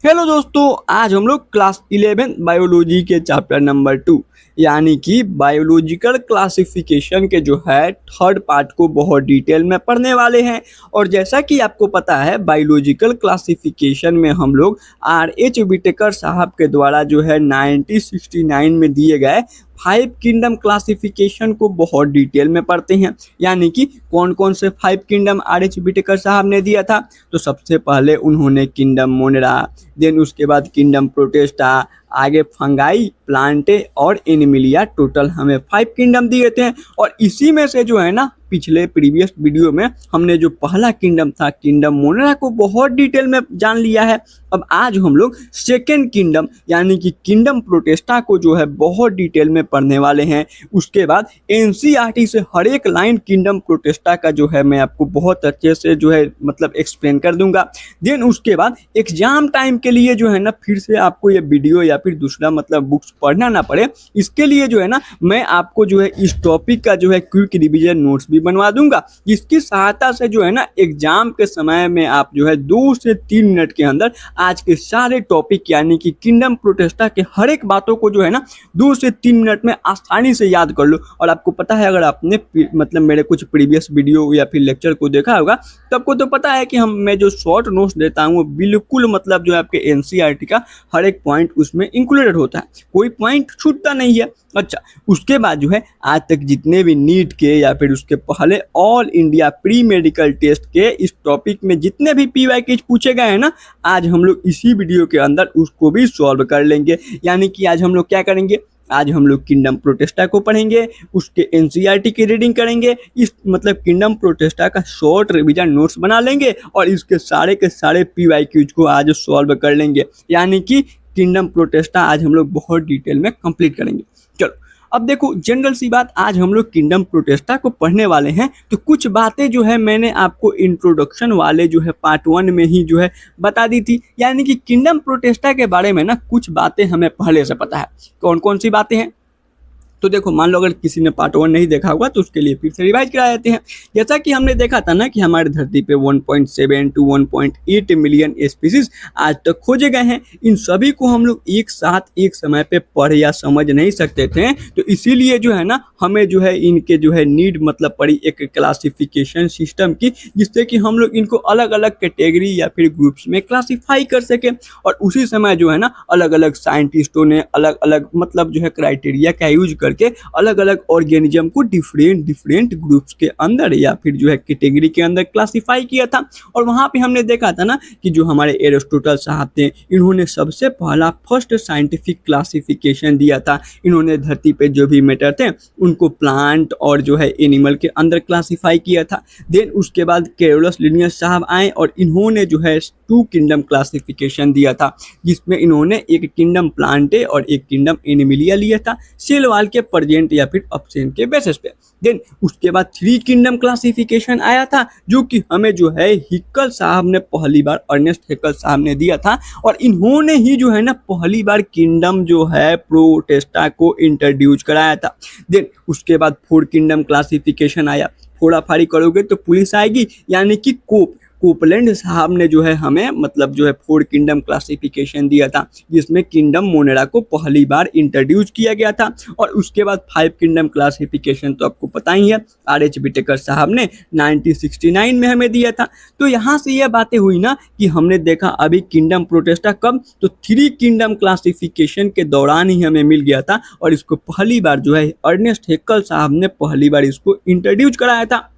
Hello दोस्तों, आज हम लोग क्लास 11 बायोलॉजी के चैप्टर नंबर 2 यानी कि बायोलॉजिकल क्लासिफिकेशन के जो है थर्ड पार्ट को बहुत डिटेल में पढ़ने वाले हैं। और जैसा कि आपको पता है, बायोलॉजिकल क्लासिफिकेशन में हम लोग R.H. विटेकर साहब के द्वारा जो है 1969 में दिए गए 5 किंगडम क्लासिफिकेशन को बहुत डिटेल में पढ़ते हैं। यानी कि कौन कौन से 5 किंगडम R.H. विटेकर साहब ने दिया था। तो सबसे पहले उन्होंने किंगडम मोनेरा, देन उसके बाद किंगडम प्रोटेस्टा, आगे फंगाई, प्लांटे और एनिमिलिया। टोटल हमें 5 किंगडम दिए थे। और इसी में से जो है ना, पिछले प्रीवियस वीडियो में हमने जो पहला किंगडम था किंगडम मोनेरा को बहुत डिटेल में जान लिया है। अब आज हम लोग सेकेंड किंगडम यानी कि किंगडम प्रोटेस्टा को जो है बहुत डिटेल में पढ़ने वाले हैं। उसके बाद एनसीईआरटी से हर एक लाइन किंगडम प्रोटेस्टा का जो है मैं आपको बहुत अच्छे से जो है मतलब एक्सप्लेन कर दूंगा। देन उसके बाद एग्जाम टाइम के लिए जो है ना, फिर से आपको ये वीडियो या फिर दूसरा मतलब बुक्स पढ़ना ना पड़े, इसके लिए जो है ना मैं आपको जो है इस टॉपिक का जो है क्विक रिवीजन नोट्स भी बनवा दूंगा, जिसकी सहायता से जो है ना एग्जाम के समय में आप जो है 2 से 3 मिनट के अंदर आज के सारे टॉपिक यानी कि किंगडम प्रोटेस्टा के हर एक बातों को जो है ना 2 से 3 मिनट में आसानी से याद कर लो। और आपको पता है, अगर आपने मतलब मेरे कुछ प्रीवियस वीडियो या फिर लेक्चर को देखा होगा तो आपको तो पता है कि मैं जो शॉर्ट नोट्स देता हूँ वो बिल्कुल मतलब जो है आपके एनसीईआरटी का हर एक पॉइंट उसमें इंक्लूडेड होता है, कोई पॉइंट छूटता नहीं है। अच्छा, उसके बाद जो है आज तक जितने भी नीट के या फिर उसके पहले all India pre medical test के इस टॉपिक में जितने भी पीवाईक्यूज पूछे गए हैं ना, आज हम लोग इसी वीडियो के अंदर उसको भी सॉल्व कर लेंगे। यानी कि आज हम लोग क्या करेंगे, आज हम लोग किंगडम प्रोटेस्टा को पढ़ेंगे, उसके एनसीईआरटी की रीडिंग करेंगे, इस मतलब किंगडम प्रोटेस्टा का शॉर्ट रिवीजन नोट्स बना लेंगे और इसके सारे के सारे पीवाईक्यूज को आज सॉल्व कर लेंगे। यानी कि किंगडम प्रोटेस्टा आज हम लोग बहुत डिटेल में कंप्लीट करेंगे। चलो, अब देखो जनरल सी बात, आज हम लोग किंगडम प्रोटेस्टा को पढ़ने वाले हैं तो कुछ बातें जो है मैंने आपको इंट्रोडक्शन वाले जो है पार्ट 1 में ही जो है बता दी थी। यानी कि किंगडम प्रोटेस्टा के बारे में ना कुछ बातें हमें पहले से पता है। कौन कौन सी बातें हैं, तो देखो मान लो अगर किसी ने पार्ट 1 नहीं देखा होगा तो उसके लिए फिर से रिवाइज करा देते हैं। जैसा कि हमने देखा था ना कि हमारी धरती पे 1.7 टू 1.8 मिलियन स्पीसीज आज तक खोजे गए हैं। इन सभी को हम लोग एक साथ एक समय पे पढ़ या समझ नहीं सकते थे, तो इसीलिए जो है ना हमें जो है इनके जो है नीड मतलब पड़ी एक क्लासिफिकेशन सिस्टम की, जिससे कि हम लोग इनको अलग अलग कैटेगरी या फिर ग्रुप्स में क्लासीफाई कर सके। और उसी समय जो है ना अलग अलग साइंटिस्टों ने अलग अलग मतलब जो है क्राइटेरिया का यूज करके अलग अलग ऑर्गेनिज्म को डिफरेंट डिफरेंट ग्रुप्स के अंदर या फिर जो है कैटेगरी के अंदर क्लासिफाई किया था। और वहां पे हमने देखा था ना कि जो हमारे एरिस्टोटल साहब थे, इन्होंने सबसे पहला फर्स्ट साइंटिफिक क्लासिफिकेशन दिया था। इन्होंने धरती पे जो भी मैटर थे उनको प्लांट और जो है एनिमल के अंदर क्लासिफाई किया था। देन उसके बाद कैरोलस लिनियस साहब आए और इन्होंने जो है 2 किंगडम क्लासिफिकेशन दिया था, जिसमें इन्होंने एक किंगडम प्लांटे और एक किंगडम एनिमिलिया लिया था, सेल वाल के प्रेजेंट या फिर अब्सेंट के बेसिस पे। देन उसके बाद 3 किंगडम क्लासिफिकेशन आया था, जो कि हमें जो है हिकल साहब ने पहली बार, अर्नेस्ट हिकल साहब ने दिया था। और इन्होंने ही जो है ना पहली बार किंगडम जो है प्रोटेस्टा को इंट्रोड्यूस कराया था। देन उसके बाद 4 किंगडम क्लासिफिकेशन आया। फोड़ाफाड़ी करोगे तो पुलिस आएगी, यानी कि कोपलैंड साहब ने जो है हमें मतलब जो है 4 किंगडम क्लासिफिकेशन दिया था, जिसमें किंगडम मोनेरा को पहली बार इंट्रोड्यूस किया गया था। और उसके बाद 5 किंगडम क्लासिफिकेशन तो आपको पता ही है, R.H. विटेकर साहब ने 1969 में हमें दिया था। तो यहाँ से यह बातें हुई ना कि हमने देखा अभी किंगडम प्रोटेस्टा कब, तो 3 किंगडम क्लासिफिकेशन के दौरान ही हमें मिल गया था। और इसको पहली बार जो है अर्नेस्ट हेक्कल साहब ने पहली बार इसको इंट्रोड्यूस कराया था।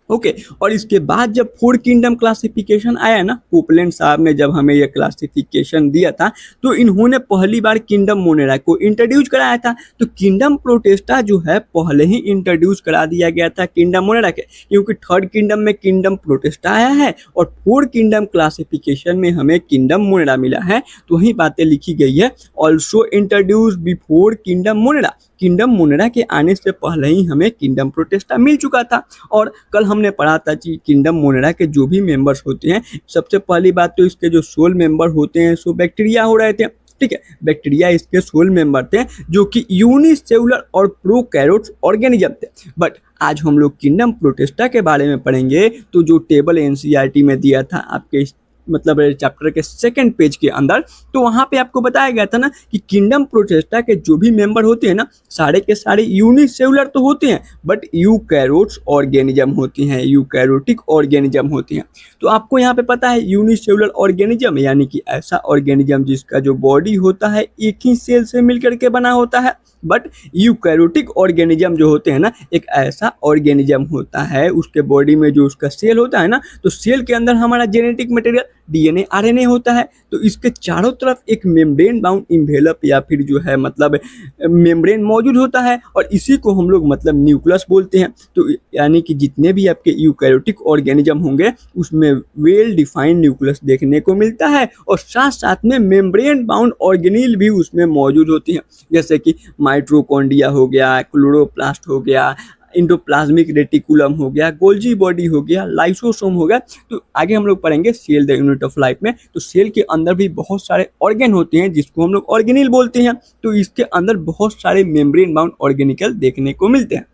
ओके, और इसके बाद जब 4 किंगडम क्लासिफिकेशन आया ना, कोपलैंड साहब ने जब हमें यह क्लासिफिकेशन दिया था, तो इन्होंने पहली बार किंगडम मोनेरा को इंट्रोड्यूस कराया था। तो किंगडम प्रोटेस्टा जो है पहले ही इंट्रोड्यूस करा दिया गया था किंगडम मोनेरा के, क्योंकि 3rd किंगडम में किंगडम प्रोटेस्टा आया है और 4 किंगडम क्लासिफिकेशन में हमें किंगडम मोनेरा मिला है। तो वही बातें लिखी गई है, also introduce before kingdom Monera. Kingdom Monera के आने से पहले ही हमें किंगडम प्रोटेस्टा मिल चुका था। और कल हमने पढ़ा था कि किंगडम मोनेरा के जो भी मेंबर्स होते हैं, सबसे पहली बात तो इसके जो सोल मेंबर होते हैं सो बैक्टीरिया हो रहे थे। ठीक है, बैक्टीरिया इसके सोल मेंबर थे, जो कि यूनिसेलुलर और प्रोकैरियोट्स ऑर्गेनिज्म थे। बट आज हम लोग किंगडम प्रोटेस्टा के बारे में पढ़ेंगे, तो जो टेबल एनसीईआरटी में दिया था आपके मतलब चैप्टर के सेकंड पेज के अंदर, तो वहां पे आपको बताया गया था ना कि किंगडम प्रोटिस्टा के जो भी मेंबर होते हैं ना, सारे के सारे यूनिसेलुलर तो होते हैं, बट यूकैरियोट्स ऑर्गेनिज्म होती हैं, यूकैरियोटिक ऑर्गेनिज्म होती हैं। तो आपको यहाँ पे पता है यूनिसेलुलर ऑर्गेनिज्म यानी कि ऐसा ऑर्गेनिज्म जिसका जो बॉडी होता है एक ही सेल से मिलकर के बना होता है। बट यूकैरियोटिक ऑर्गेनिज्म जो होते हैं ना, एक ऐसा ऑर्गेनिज्म होता है, उसके बॉडी में जो उसका सेल होता है ना, तो सेल के अंदर हमारा जेनेटिक मटेरियल डीएनए आरएनए होता है, तो इसके चारों तरफ एक मेम्ब्रेन बाउंड इन्वेलप या फिर जो है मतलब मेम्ब्रेन मौजूद होता है, और इसी को हम लोग मतलब न्यूक्लियस बोलते हैं। तो यानी कि जितने भी आपके यूकैरियोटिक ऑर्गेनिज्म होंगे उसमें वेल डिफाइंड न्यूक्लियस देखने को मिलता है, और साथ साथ में मेम्ब्रेन बाउंड ऑर्गेनील भी उसमें मौजूद होती हैं, जैसे कि माइटोकॉन्ड्रिया हो गया, क्लोरोप्लास्ट हो गया, इंडोप्लाज्मिक रेटिकुलम हो गया, गोल्जी बॉडी हो गया, लाइसोसोम हो गया। तो आगे हम लोग पढ़ेंगे cell the unit of life में, तो सेल के अंदर भी बहुत सारे ऑर्गेन होते हैं जिसको हम लोग ऑर्गेनिल बोलते हैं। तो इसके अंदर बहुत सारे मेम्ब्रेन बाउंड ऑर्गेनिकल देखने को मिलते हैं।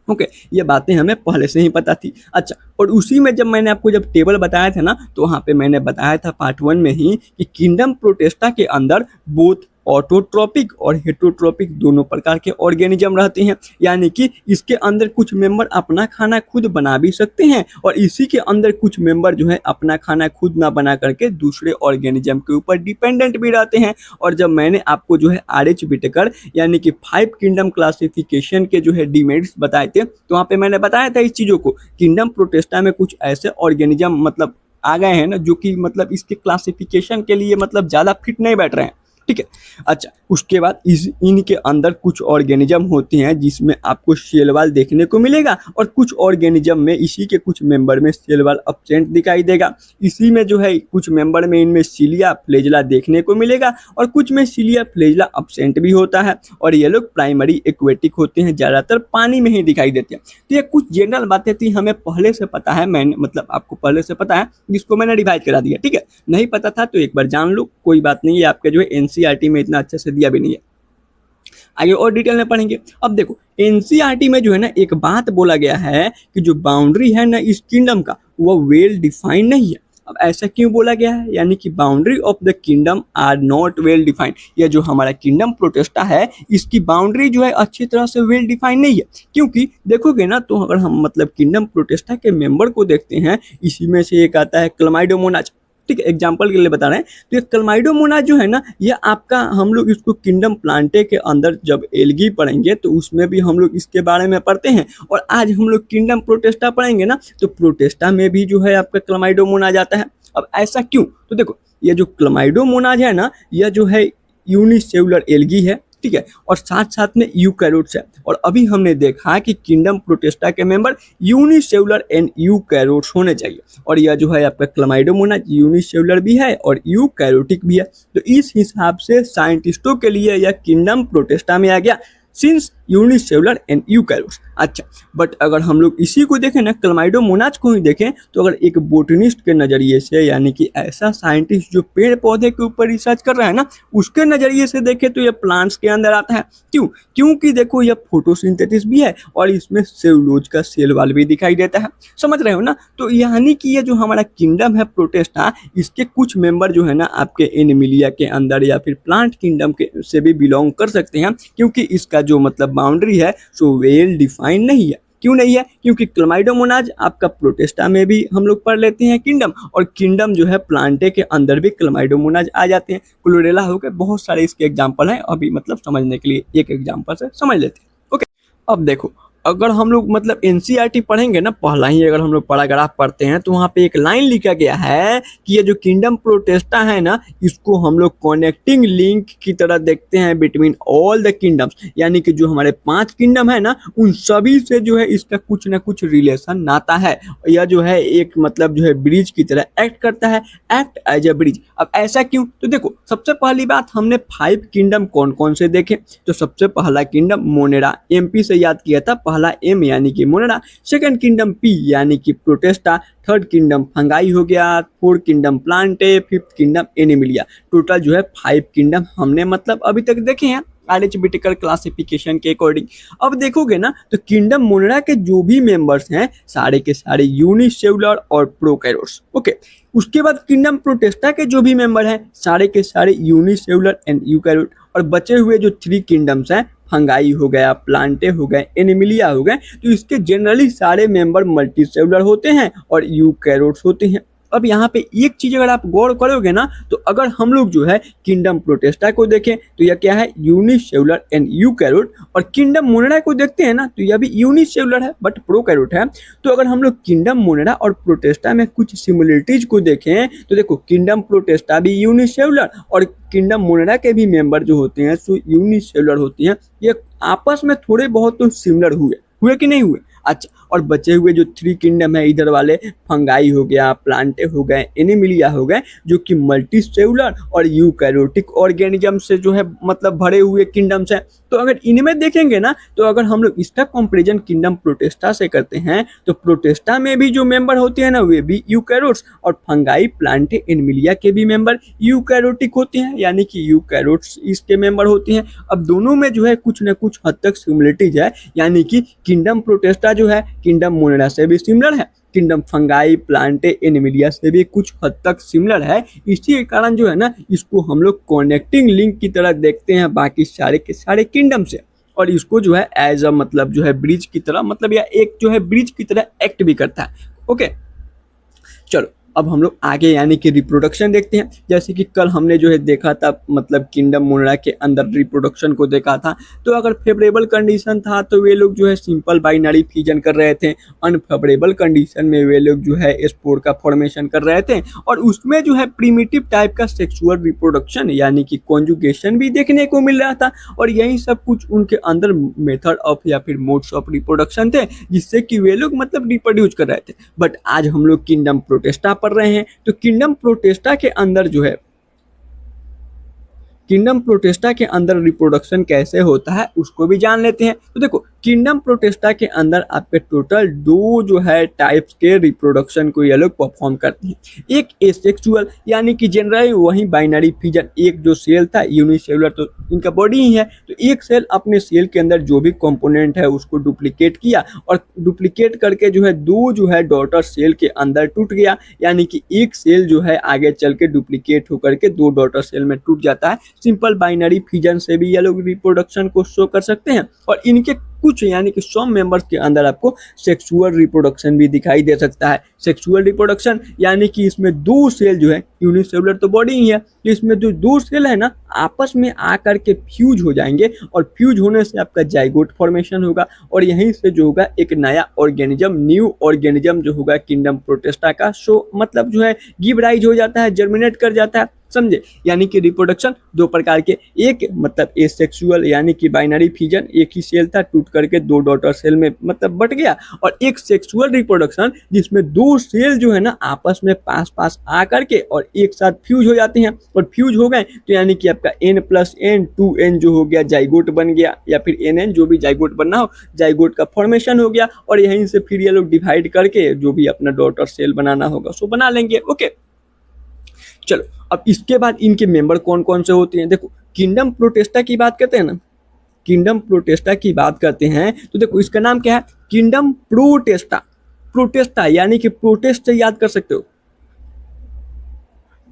ओके, ये बातें हमें पहले से ही पता थी। अच्छा, और उसी में जब मैंने आपको जब टेबल बताया था ना, तो वहाँ पे मैंने बताया था पार्ट 1 में ही कि किंगडम प्रोटिस्टा के अंदर बोथ ऑटोट्रोपिक और हेटरोट्रोपिक दोनों प्रकार के ऑर्गेनिज्म रहते हैं, यानी कि इसके अंदर कुछ मेंबर अपना खाना खुद बना भी सकते हैं, और इसी के अंदर कुछ मेंबर जो है अपना खाना खुद ना बना करके दूसरे ऑर्गेनिज्म के ऊपर डिपेंडेंट भी रहते हैं। और जब मैंने आपको जो है RH विटेकर यानी कि 5 किंगडम क्लासिफिकेशन के जो है डिमेरिट्स बताए थे, तो वहाँ पे मैंने बताया था इस चीज़ों को, किंगडम प्रोटिस्टा में कुछ ऐसे ऑर्गेनिज्म मतलब आ गए हैं ना जो कि मतलब इसके क्लासिफिकेशन के लिए मतलब ज़्यादा फिट नहीं बैठ रहे हैं, ठीक है। अच्छा, उसके बाद इनके अंदर कुछ ऑर्गेनिज्म होते हैं जिसमें आपको सेल वॉल देखने को मिलेगा, और कुछ ऑर्गेनिज्म में इसी के कुछ मेंबर में सेल वॉल एब्सेंट दिखाई देगा। इसी में जो है कुछ मेंबर में इनमें सिलिया फ्लैजेला देखने को मिलेगा, और कुछ में सिलिया फ्लैजेला एब्सेंट भी होता है, और ये लोग प्राइमरी एक्वेटिक होते हैं, ज़्यादातर पानी में ही दिखाई देते हैं। तो ये कुछ जनरल बातें थी, हमें पहले से पता है, मैंने मतलब आपको पहले से पता है, जिसको मैंने रिवाइज करा दिया, ठीक है। नहीं पता था तो एक बार जान लो, कोई बात नहीं है, आपके जो है NCERT में इतना अच्छे से दिया भी नहीं है। आगे और डिटेल में पढ़ेंगे। अब देखो NCERT में जो है ना एक बात बोला गया है कि जो बाउंड्री है ना इस किंगडम का वो वेल डिफाइंड नहीं है। अब ऐसा क्यों बोला गया है, यानी कि boundary of the kingdom are not well defined. यह जो हमारा किंगडम प्रोटिस्टा है इसकी बाउंड्री जो है अच्छी तरह से वेल डिफाइंड नहीं है, क्योंकि देखोगे ना तो अगर हम मतलब किंगडम प्रोटिस्टा के मेंबर को देखते हैं, इसी में से एक आता है क्लमाइडोमोनाज, ठीक है, एग्जाम्पल के लिए बता रहे हैं। तो ये क्लमाइडोमोनाज जो है ना, ये आपका हम लोग इसको किंगडम प्लांटे के अंदर जब एल्गी पढ़ेंगे तो उसमें भी हम लोग इसके बारे में पढ़ते हैं, और आज हम लोग किंगडम प्रोटिस्टा पढ़ेंगे ना, तो प्रोटिस्टा में भी जो है आपका क्लमाइडोमोनाज आता है। अब ऐसा क्यों, तो देखो ये जो क्लमाइडोमोनाज है ना, यह जो है यूनिसेलुलर एल्गी है, ठीक है, और साथ साथ में यूकैरियोट्स है। और अभी हमने देखा कि किंगडम प्रोटिस्टा के मेंबर यूनिसेलुलर एंड यूकैरियोट्स होने चाहिए, और यह जो है आपका क्लमाइडोमोनाज यूनिसेलुलर भी है और यूकैरियोटिक भी है। तो इस हिसाब से साइंटिस्टों के लिए यह किंगडम प्रोटिस्टा में आ गया, सिंस यूनिसेलुलर एंड यूकैरियोट्स। अच्छा, बट अगर हम लोग इसी को देखें ना, क्लमाइडोमोनाज को ही देखें, तो अगर एक बोटनिस्ट के नज़रिए से, यानी कि ऐसा साइंटिस्ट जो पेड़ पौधे के ऊपर रिसर्च कर रहा है ना, उसके नज़रिए से देखें तो ये प्लांट्स के अंदर आता है। क्यों, क्योंकि देखो यह फोटोसिंथेसिस भी है और इसमें सेलुलोज का सेल वाल भी दिखाई देता है, समझ रहे हो ना। तो यानी कि ये जो हमारा किंगडम है प्रोटिस्टा, इसके कुछ मेंबर जो है ना आपके एनिमिलिया के अंदर या फिर प्लांट किंगडम के से भी बिलोंग कर सकते हैं, क्योंकि इसका जो मतलब बाउंड्री है सो वेल डिफाइंड नहीं है। क्यों नहीं है, क्योंकि क्लमाइडोमोनाज आपका प्रोटिस्टा में भी हम लोग पढ़ लेते हैं किंगडम, और किंगडम जो है प्लांटे के अंदर भी क्लमाइडोमोनाज आ जाते हैं। क्लोरेला हो गए, बहुत सारे इसके एग्जाम्पल हैं, अभी मतलब समझने के लिए एक एग्जाम्पल से समझ लेते हैं। ओके, अब देखो अगर हम लोग मतलब NCERT पढ़ेंगे ना, पहला ही अगर हम लोग पैराग्राफ पढ़ते हैं तो वहाँ पे एक लाइन लिखा गया है कि ये जो किंगडम प्रोटिस्टा है ना, इसको हम लोग कनेक्टिंग लिंक की तरह देखते हैं बिटवीन ऑल द किंगडम्स, यानी कि जो हमारे 5 किंगडम है ना उन सभी से जो है इसका कुछ ना कुछ रिलेशन नाता है। यह जो है एक मतलब जो है ब्रिज की तरह एक्ट करता है, एक्ट एज ए ब्रिज। अब ऐसा क्यों, तो देखो सबसे पहली बात हमने 5 किंगडम कौन कौन से देखे, तो सबसे पहला किंगडम मोनेरा, MP से याद किया था, पहला M यानी कि मोनेरा, सेकंड किंगडम P यानी कि प्रोटिस्टा, थर्ड किंगडम फंगाई हो गया, fourth kingdom Plantae, fifth kingdom Animalia. Total जो है 5 किंगडम हमने मतलब अभी तक देखे हैं। अरिथमेटिकल क्लासिफिकेशन के अकॉर्डिंग। अब देखोगे ना तो किंगडम मोनेरा के जो भी मेंबर्स हैं सारे के सारे यूनिसेलुलर और प्रोकैरियोट्स। ओके, उसके बाद किंगडम प्रोटिस्टा के जो भी मेंबर हैं सारे के सारे यूनिसेलुलर एंड यूकैरियोट। और बचे हुए जो 3 किंगडम्स हैं, फंगाई हो गया, प्लांटे हो गए, एनिमिलिया हो गए, तो इसके जनरली सारे मेंबर मल्टीसेलुलर होते हैं और यूकैरियोट्स होते हैं। अब यहाँ पे एक चीज अगर आप गौर करोगे ना तो अगर हम लोग जो है किंगडम प्रोटिस्टा को देखें तो यह क्या है, यूनिसेलुलर एंड यूकैरियोट। और किंगडम मोनेरा को देखते हैं ना तो यह भी यूनिसेलुलर है बट प्रोकैरियोट है। तो अगर हम लोग किंगडम मोनेरा और प्रोटिस्टा में कुछ सिमिलरिटीज को देखें तो देखो किंगडम प्रोटिस्टा भी यूनिसेलुलर और किंगडम मोनेरा के भी मेंबर जो होते हैं सो यूनिसेलुलर होती हैं। ये आपस में थोड़े बहुत तो सिमिलर हुए कि नहीं हुए। अच्छा, और बचे हुए जो 3 किंगडम है इधर वाले, फंगाई हो गया, प्लांटे हो गए, एनिमिलिया हो गए, जो कि मल्टी सेलुलर और यूकैरियोटिक ऑर्गेनिज्म से जो है मतलब भरे हुए किंगडम्स हैं। तो अगर इनमें देखेंगे ना तो अगर हम लोग इसका कंपैरिजन किंगडम प्रोटिस्टा से करते हैं तो प्रोटिस्टा में भी जो मेंबर होते हैं ना वे भी यूकैरियोट्स और फंगाई, प्लांटे, एनिमिलिया के भी मेंबर यूकैरियोटिक होते हैं, यानी कि यूकैरियोट्स इसके मेंबर होते हैं। अब दोनों में जो है कुछ न कुछ हद तक सिमिलरिटीज है, यानी कि किंगडम प्रोटिस्टा जो है किंगडम मोनेरा से भी सिमिलर है, किंगडम फंगाई, प्लांटे, एनिमिलिया से भी कुछ हद तक सिमिलर है। इसी के कारण जो है ना इसको हम लोग कनेक्टिंग लिंक की तरह देखते हैं बाकी सारे के सारे किंगडम से, और इसको जो है एज अ मतलब जो है ब्रिज की तरह, मतलब या एक जो है ब्रिज की तरह एक्ट भी करता है। ओके, चलो अब हम लोग आगे यानी कि रिप्रोडक्शन देखते हैं। जैसे कि कल हमने जो है देखा था मतलब किंगडम मोनेरा के अंदर रिप्रोडक्शन को देखा था। तो अगर फेवरेबल कंडीशन था तो वे लोग जो है सिंपल बाइनरी फ्यूजन कर रहे थे, अनफेवरेबल कंडीशन में वे लोग जो है स्पोर का फॉर्मेशन कर रहे थे, और उसमें जो है प्रिमिटिव टाइप का सेक्सुअल रिप्रोडक्शन यानी कि कॉन्जुगेशन भी देखने को मिल रहा था। और यही सब कुछ उनके अंदर मेथड ऑफ या फिर मोड्स ऑफ रिप्रोडक्शन थे जिससे कि वे लोग मतलब रिप्रोड्यूस कर रहे थे। बट आज हम लोग किंगडम प्रोटिस्टा पढ़ रहे हैं, तो किंगडम प्रोटिस्टा के अंदर जो है किंगडम प्रोटिस्टा के अंदर रिप्रोडक्शन कैसे होता है उसको भी जान लेते हैं। तो देखो किंगडम प्रोटिस्टा के अंदर आपके टोटल 2 जो है टाइप्स के रिप्रोडक्शन को ये लोग परफॉर्म करते हैं। एक एसेक्सुअल यानी कि जनरली वही बाइनरी फ्यूजन, एक जो सेल था यूनिसेलुलर तो इनका बॉडी ही है, तो एक सेल अपने सेल के अंदर जो भी कंपोनेंट है उसको डुप्लीकेट किया और डुप्लीकेट करके जो है 2 जो है डॉटर सेल के अंदर टूट गया, यानी कि एक सेल जो है आगे चल के डुप्लीकेट होकर के 2 डॉटर सेल में टूट जाता है। सिंपल बाइनरी फ्यूजन से भी ये लोग रिप्रोडक्शन को शो कर सकते हैं। और इनके कुछ यानी कि सम मेंबर्स के अंदर आपको सेक्सुअल रिप्रोडक्शन भी दिखाई दे सकता है। सेक्सुअल रिप्रोडक्शन यानी कि इसमें 2 सेल जो है, यूनिसेलुलर तो बॉडी ही है, तो इसमें जो 2 सेल है ना आपस में आकर के फ्यूज हो जाएंगे और फ्यूज होने से आपका जाइगोट फॉर्मेशन होगा, और यहीं से जो होगा एक नया ऑर्गेनिज्म, न्यू ऑर्गेनिज्म जो होगा किंगडम प्रोटिस्टा का शो मतलब जो है गिव राइज हो जाता है, जर्मिनेट कर जाता है, समझे। यानी कि रिप्रोडक्शन 2 प्रकार के, एक मतलब एसेक्सुअल यानी कि बाइनरी फ्यूजन, एक ही सेल था टूट करके 2 डॉटर सेल में मतलब बट गया, और एक सेक्सुअल रिप्रोडक्शन जिसमें 2 सेल जो है ना आपस में पास पास आ करके और एक साथ फ्यूज हो जाते हैं, और फ्यूज हो गए तो यानी कि आपका n+n 2n जो हो गया जाइगोट बन गया, या फिर nn जो भी जाइगोट बनना हो, जाइगोट का फॉर्मेशन हो गया, और यहीं से फिर ये लोग डिवाइड करके जो भी अपना डॉटर सेल बनाना होगा सो बना लेंगे। ओके, चलो अब इसके बाद इनके मेंबर कौन कौन से होते हैं। देखो किंगडम प्रोटिस्टा की बात करते हैं ना, किंगडम प्रोटिस्टा की बात करते हैं तो देखो इसका नाम क्या है, किंगडम प्रोटिस्टा। प्रोटिस्टा यानी कि प्रोटेस्ट से याद कर सकते हो,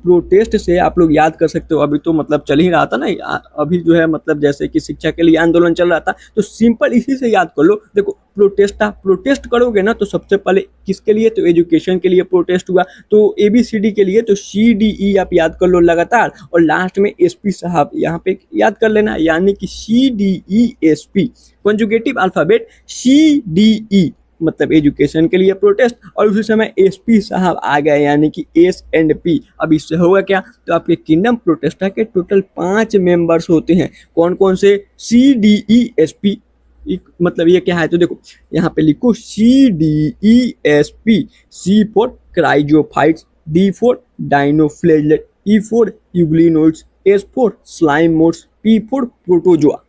प्रोटेस्ट से आप लोग याद कर सकते हो। अभी तो मतलब चल ही रहा था ना, अभी जो है मतलब जैसे कि शिक्षा के लिए आंदोलन चल रहा था, तो सिंपल इसी से याद कर लो। देखो प्रोटेस्टा, प्रोटेस्ट करोगे ना तो सबसे पहले किसके लिए, तो एजुकेशन के लिए प्रोटेस्ट हुआ, तो ABCD के लिए तो CDE आप याद कर लो लगातार, और लास्ट में SP साहब यहाँ पे याद कर लेना, यानी कि CDESP कॉन्जुगेटिव अल्फाबेट CDE मतलब एजुकेशन के लिए प्रोटेस्ट, और उसी समय SP साहब आ गए यानी कि S&P। अब इससे होगा क्या, तो आपके किंगडम प्रोटिस्टा के टोटल 5 मेंबर्स होते हैं। कौन कौन से, CDESP मतलब ये क्या है, तो देखो यहाँ पे लिखो CDESP, C for chrysophytes, D for dinoflagellate, E for euglenoids, S for slime moulds, P for protozoa.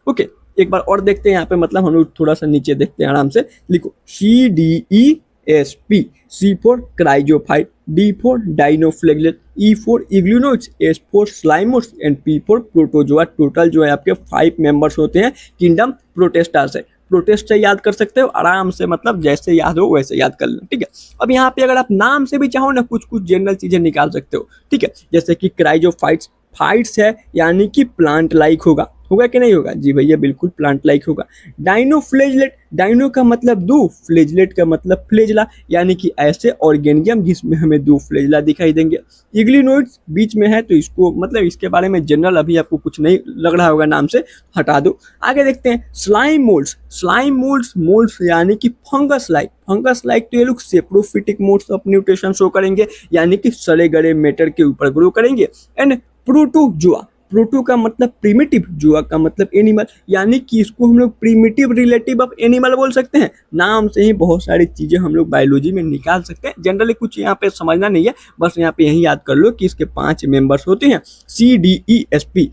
Okay, एक बार और देखते हैं यहाँ पे, मतलब हम लोग थोड़ा सा नीचे देखते हैं आराम से, लिखो CDESP SP, C for cryophyte, D for dinoflagellate, E for iglenoids, S for slimodes and P for protozoa। Total जो है आपके 5 मेंबर्स होते हैं किंगडम प्रोटेस्टा से। प्रोटेस्ट से याद कर सकते हो आराम से, मतलब जैसे याद हो वैसे याद कर लो, ठीक है। अब यहाँ पे अगर आप नाम से भी चाहो ना कुछ कुछ जनरल चीजें निकाल सकते हो, ठीक है। जैसे कि क्राइजोफाइट्स, फाइट्स है यानी कि प्लांट लाइक होगा, होगा कि नहीं होगा? जी भैया बिल्कुल प्लांट लाइक होगा। डाइनोफ्लेजलेट, डाइनो का मतलब दो, फ्लेजलेट का मतलब फ्लेजला, यानी कि ऐसे ऑर्गेनिज्म जिसमें हमें दो फ्लेजला दिखाई देंगे। इग्लिनोइड्स बीच में है तो इसको मतलब इसके बारे में जनरल अभी आपको कुछ नहीं लग रहा होगा नाम से, हटा दो। आगे देखते हैं slime moulds, slime moulds, moulds यानी कि फंगस लाइक, फंगस लाइक तो ये लोग saprophytic modes of nutrition show करेंगे, यानी कि सड़े गले मैटर के ऊपर ग्रो करेंगे। एंड प्रोटोजोआ, प्रोटो का मतलब प्रिमिटिव, जोआ का मतलब एनिमल, यानी कि इसको हम लोग प्रिमिटिव रिलेटिव ऑफ एनिमल बोल सकते हैं। नाम से ही बहुत सारी चीजें हम लोग बायोलॉजी में निकाल सकते हैं, जनरली कुछ यहाँ पे समझना नहीं है, बस यहाँ पे यही याद कर लो कि इसके 5 मेंबर्स होते हैं CDESP,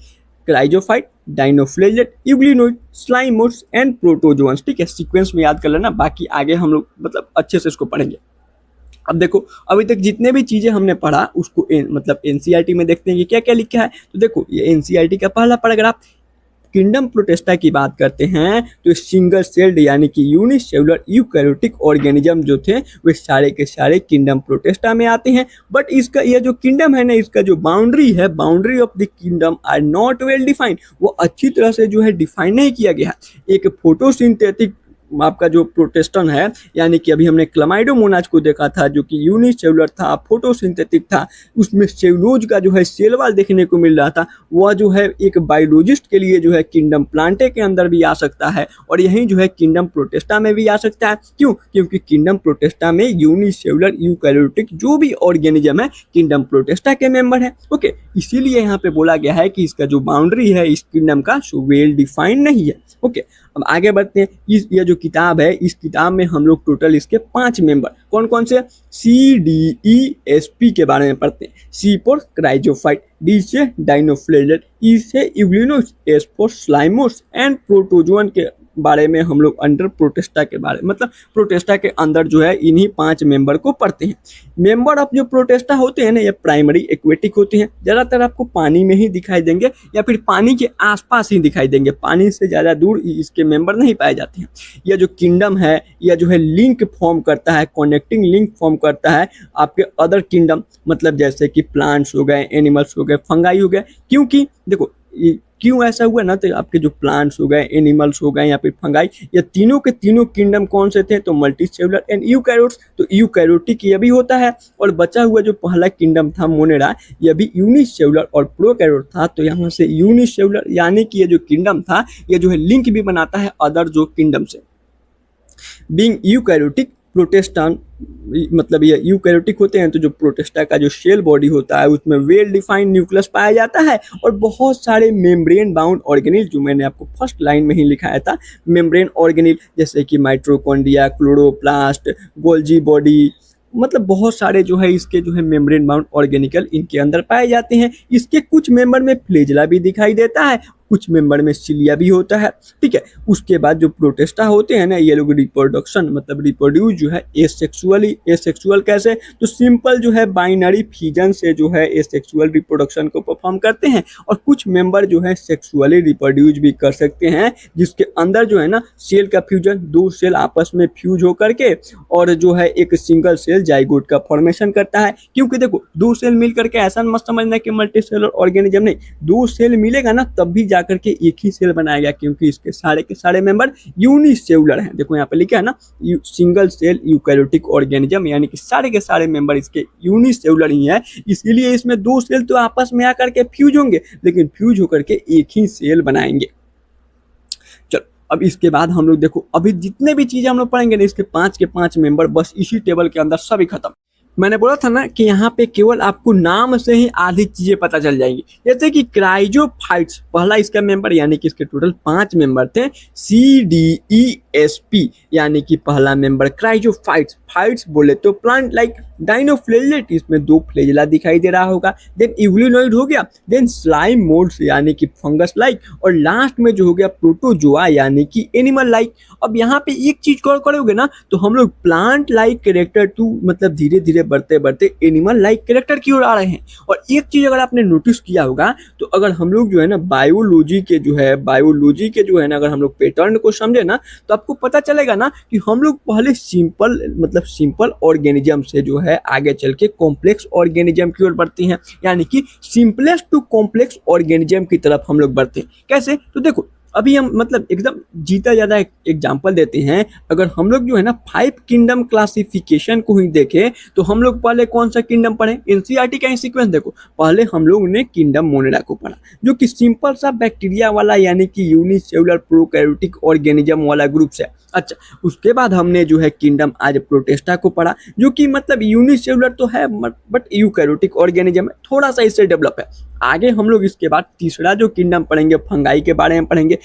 क्राइजोफाइट, dinoflagellate, यूग्लिनोइड, slime moulds and protozoans, ठीक है। सीक्वेंस में याद कर लेना, बाकी आगे हम लोग मतलब अच्छे से इसको पढ़ेंगे। अब देखो अभी तक जितने भी चीजें हमने पढ़ा उसको मतलब एनसीईआरटी में देखते हैं कि क्या क्या लिखा है। तो देखो ये एनसीईआरटी का पहला पैराग्राफ, किंगडम प्रोटेस्टा की बात करते हैं तो सिंगल सेल्ड यानी कि यूनिसेलुलर यूकैरियोटिक ऑर्गेनिज्म जो थे वे सारे के सारे किंगडम प्रोटेस्टा में आते हैं। बट इसका ये जो किंगडम है ना, इसका जो बाउंड्री है, boundary of the kingdom are not well defined, वो अच्छी तरह से जो है डिफाइन नहीं किया गया है। एक फोटोसिंथेटिक आपका जो प्रोटेस्टन है, यानी कि अभी हमने क्लमाइडोमोनाज को देखा था जो कि यूनिसेलुलर था, फोटोसिंथेटिक था, उसमें सेलुलोज का जो है सेल वॉल देखने को मिल रहा था। वह जो है एक बायोलॉजिस्ट के लिए जो है किंगडम प्लांटे के अंदर भी आ सकता है और यहीं जो है किंगडम प्रोटेस्टा में भी आ सकता है। क्यों? क्योंकि किंगडम प्रोटेस्टा में यूनिसेलुलर यूकैरियोटिक जो भी ऑर्गेनिज्म है किंगडम प्रोटेस्टा के मेंबर है। ओके, इसीलिए यहाँ पे बोला गया है कि इसका जो बाउंड्री है इस किंगडम का सो वेल डिफाइंड नहीं है। ओके, अब आगे बढ़ते हैं। ये जो किताब है, इस किताब में हम लोग टोटल इसके 5 मेंबर कौन कौन से CDESP के बारे में पढ़ते हैं। C फॉर क्राइजोफाइट, D से डाइनोफ्लेजलेट, E से euglenoids, S for slime moulds and protozoan के बारे में हम लोग अंडर प्रोटेस्टा के बारे में, मतलब प्रोटेस्टा के अंदर जो है इन्हीं 5 मेंबर को पढ़ते हैं। मेंबर ऑफ जो प्रोटेस्टा होते हैं ना, ये प्राइमरी एक्वेटिक होते हैं, ज़्यादातर आपको पानी में ही दिखाई देंगे या फिर पानी के आसपास ही दिखाई देंगे, पानी से ज़्यादा दूर इसके मेंबर नहीं पाए जाते हैं। यह जो किंगडम है यह जो है लिंक फॉर्म करता है, कनेक्टिंग लिंक फॉर्म करता है आपके अदर किंगडम, मतलब जैसे कि प्लांट्स हो गए, एनिमल्स हो गए, फंगाई हो गए। क्योंकि देखो क्यों ऐसा हुआ ना, तो आपके जो प्लांट्स हो गए, एनिमल्स हो गए या फिर फंगाई, ये तीनों के तीनों किंगडम कौन से थे? तो मल्टीसेलुलर एंड यूकैरियोट्स। तो यूकैरियोटिक ये भी होता है और बचा हुआ जो पहला किंगडम था मोनेरा, यह भी यूनिसेलुलर और प्रोकैरियोट था। तो यहाँ से यूनिसेलुलर यानी कि ये जो किंगडम था ये जो है लिंक भी बनाता है अदर जो किंगडम से। बीइंग यूकैरियोटिक प्रोटेस्टान, मतलब ये यूकैरियोटिक होते हैं तो जो प्रोटेस्टा का जो सेल बॉडी होता है उसमें वेल डिफाइंड न्यूक्लियस पाया जाता है और बहुत सारे मेम्ब्रेन बाउंड ऑर्गेनिल, जो मैंने आपको फर्स्ट लाइन में ही लिखाया था, मेम्ब्रेन ऑर्गेनिल जैसे कि माइट्रोकॉन्ड्रिया, क्लोरोप्लास्ट, गोल्जी बॉडी, मतलब बहुत सारे जो है इसके जो है मेम्ब्रेन बाउंड ऑर्गेनिकल इनके अंदर पाए जाते हैं। इसके कुछ मेंबर में फ्लेजला भी दिखाई देता है, कुछ मेंबर में सिलिया भी होता है, ठीक है। उसके बाद जो प्रोटेस्टा होते हैं ना, ये लोग रिप्रोडक्शन मतलब रिप्रोड्यूस जो है एसेक्सुअली, एसेक्सुअल कैसे? तो सिंपल जो है बाइनरी फ्यूजन से जो है एसेक्सुअल रिप्रोडक्शन को परफॉर्म करते हैं और कुछ मेंबर जो है सेक्सुअली रिप्रोड्यूस भी कर सकते हैं, जिसके अंदर जो है ना सेल का फ्यूजन, 2 सेल आपस में फ्यूज होकर के और जो है एक सिंगल सेल जाइगोट का फॉर्मेशन करता है। क्योंकि देखो 2 सेल मिलकर के ऐसा मत समझना कि मल्टी सेलुलर ऑर्गेनिज्म, नहीं, 2 सेल मिलेगा ना तब भी जाकर के एक ही सेल बनाएगा, क्योंकि इसके सारे के सारे मेंबर यूनिसेलुलर हैं। देखो यहाँ पे लिखा है ना सिंगल सेल यूकैरियोटिक ऑर्गेनिज्म, यानी कि सारे के सारे मेंबर इसके यूनिसेलुलर ही है। इसीलिए इसमें 2 सेल तो आपस में आकर के फ्यूज होंगे, लेकिन फ्यूज होकर के एक ही सेल बनाएंगे। चलो अब इसके बाद हम लोग देखो अभी जितने भी चीजें हम लोग पढ़ेंगे ना, इसके 5 के 5 मेंबर बस इसी टेबल के अंदर सभी खत्म। मैंने बोला था ना कि यहाँ पे केवल आपको नाम से ही आधी चीजें पता चल जाएंगी, जैसे कि क्राइजोफाइट्स पहला इसका मेंबर, यानी कि इसके टोटल 5 मेंबर थे। CDESP यानी कि पहला मेंबर क्राइजोफाइट्स, फाइट्स बोले तो प्लांट लाइक, डाइनोफ्लेजेलेट, इसमें 2 फ्लेजेला दिखाई दे रहा होगा। देन यूग्लिनोइड हो गया, देन स्लाइम मोड्स यानी कि फंगस लाइक, और लास्ट में जो हो गया प्रोटोजोआ यानी कि एनिमल लाइक। अब यहाँ पे एक चीज गौर करोगे ना तो हम लोग प्लांट लाइक कैरेक्टर टू मतलब धीरे धीरे बढ़ते बढ़ते एनिमल लाइक कैरेक्टर की ओर आ रहे हैं। और एक चीज अगर आपने नोटिस किया होगा तो अगर हम लोग जो है ना बायोलॉजी के जो है ना अगर हम लोग पैटर्न को समझे ना तो आपको पता चलेगा ना कि हम लोग पहले सिंपल ऑर्गेनिज्म से जो है आगे चल के कॉम्प्लेक्स ऑर्गेनिज्म की ओर बढ़ते हैं, यानी कि सिंपलेस्ट टू कॉम्प्लेक्स ऑर्गेनिज्म की तरफ हम लोग बढ़ते हैं। कैसे? तो देखो अभी हम मतलब एकदम जीता ज्यादा एग्जाम्पल देते हैं। अगर हम लोग जो है ना 5 किंगडम क्लासिफिकेशन को ही देखें तो हम लोग पहले कौन सा किंगडम पढ़े? एनसीईआरटी का ही सीक्वेंस देखो, पहले हम लोग ने किंगडम मोनेरा को पढ़ा जो कि सिंपल सा बैक्टीरिया वाला यानी कि यूनिसेलुलर प्रोकैरियोटिक ऑर्गेनिज्म वाला ग्रुप से। अच्छा, उसके बाद हमने जो है किंगडम आज प्रोटेस्टा को पढ़ा जो कि मतलब यूनिसेलुलर तो है बट यूकैरियोटिक ऑर्गेनिज्म है, थोड़ा सा इससे डेवलप है। आगे हम लोग इसके बाद तीसरा जो किंगडम पढ़ेंगे फंगाई के बारे में पढ़ेंगे।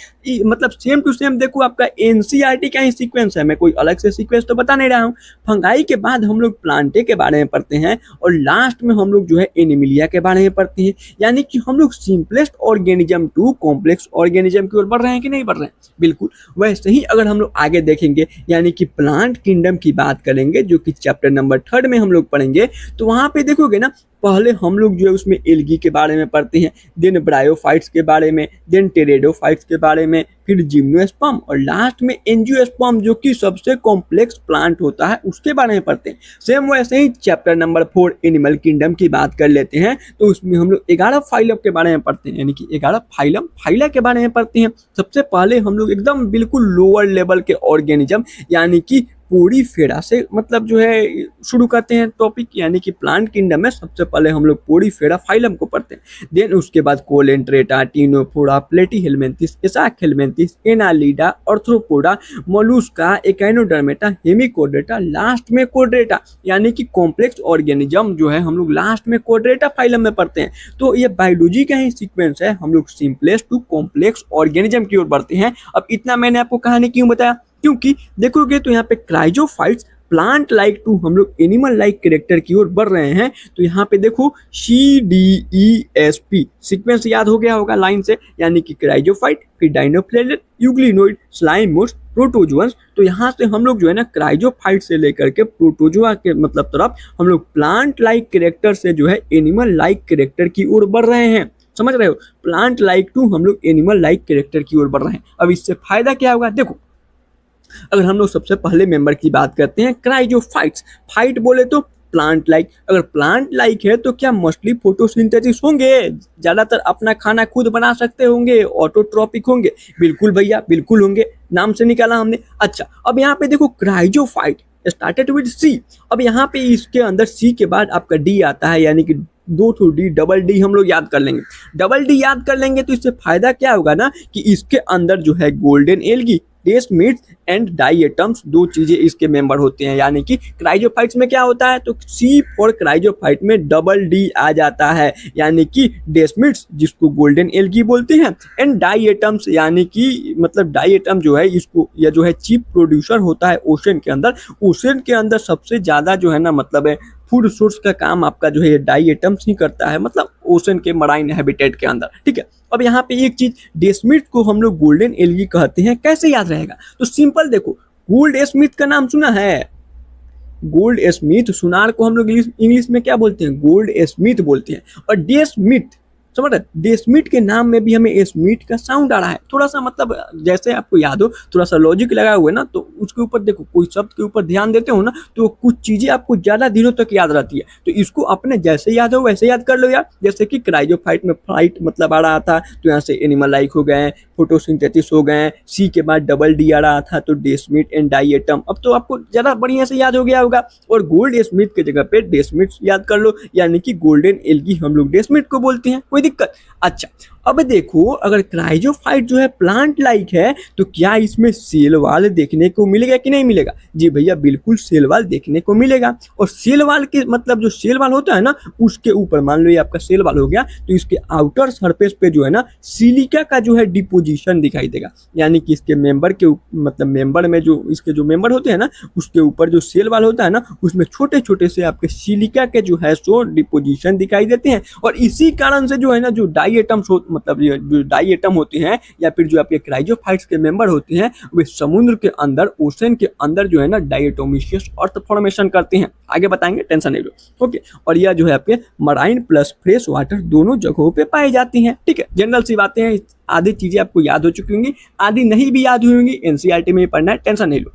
मतलब सेम टू सेम देखो आपका एनसीईआरटी का ही सीक्वेंस है, मैं कोई अलग से सीक्वेंस तो बता नहीं रहा हूँ। फंगाई के बाद हम लोग प्लांटे के बारे में पढ़ते हैं और लास्ट में हम लोग जो है एनिमिलिया के बारे में पढ़ते हैं। यानी कि हम लोग simplest organism to complex organism की ओर बढ़ रहे हैं कि नहीं बढ़ रहे हैं? बिल्कुल। वैसे ही अगर हम लोग आगे देखेंगे यानी कि प्लांट किंगडम की बात करेंगे जो कि चैप्टर नंबर 3 में हम लोग पढ़ेंगे, तो वहां पे देखोगे ना पहले हम लोग जो है उसमें एल्गी के बारे में पढ़ते हैं, देन ब्रायोफाइट्स के बारे में, देन टेरेडोफाइट्स के बारे में, फिर जिम्नोस्पर्म और लास्ट में एंजियोस्पर्म जो कि सबसे कॉम्प्लेक्स प्लांट होता है उसके बारे में पढ़ते हैं। सेम वैसे ही चैप्टर नंबर 4 एनिमल किंगडम की बात कर लेते हैं तो उसमें हम लोग 11 फाइलम के बारे में पढ़ते हैं, यानी कि 11 फाइला के बारे में पढ़ते हैं। सबसे पहले हम लोग एकदम बिल्कुल लोअर लेवल के ऑर्गेनिज्म यानी कि पोरीफेरा से मतलब जो है शुरू करते हैं टॉपिक, यानी कि प्लांट किंगडम में सबसे पहले हम लोग पोरीफेरा फाइलम को पढ़ते हैं। देन उसके बाद coelenterata, ctenophora, platyhelminthes, aschelminthes, annelida, arthropoda, mollusca, echinodermata, hemichordata, last में कोड्रेटा, यानी कि कॉम्प्लेक्स ऑर्गेनिज्म जो है हम लोग लास्ट में कोड्रेटा फाइलम में पढ़ते हैं। तो ये बायोलॉजी का ही सीक्वेंस है, हम लोग सिंपलेस्ट टू कॉम्प्लेक्स ऑर्गेनिज्म की ओर बढ़ते हैं। अब इतना मैंने आपको कहानी क्यों बताया? क्योंकि देखोगे तो यहाँ पे क्राइजोफाइट्स प्लांट लाइक टू हम लोग एनिमल लाइक कैरेक्टर की ओर बढ़ रहे हैं। तो यहाँ पे देखो CDESP सीक्वेंस याद हो गया होगा लाइन से, यानी कि क्राइजोफाइट, फिर डाइनोफ्लेजेलेट, यूग्लिनोइड, स्लाइम मोड्स, प्रोटोजोअन्स। तो यहाँ से हम लोग जो है ना क्राइजोफाइट से लेकर के प्रोटोजोआ के मतलब तरफ हम लोग प्लांट लाइक कैरेक्टर से जो है एनिमल लाइक कैरेक्टर की ओर बढ़ रहे हैं। समझ रहे हो? प्लांट लाइक टू हम लोग एनिमल लाइक कैरेक्टर की ओर बढ़ रहे हैं। अब इससे फायदा क्या होगा? देखो अगर हम लोग सबसे पहले मेंबर की बात करते हैं क्राइजोफाइट्स, फाइट बोले तो प्लांट लाइक, अगर प्लांट लाइक है तो क्या मोस्टली फोटोसिंथेसिस होंगे, ज्यादातर अपना खाना खुद बना सकते होंगे, ऑटोट्रॉपिक होंगे? बिल्कुल भैया बिल्कुल होंगे, नाम से निकाला हमने। अच्छा, अब यहाँ पे देखो क्राइजोफाइट स्टार्टेड विद C। अब यहाँ पे इसके अंदर C के बाद आपका D आता है, यानी कि 2 D, डबल डी हम लोग याद कर लेंगे। डबल डी याद कर लेंगे तो इससे फायदा क्या होगा ना कि इसके अंदर जो है golden algae, desmids and diatoms 2 चीजें इसके मेंबर होते हैं। यानी कि क्राइजोफाइट्स में क्या होता है तो C फॉर क्राइजोफाइट में डबल D आ जाता है, यानी कि डेस्मिड्स जिसको गोल्डन एल्गी बोलते हैं, एंड डाइएटम्स यानी कि मतलब डाइएटम जो है इसको या जो है चीफ प्रोड्यूसर होता है ओशन के अंदर। ओशन के अंदर सबसे ज्यादा जो है ना मतलब है फूड सोर्स का काम आपका जो है डाइएटम्स ही करता है, मतलब ओशन के मराइन हैबिटेट के अंदर। ठीक है, अब यहाँ पे एक चीज, डेस्मिड को हम लोग गोल्डन एल्गी कहते हैं, कैसे याद रहेगा? तो सिंपल देखो, गोल्ड स्मिथ का नाम सुना है? गोल्ड स्मिथ, सुनार को हम लोग इंग्लिश में क्या बोलते हैं? गोल्ड स्मिथ बोलते हैं। और डेस्मिथ, समझ रहे? डेस्मिथ के नाम में भी हमें स्मिथ का साउंड आ रहा है, थोड़ा सा मतलब जैसे आपको याद हो, थोड़ा सा लॉजिक लगा हुआ है ना, तो उसके ऊपर देखो कोई शब्द के ऊपर ध्यान देते हो ना तो कुछ चीजें आपको ज्यादा दिनों तक याद रहती है। तो इसको अपने जैसे याद हो वैसे याद कर लो यार। जैसे कि क्राइजोफाइट में फ्लाइट मतलब आ रहा था तो यहाँ से एनिमल लाइक हो गए, फोटोसिंथेसिस हो गए, C के बाद डबल D आ रहा था तो डेस्मिथ एंड डाइएटम। अब तो आपको ज्यादा बढ़िया से याद हो गया होगा। और गोल्ड स्मिथ की जगह पे डेस्मिथ याद कर लो, यानी कि गोल्डन एल्गी हम लोग डेस्मिथ को बोलते हैं, कोई दिक्कत? अच्छा, अब देखो अगर क्राइजोफाइट जो है प्लांट लाइक है तो क्या इसमें सेल वाल देखने को मिलेगा कि नहीं मिलेगा? जी भैया बिल्कुल सेल वाल देखने को मिलेगा। और सेल वाल के मतलब जो सेल वाल होता है ना उसके ऊपर मान लो ये आपका सेल वाल हो गया तो इसके आउटर सरफेस पे जो है ना सिलिका का जो है डिपोजिशन दिखाई देगा, यानी कि इसके मेंबर के मतलब मेंबर में जो इसके जो मेंबर होते हैं ना उसके ऊपर जो सेल वाल होता है ना उसमें छोटे छोटे से आपके सिलिका के जो है सो डिपोजिशन दिखाई देते हैं। और इसी कारण से जो है ना जो डाई एटम्स मतलब ये जो डाई एटम होते हैं या फिर जो आपके क्राइजोफाइट्स के मेंबर होते हैं वे समुद्र के अंदर ओशन के अंदर जो है ना डायटोमिशियस अर्थ फॉर्मेशन करते हैं। आगे बताएंगे, टेंशन नहीं लो। ओके, और यह जो है आपके मराइन प्लस फ्रेश वाटर दोनों जगहों पे पाई जाती हैं। ठीक है, जनरल सी बातें हैं, आधी चीजें आपको याद हो चुकी होंगी, आधी नहीं भी याद हुई होंगी, एनसीईआरटी में ही पढ़ना है, टेंशन नहीं लो।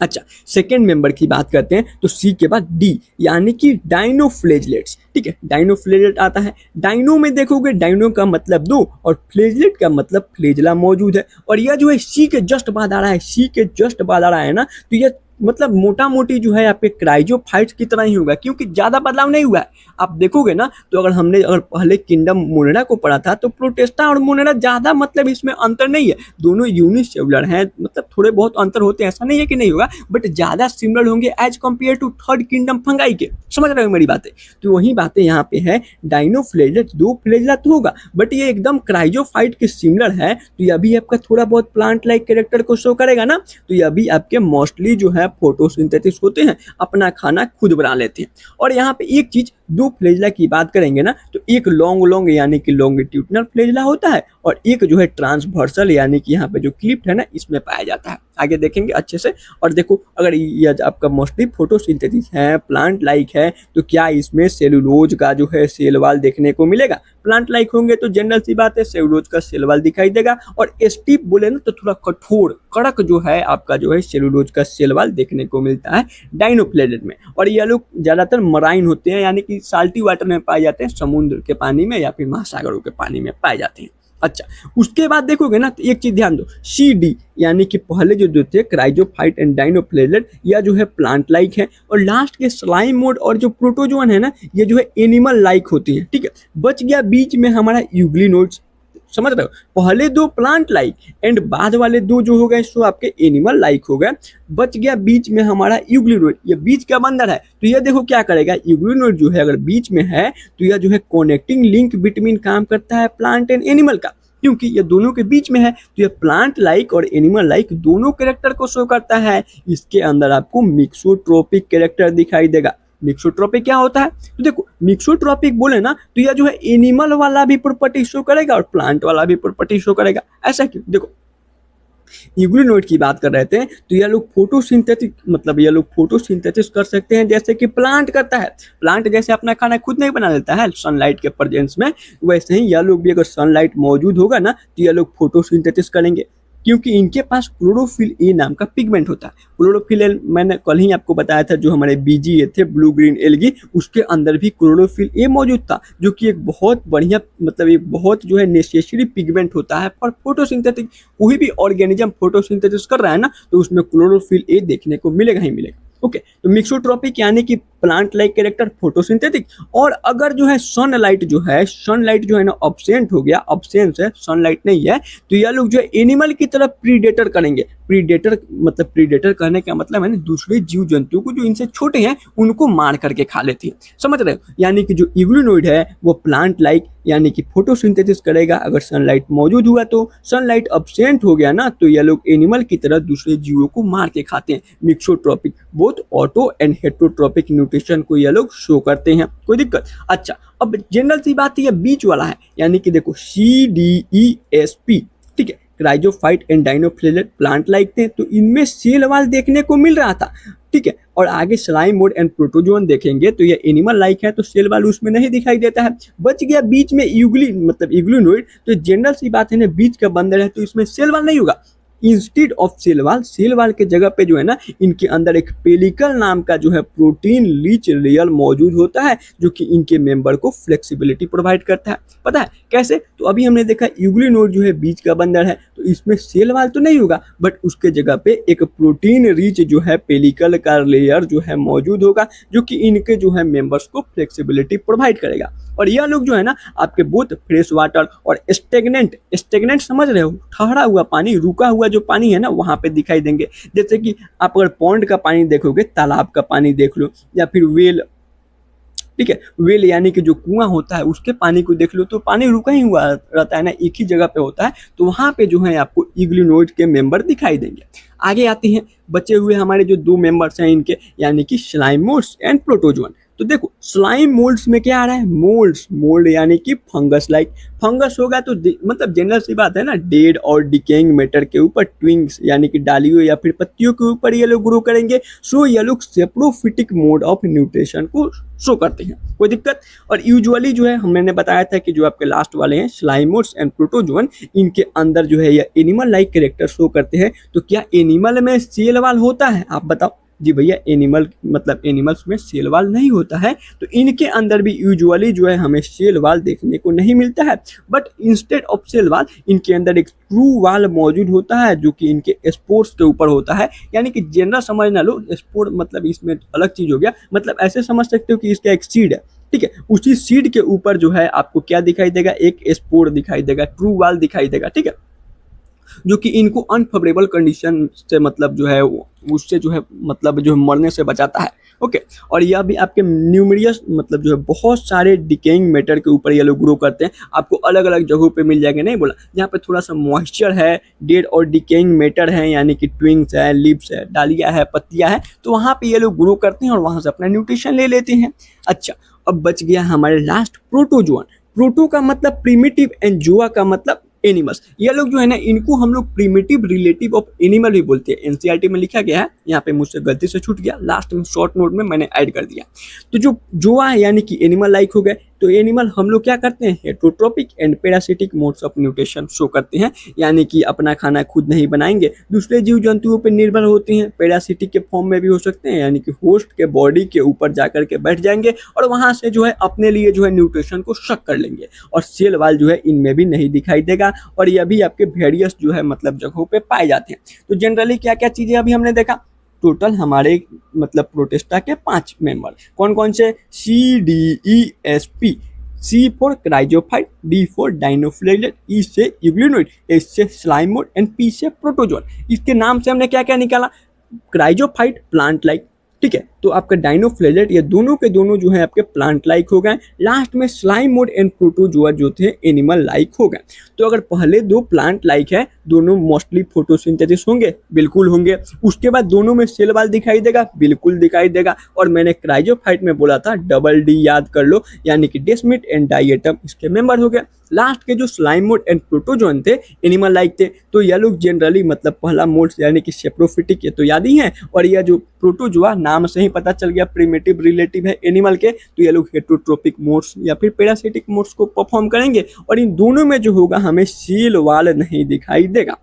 अच्छा, सेकेंड मेंबर की बात करते हैं तो सी के बाद डी यानी कि डाइनोफ्लेजलेट्स। ठीक है, डाइनोफ्लेजलेट आता है, डाइनो में देखोगे डाइनो का मतलब दो और फ्लेजलेट का मतलब फ्लेजला मौजूद है। और यह जो है सी के जस्ट बाद आ रहा है, सी के जस्ट बाद आ रहा है ना, तो यह मतलब मोटा मोटी जो है आपके क्राइजोफाइट्स की तरह ही होगा क्योंकि ज्यादा बदलाव नहीं हुआ है। आप देखोगे ना तो अगर पहले किंगडम मोनेरा को पढ़ा था तो प्रोटेस्टा और मोनेरा ज्यादा मतलब इसमें अंतर नहीं है, दोनों यूनिसेलुलर हैं, मतलब थोड़े बहुत अंतर होते हैं, ऐसा नहीं है कि नहीं होगा, बट ज्यादा सिमिलर होंगे as compare to third kingdom fungi के। समझ रहे हो मेरी बातें? तो वही बातें यहाँ पे है, डाइनोफ्लेजलेट दो फ्लेजला तो होगा बट ये एकदम क्राइजोफाइट के सिमिलर है, तो यह भी आपका थोड़ा बहुत प्लांट लाइक कैरेक्टर को शो करेगा ना, तो यह भी आपके मोस्टली जो है फोटोसिंथेसिस होते हैं, अपना खाना खुद बना लेते हैं। और यहाँ पे एक चीज दो फ्लेजला की बात करेंगे ना तो एक लॉन्ग यानी कि लॉन्गिट्यूडनल फ्लेजला होता है और एक जो है ट्रांसवर्सल यानी कि यहाँ पे जो क्लिप्ट है ना इसमें पाया जाता है। आगे देखेंगे अच्छे से। और देखो अगर ये आपका मोस्टली फोटोसिंथेसिस है, प्लांट लाइक है, तो क्या इसमें सेलुलोज का जो है सेल वाल देखने को मिलेगा? प्लांट लाइक होंगे तो जनरल सी बात है सेलुलोज का सेल वाल दिखाई देगा। और स्टीप बोले ना तो थोड़ा कठोर कड़क जो है आपका जो है सेलुलोज का सेल वाल देखने को मिलता है डाइनोफ्लेजलेट में। और ये लोग ज्यादातर मराइन होते हैं यानी कि साल्टी वाटर में पाए जाते हैं, समुद्र के पानी में या फिर महासागरों के पानी में पाए जाते हैं। अच्छा, उसके बाद देखोगे ना तो एक चीज ध्यान दो, सी डी यानी कि पहले जो थे क्राइजोफाइट एंड डाइनोफ्लेजलेट या जो है प्लांट लाइक है, और लास्ट के स्लाइम मोड और जो प्रोटोजोन है ना ये जो है एनिमल लाइक होती है। ठीक है, बच गया बीच में हमारा यूग्लिनोड्स। समझ रहे हो, पहले दो प्लांट लाइक एंड बाद वाले दो जो हो गए सो आपके एनिमल लाइक हो गए, बच गया बीच में हमारा यूग्लिनोड, ये बीच का बंदर है। तो ये देखो क्या करेगा, यूग्लिनोड जो है अगर बीच में है तो यह जो है कनेक्टिंग लिंक बिटवीन काम करता है प्लांट एंड एनिमल का, क्योंकि ये दोनों के बीच में है तो ये प्लांट लाइक और एनिमल लाइक दोनों कैरेक्टर को शो करता है। इसके अंदर आपको मिक्सोट्रोपिक कैरेक्टर दिखाई देगा। मिक्सोट्रोपिक क्या होता है तो देखो, मिक्सोट्रोपिक बोले ना तो यह जो है एनिमल वाला भी प्रॉपर्टी शो करेगा और प्लांट वाला भी प्रॉपर्टी शो करेगा। ऐसा क्यों? देखो यूग्लिनोड की बात कर रहे थे तो ये लोग फोटोसिंथेटिक मतलब ये लोग फोटोसिंथेसिस कर सकते हैं जैसे कि प्लांट करता है। प्लांट जैसे अपना खाना खुद नहीं बना लेता है सनलाइट के प्रेजेंस में, वैसे ही ये लोग भी अगर सनलाइट मौजूद होगा ना तो ये लोग फोटोसिंथेसिस करेंगे क्योंकि इनके पास क्लोरोफिल ए नाम का पिगमेंट होता है। क्लोरोफिल ए मैंने कल ही आपको बताया था, जो हमारे बीजीए थे ब्लू ग्रीन एल्गी उसके अंदर भी क्लोरोफिल ए मौजूद था, जो कि एक बहुत बढ़िया मतलब एक बहुत जो है नेसेसरी पिगमेंट होता है फॉर फोटोसिंथेटिक। कोई भी ऑर्गेनिज्म फोटोसिंथेसिस कर रहा है ना तो उसमें क्लोरोफिल ए देखने को मिलेगा ही मिलेगा। ओके, तो मिक्सोट्रोपिक यानी कि प्लांट लाइक कैरेक्टर फोटोसिंथेटिक। और अगर जो है सनलाइट जो है ना अब्सेंट हो गया, अब्सेंस है सनलाइट नहीं है, तो यह लोग जो है एनिमल की तरफ प्रीडेटर करेंगे। प्रीडेटर मतलब प्रीडेटर करने का मतलब है ना दूसरे जीव जंतु को जो इनसे छोटे हैं उनको मार करके खा लेती है। समझ रहे हो, यानी कि जो यूग्लिनोइड है वो प्लांट लाइक यानी कि फोटोसिंथेसिस करेगा अगर सनलाइट मौजूद हुआ, तो सनलाइट अब्सेंट हो गया ना तो ये लोग एनिमल की तरह दूसरे जीवों को मार के खाते हैं। मिक्सोट्रोपिक बोथ ऑटो एंड हेटेरोट्रोपिक न्यूट्रिशन को ये लोग शो करते हैं। कोई दिक्कत? अच्छा, अब जनरल सी बात ये बीच वाला है यानी कि देखो CDESP। ठीक है, क्राइजोफाइट एंड डाइनोफ्लेजलेट प्लांट लाइक थे तो इनमें सेल वाल देखने को मिल रहा था। ठीक है, और आगे स्लाइम मोड एंड प्रोटोजोन देखेंगे तो ये एनिमल लाइक है तो सेल वाल उसमें नहीं दिखाई देता है। बच गया बीच में यूग्लिनोइड, तो जनरल सी बात है ना बीच का बंदर है तो इसमें सेल वाल नहीं होगा। इंस्टेड ऑफ सेल वाल के जगह पे जो है ना इनके अंदर एक पेलिकल नाम का जो है प्रोटीन रिच लेयर मौजूद होता है, जो कि इनके मेंबर को फ्लेक्सिबिलिटी प्रोवाइड करता है। पता है कैसे? तो अभी हमने देखा यूग्लिनोड जो है बीच का बंदर है, तो इसमें सेल वाल तो नहीं होगा, बट उसके जगह पे एक प्रोटीन रिच जो है पेलिकल का लेयर जो है मौजूद होगा, जो कि इनके जो है मेंबर्स को फ्लेक्सिबिलिटी प्रोवाइड करेगा। और यह लोग जो है ना आपके बोथ फ्रेश वाटर और स्टेगनेंट समझ रहे हो, ठहरा हुआ पानी, रुका हुआ जो पानी है ना वहां पे दिखाई देंगे। जैसे कि आप अगर पॉन्ड का पानी देखोगे, तालाब का पानी देख लो, या फिर वेल, ठीक है, वेल यानी कि जो कुआं होता है उसके पानी को देख लो, तो पानी रुका ही हुआ रहता है ना, एक ही जगह पे होता है, तो वहां पे जो है आपको इग्लिनोइड के मेंबर दिखाई देंगे। आगे आते हैं बचे हुए हमारे जो दो मेंबर्स हैं इनके, यानी कि स्लाइमोल्ड्स एंड प्रोटोजोन। तो देखो स्लाइम मोल्ड्स में क्या आ रहा है, मोल्ड यानी कि फंगस लाइक। फंगस होगा तो मतलब जनरल सी बात है ना, डेड और डिकेइंग मैटर के ऊपर ट्विंग्स यानी कि डालियों या फिर पत्तियों के ऊपर ये लोग ग्रो करेंगे। सो ये लोग सेप्रोफिटिक मोड ऑफ न्यूट्रिशन को शो करते हैं, कोई दिक्कत। और यूजुअली जो है मैंने बताया था कि जो आपके लास्ट वाले हैं स्लाइमोड्स एंड प्रोटोजोन, इनके अंदर जो है ये एनिमल लाइक कैरेक्टर शो करते हैं। तो क्या एनिमल में सेल वाल होता है? आप बताओ। जी भैया एनिमल मतलब एनिमल्स में सेल वाल नहीं होता है, तो इनके अंदर भी यूजुअली जो है हमें सेल वाल देखने को नहीं मिलता है। बट इंस्टेड ऑफ सेल वाल इनके अंदर एक ट्रू वाल मौजूद होता है, जो कि इनके स्पोर्स के ऊपर होता है। यानी कि जनरल समझ ना लो, स्पोर मतलब इसमें अलग चीज हो गया, मतलब ऐसे समझ सकते हो कि इसका एक सीड है, ठीक है, उसी सीड के ऊपर जो है आपको क्या दिखाई देगा, एक स्पोर दिखाई देगा, ट्रू वाल दिखाई देगा, ठीक है, जो कि इनको अनफेवरेबल कंडीशन से मतलब जो है उससे जो है मतलब जो है मरने से बचाता है। ओके, और यह भी आपके न्यूमेरियस मतलब जो है बहुत सारे डिकेइंग मैटर के ऊपर ये लोग ग्रो करते हैं। आपको अलग अलग जगहों पे मिल जाएंगे, नहीं बोला, जहाँ पे थोड़ा सा मॉइस्चर है, डेड और डिकेइंग मैटर है, यानी कि ट्विंग्स है, लिप्स है, डालियाँ है, पत्तियाँ है, तो वहाँ पे ये लोग ग्रो करते हैं और वहाँ से अपना न्यूट्रिशन ले लेते हैं। अच्छा, अब बच गया हमारे लास्ट प्रोटोजोन। प्रोटो का मतलब प्रिमिटिव एंड जोआ का मतलब एनिमल्स। ये लोग जो है ना इनको हम लोग प्रिमिटिव रिलेटिव ऑफ एनिमल भी बोलते हैं। एनसीईआरटी में लिखा गया है, यहाँ पे मुझसे गलती से छूट गया, लास्ट में शॉर्ट नोट में मैंने ऐड कर दिया। तो जो जोआ है यानी कि एनिमल लाइक हो गए, तो एनिमल हम लोग क्या करते हैं, heterotrophic and parasitic modes of nutrition show करते हैं, यानी कि अपना खाना खुद नहीं बनाएंगे, दूसरे जीव जंतुओं पर निर्भर होते हैं। पैरासिटिक के फॉर्म में भी हो सकते हैं, यानी कि होस्ट के बॉडी के ऊपर जाकर के बैठ जाएंगे और वहां से जो है अपने लिए जो है न्यूट्रिशन को शक कर लेंगे, और सेल वाल जो है इनमें भी नहीं दिखाई देगा, और यह भी आपके वेरियस जो है मतलब जगहों पे पाए जाते हैं। तो जनरली क्या क्या चीजें अभी हमने देखा, टोटल हमारे मतलब प्रोटिस्टा के 5 मेंबर कौन कौन से, CDESP, C for chrysophyte, D for dinoflagellate, E से यूग्लिनोइड, S से स्लाइमोड एंड P से प्रोटोजोन। इसके नाम से हमने क्या क्या निकाला, क्राइजोफाइट प्लांट लाइक, ठीक है, तो आपका डाइनोफ्लेगेलेट ये दोनों के दोनों जो है आपके प्लांट लाइक हो गए। लास्ट में स्लाइमोड एंड प्रोटोजोआ जो थे एनिमल लाइक हो गए। तो अगर पहले दो प्लांट लाइक है, दोनों मोस्टली फोटोसिंथेसिस होंगे, बिल्कुल होंगे। उसके बाद दोनों में सेल वाल दिखाई देगा, बिल्कुल दिखाई देगा। और मैंने क्राइजोफाइट में बोला था डबल डी याद कर लो, यानी कि डेस्मिड एंड डाइएटम इसके मेंबर हो गए। लास्ट के जो स्लाइमोड एंड प्रोटोजोन थे एनिमल लाइक थे, तो यह लोग जनरली मतलब पहला मोड यानी कि सेप्रोफिटिक, ये तो याद ही है, और यह जो प्रोटोजोआ नाम से ही पता चल गया प्रिमिटिव रिलेटिव है एनिमल के, तो ये लोग हेटरोट्रोपिक मोड्स या फिर पैरासिटिक मोड्स को परफॉर्म करेंगे, और इन दोनों में जो होगा हमें सील वाल नहीं दिखाई देगा।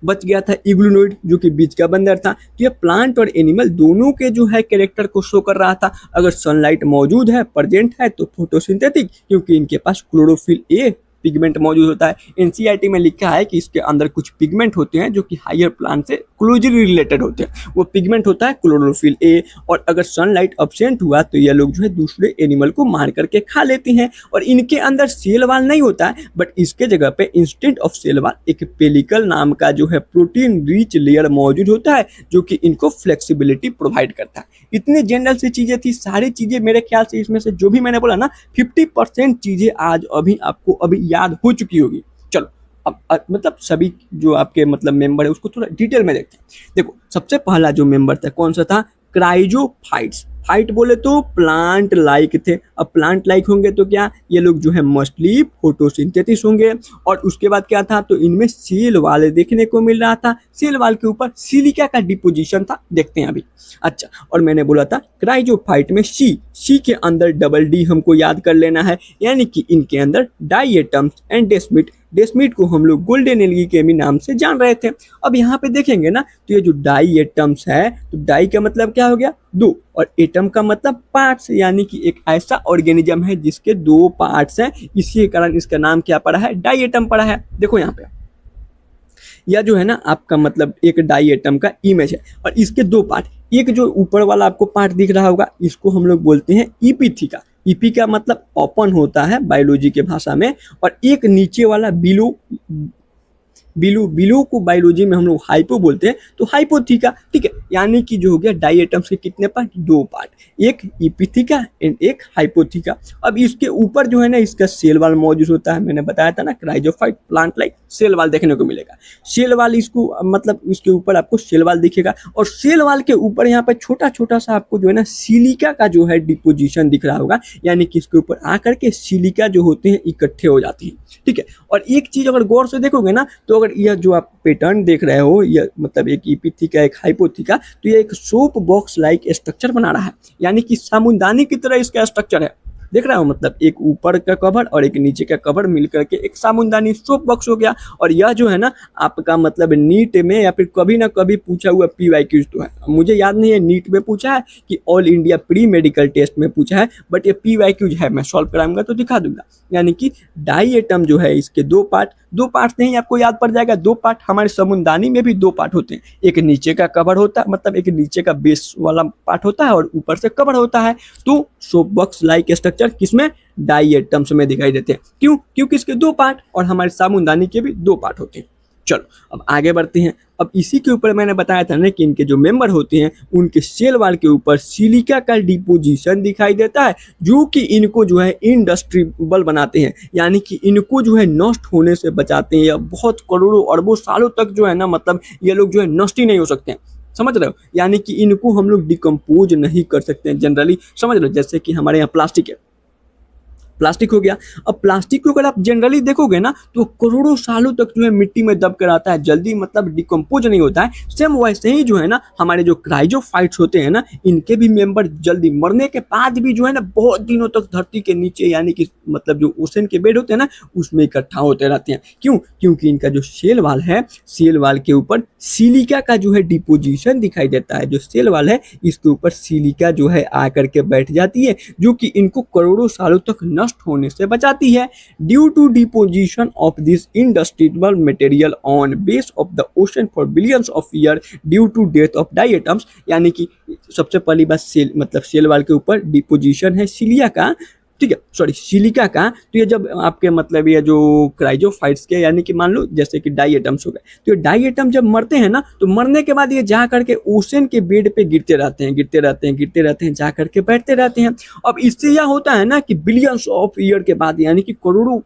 बच गया था इग्लूनोइड जो कि बीच का बंदर था। तो ये प्लांट और एनिमल दोनों के जो है कैरेक्टर को शो कर रहा था। अगर सनलाइट मौजूद है, प्रेजेंट है, तो फोटोसिंथेटिक, क्योंकि इनके पास क्लोरोफिल ए पिगमेंट मौजूद होता है। एनसीईआरटी में लिखा है कि इसके अंदर कुछ पिगमेंट होते हैं जो कि हायर प्लांट से क्लोजली रिलेटेड होते हैं। वो पिगमेंट होता है क्लोरोफिल ए, और अगर सनलाइट अब्सेंट हुआ तो ये लोग जो है दूसरे एनिमल को मार करके खा लेते हैं। और इनके अंदर सेल वाल नहीं होता है, बट इसके जगह पे इंस्टेड ऑफ सेल वाल एक पेलिकल नाम का जो है प्रोटीन रिच लेयर मौजूद होता है, जो कि इनको फ्लेक्सिबिलिटी प्रोवाइड करता है। इतनी जनरल सी चीजें थी, सारी चीजें मेरे ख्याल से इसमें से जो भी मैंने बोला ना 50% चीजें आज अभी आपको अभी याद हो चुकी होगी। चलो अब मतलब सभी जो आपके मतलब मेंबर है उसको थोड़ा डिटेल में देखते हैं। देखो सबसे पहला जो मेंबर था कौन सा था, क्राइजोफाइट्स। फाइट बोले तो प्लांट लाइक थे। अब प्लांट लाइक होंगे तो क्या, ये लोग जो है मोस्टली फोटोसिंथेसिस होंगे। और उसके बाद क्या था, तो इनमें सेल वाल देखने को मिल रहा था। सेल वाल के ऊपर सिलिका का डिपोजिशन था, देखते हैं अभी। अच्छा, और मैंने बोला था क्राइजोफाइट में सी के अंदर डबल डी हमको याद कर लेना है, यानी कि इनके अंदर डाइएटम्स एंड डेस्मिड डेस्मीट को हम लोग गोल्डन एनर्जी के भी नाम से जान रहे थे। अब यहाँ पे देखेंगे ना तो ये जो डाई एटम्स है, तो डाई का मतलब क्या हो गया, दो, और एटम का मतलब पार्ट्स, यानी कि एक ऐसा ऑर्गेनिज्म है जिसके दो पार्ट्स हैं, इसी कारण इसका नाम क्या पड़ा है, डाई एटम पड़ा है। देखो यहाँ पे या जो है ना आपका मतलब एक डाई एटम का इमेज है और इसके दो पार्ट, एक जो ऊपर वाला आपको पार्ट दिख रहा होगा इसको हम लोग बोलते हैं इपिथीका। ईपी का मतलब ओपन होता है बायोलॉजी के भाषा में, और एक नीचे वाला बिलो, बिलो को बायोलॉजी में हम लोग हाइपो बोलते हैं, तो हाइपोथीका। ठीक है, यानी कि जो हो गया डाई एटम्स के कितने पार्ट, दो पार्ट, एक इपिथीका एंड एक हाइपोथीका। अब इसके ऊपर जो है ना इसका सेल वाल मौजूद होता है, मैंने बताया था ना क्राइजोफाइट प्लांट लाइक सेल वाल देखने को मिलेगा। सेल वाल इसको मतलब इसके ऊपर आपको सेल वाल दिखेगा, और सेल वाल के ऊपर यहाँ पे छोटा छोटा सा आपको जो है ना सिलिका का जो है डिपोजिशन दिख रहा होगा, यानी कि इसके ऊपर आकर के सिलिका जो होते हैं इकट्ठे हो जाती हैं। ठीक है, और एक चीज अगर गौर से देखोगे ना तो अगर यह जो आप पैटर्न देख रहे हो, यह मतलब एक इपिथीका एक हाइपोथीका, तो यह एक सोप बॉक्स लाइक स्ट्रक्चर बना रहा है, यानी कि सामुदानी की तरह इसका स्ट्रक्चर है। देख रहा हो, मतलब एक ऊपर का कवर और एक नीचे का कवर मिलकर के एक सामुदानी सोप बॉक्स हो गया। और यह जो है ना आपका मतलब नीट में या फिर कभी ना कभी पूछा हुआ PYQ तो है, मुझे याद नहीं है नीट में पूछा है कि all India pre medical test में पूछा है, बट ये PYQ है, मैं सॉल्व कराऊंगा तो दिखा दूंगा। यानी कि डाई एटम जो है इसके दो पार्ट नहीं आपको याद पड़ जाएगा, दो पार्ट, हमारे समुदानी में भी दो पार्ट होते हैं, एक नीचे का कवर होता है, मतलब एक नीचे का बेस वाला पार्ट होता है और ऊपर से कवर होता है। तो सोप बॉक्स लाइक स्ट्रक्चर किसमें, डाई एटम्स में दिखाई देते हैं। क्यों, क्योंकि इसके दो पार्ट और हमारे सामुदानी के भी दो पार्ट होते हैं। चलो अब आगे बढ़ते हैं। अब इसी के ऊपर मैंने बताया था ना कि इनके जो मेंबर होते हैं उनके सेल वाल के ऊपर सिलिका का डिपोजिशन दिखाई देता है, जो कि इनको जो है इंडस्ट्रीबल बनाते हैं, यानी कि इनको जो है नष्ट होने से बचाते हैं, या बहुत करोड़ों अरबों सालों तक जो है ना मतलब ये लोग जो है नष्ट ही नहीं हो सकते हैं। समझ रहे हो, यानी कि इनको हम लोग डिकम्पोज नहीं कर सकते हैं जनरली। समझ रहे हो, जैसे कि हमारे यहाँ प्लास्टिक है, प्लास्टिक हो गया। अब प्लास्टिक को अगर आप जनरली देखोगे ना तो करोड़ों सालों तक जो है मिट्टी में दब कर आता है, जल्दी मतलब डिकम्पोज नहीं होता है। सेम वैसे ही जो है ना हमारे जो क्राइजोफाइट्स होते हैं ना, इनके भी मेंबर जल्दी मरने के बाद भी जो है ना बहुत दिनों तक धरती के नीचे, यानी कि मतलब जो ओशन के बेड होते हैं ना उसमें इकट्ठा होते रहते हैं। क्यों, क्योंकि इनका जो सेल वाल है, सेल वाल के ऊपर सिलिका का जो है डिपोजिशन दिखाई देता है। जो सेल वाल है इसके ऊपर सिलिका जो है आकर के बैठ जाती है, जो कि इनको करोड़ों सालों तक नष्ट होने से बचाती है। Due to deposition of this industrial material on base of the ocean for billions of year due to death of diatoms, यानी कि सबसे पहली बात सेल मतलब सेल वाल के ऊपर डिपोजिशन है सिलिया का, ठीक है, सॉरी सिलिका का। तो ये जब आपके मतलब ये जो क्राइजोफाइट्स के, यानी कि मान लो जैसे कि डाई एटम्स हो गए, तो ये डाई एटम जब मरते हैं ना तो मरने के बाद ये जा करके ओशन के बेड पे गिरते रहते हैं, जा करके बैठते रहते हैं। अब इससे यह होता है ना कि बिलियंस ऑफ ईयर के बाद, यानी कि करोड़ों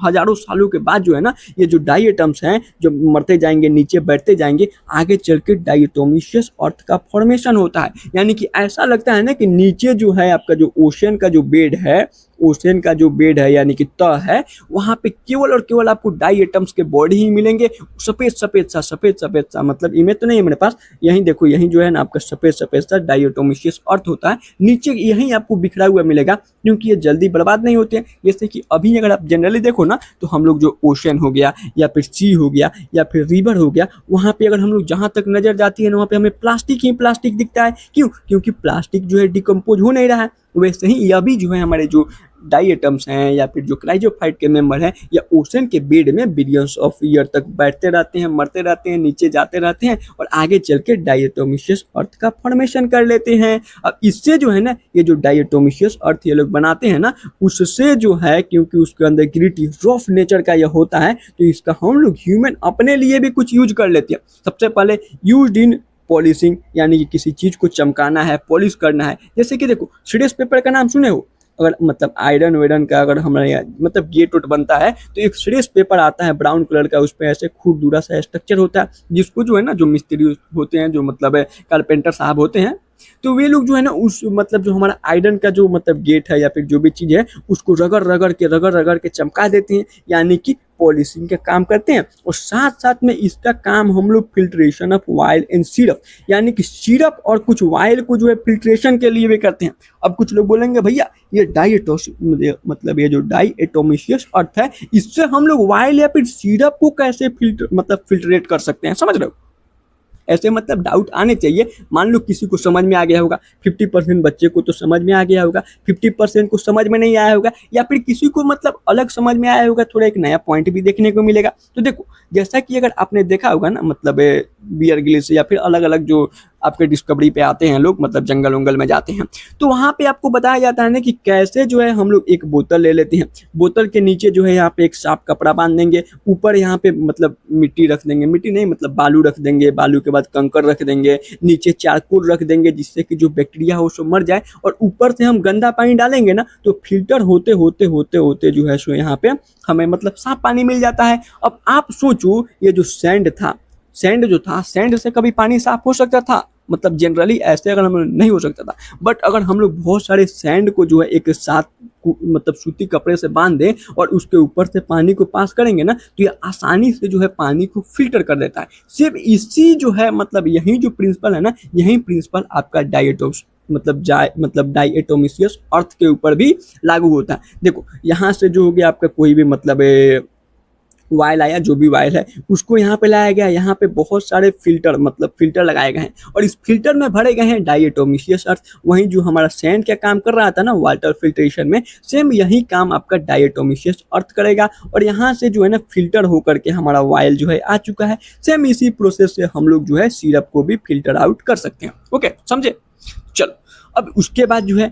हजारों सालों के बाद जो है ना ये जो डाई एटम्स हैं जो मरते जाएंगे, नीचे बैठते जाएंगे, आगे चल के डायटोमिशियस अर्थ का फॉर्मेशन होता है। यानी कि ऐसा लगता है ना कि नीचे जो है आपका जो ओशन का जो बेड है, ओशन का जो बेड है यानी कि तह है, वहाँ पे केवल और केवल आपको डाई एटम्स के बॉडी ही मिलेंगे, सफ़ेद सफ़ेद सा, मतलब इमेज तो नहीं है मेरे पास, यहीं देखो, यहीं जो है ना आपका सफ़ेद सा डायटोमिशियस अर्थ होता है, नीचे यहीं आपको बिखरा हुआ मिलेगा, क्योंकि ये जल्दी बर्बाद नहीं होते हैं। जैसे कि अभी अगर आप जनरली देखो ना तो हम लोग जो ओशन हो गया या फिर सी हो गया या फिर रिवर हो गया, वहाँ पे अगर हम लोग जहाँ तक नज़र जाती है वहाँ पे हमें प्लास्टिक ही प्लास्टिक दिखता है। क्यों, क्योंकि प्लास्टिक जो है डिकम्पोज हो नहीं रहा है। वैसे ही यह भी जो है हमारे जो डाई एटम्स हैं या फिर जो क्राइजोफाइट के मेंबर हैं या ओशन के बेड में बिलियंस ऑफ ईयर तक बैठते रहते हैं, मरते रहते हैं, नीचे जाते रहते हैं और आगे चल के डायटोमिशियस अर्थ का फॉर्मेशन कर लेते हैं। अब इससे जो है ना ये जो डायटोमिशियस अर्थ ये लोग बनाते हैं ना, उससे जो है क्योंकि उसके अंदर ग्रिटी रफ नेचर का यह होता है, तो इसका हम लोग ह्यूमन अपने लिए भी कुछ यूज कर लेते हैं। सबसे पहले यूज इन पॉलिशिंग, यानी कि किसी चीज़ को चमकाना है, पॉलिश करना है। जैसे कि देखो सीडेस पेपर का नाम सुने हो, अगर मतलब आयरन वेरन का अगर हमारे यहाँ मतलब गेट उट बनता है तो एक सीडेस पेपर आता है ब्राउन कलर का, उस पर ऐसे खुरदुरा सा स्ट्रक्चर होता है, जिसको जो है ना जो मिस्त्री होते हैं, जो मतलब कारपेंटर साहब होते हैं, तो वे लोग जो है ना उस मतलब जो हमारा आयरन का जो मतलब गेट है या फिर जो भी चीज़ है उसको रगड़ रगड़ के चमका देते हैं, यानी कि पॉलिशिंग का काम करते हैं और साथ साथ में इसका काम हम लोग filtration of while and syrup, यानी कि सिरप और कुछ वाइल को जो है फिल्ट्रेशन के लिए भी करते हैं। अब कुछ लोग बोलेंगे भैया ये मतलब ये जो डाइएटोमिशियस अर्थ है, इससे हम लोग वाइल या फिर सिरप को कैसे फिल्ट्रेट कर सकते हैं, समझ रहे हो? ऐसे मतलब डाउट आने चाहिए। मान लो किसी को समझ में आ गया होगा, 50% बच्चे को तो समझ में आ गया होगा, 50% को समझ में नहीं आया होगा, या फिर किसी को मतलब अलग समझ में आया होगा, थोड़ा एक नया पॉइंट भी देखने को मिलेगा। तो देखो, जैसा कि अगर आपने देखा होगा ना, मतलब बियर ग्रिल्स या फिर अलग अलग जो आपके डिस्कवरी पे आते हैं लोग, मतलब जंगल वंगल में जाते हैं, तो वहाँ पे आपको बताया जाता है ना कि कैसे जो है हम लोग एक बोतल ले लेते हैं, बोतल के नीचे जो है यहाँ पे एक साफ कपड़ा बांध देंगे, ऊपर यहाँ पे मतलब मिट्टी रख देंगे, मिट्टी नहीं मतलब बालू रख देंगे, बालू के बाद कंकर रख देंगे, नीचे चारकोल रख देंगे जिससे कि जो बैक्टीरिया हो सो मर जाए, और ऊपर से हम गंदा पानी डालेंगे ना तो फिल्टर होते होते होते होते जो है सो यहाँ पे हमें मतलब साफ पानी मिल जाता है। अब आप सोचो, ये जो सैंड था, सैंड जो था, सैंड से कभी पानी साफ हो सकता था? मतलब जनरली ऐसे अगर हम नहीं हो सकता था, बट अगर हम लोग बहुत सारे सैंड को जो है एक साथ मतलब सूती कपड़े से बांध दें और उसके ऊपर से पानी को पास करेंगे ना, तो ये आसानी से जो है पानी को फिल्टर कर देता है। सिर्फ इसी जो है मतलब यही जो प्रिंसिपल है ना, यही प्रिंसिपल आपका डाइएटोमिशियस अर्थ के ऊपर भी लागू होता है। देखो यहाँ से जो हो गया आपका कोई भी मतलब वायल आया, जो भी वायल है उसको यहाँ पे लाया गया, यहाँ पे बहुत सारे फिल्टर लगाए गए हैं और इस फिल्टर में भरे गए हैं डाइएटोमिशियस अर्थ। वहीं जो हमारा सैंड क्या काम कर रहा था ना वाटर फिल्ट्रेशन में, सेम यही काम आपका डाइएटोमिशियस अर्थ करेगा और यहाँ से जो है ना फिल्टर होकर के हमारा वायल जो है आ चुका है। सेम इसी प्रोसेस से हम लोग जो है सिरप को भी फिल्टर आउट कर सकते हैं। ओके, समझे? चलो, अब उसके बाद जो है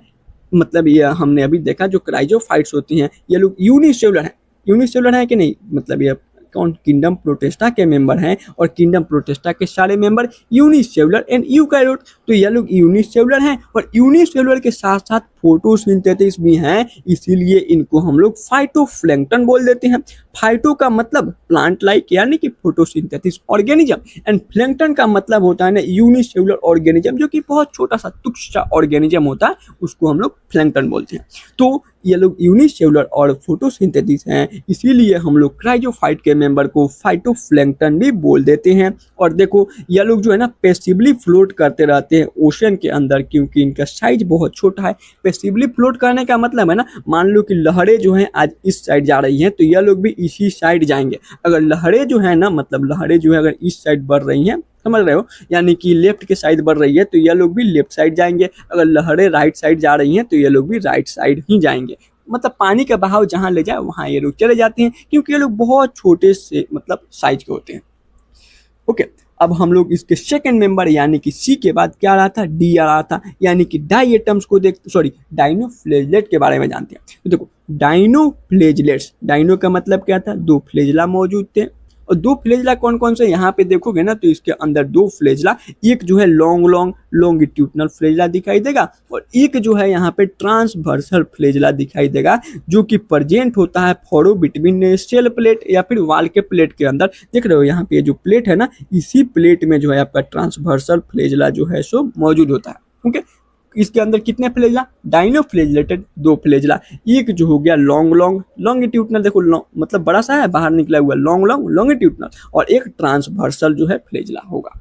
मतलब ये हमने अभी देखा जो क्राइजोफाइट्स होती हैं, ये लोग यूनिसेलुलर हैं। यूनिसेलुलर है कि नहीं, मतलब ये कौन किंगडम प्रोटिस्टा के मेंबर हैं और किंगडम प्रोटिस्टा के सारे मेंबर यूनिसेलुलर एंड यूकैरियोट, तो ये लोग यूनिसेलुलर हैं और यूनिसेलुलर के साथ साथ फोटोसिंथेसिस भी हैं, इसीलिए इनको हम लोग फाइटोप्लैंक्टन बोल देते हैं। फाइटो का मतलब प्लांट लाइक यानी कि फोटोसिंथेसिस ऑर्गेनिज्म, एंड प्लैंक्टन का मतलब होता है ना यूनिसेलुलर ऑर्गेनिज्म, जो कि बहुत छोटा सा तुच्छ सा ऑर्गेनिज्म होता है, उसको हम लोग प्लैंक्टन बोलते हैं। तो ये लोग यूनिसेलुलर और फोटोसिंथेसिस हैं, इसीलिए हम लोग क्राइजोफाइट के मेंबर को फाइटोप्लैंक्टन भी बोल देते हैं। और देखो ये लोग जो है ना पैसिवली फ्लोट करते रहते हैं ओशन के अंदर, क्योंकि इनका साइज बहुत छोटा है। पैसिवली फ्लोट करने का मतलब है ना, मान लो कि लहरें जो हैं आज इस साइड जा रही हैं तो ये लोग भी इसी साइड जाएंगे। अगर लहरें जो है ना, मतलब लहरें जो है अगर इस साइड बढ़ रही हैं, समझ रहे हो, यानी कि लेफ्ट के साइड बढ़ रही है तो ये लोग भी लेफ्ट साइड जाएंगे। अगर लहरें राइट साइड जा रही हैं तो ये लोग भी राइट साइड ही जाएंगे। मतलब पानी का बहाव जहां ले जाए वहां ये लोग चले जाते हैं, क्योंकि ये लोग बहुत छोटे से मतलब साइज के होते हैं। ओके, अब हम लोग इसके सेकंड मेंबर यानी कि सी के बाद क्या रहा था, डी आ रहा था, यानी कि डाइएटम्स को डाइनोफ्लेजलेट के बारे में जानते हैं। तो देखो डाइनोफ्लेजलेट्स, डाइनो का मतलब क्या था, दो फ्लेजला मौजूद थे। और दो फ्लेजला कौन कौन से, यहाँ पे देखोगे ना तो इसके अंदर दो फ्लेजला, एक जो है लॉन्गिट्यूडनल फ्लेजला दिखाई देगा और एक जो है यहाँ पे ट्रांसवर्सल फ्लेजला दिखाई देगा, जो कि प्रेजेंट होता है फॉरो बिटवीन सेल प्लेट या फिर वाल के प्लेट के अंदर। देख रहे हो यहाँ पे जो प्लेट है ना, इसी प्लेट में जो है आपका ट्रांसवर्सल फ्लेजला जो है सो मौजूद होता है। ओके, इसके अंदर कितने फ्लेजला, डाइनोफ्लेजलेटेड दो फ्लेजला, एक जो हो गया लॉन्गिट्यूडनल, देखो मतलब बड़ा सा है बाहर निकला हुआ लॉन्गिट्यूडनल, और एक ट्रांसवर्सल जो है फ्लेजला होगा।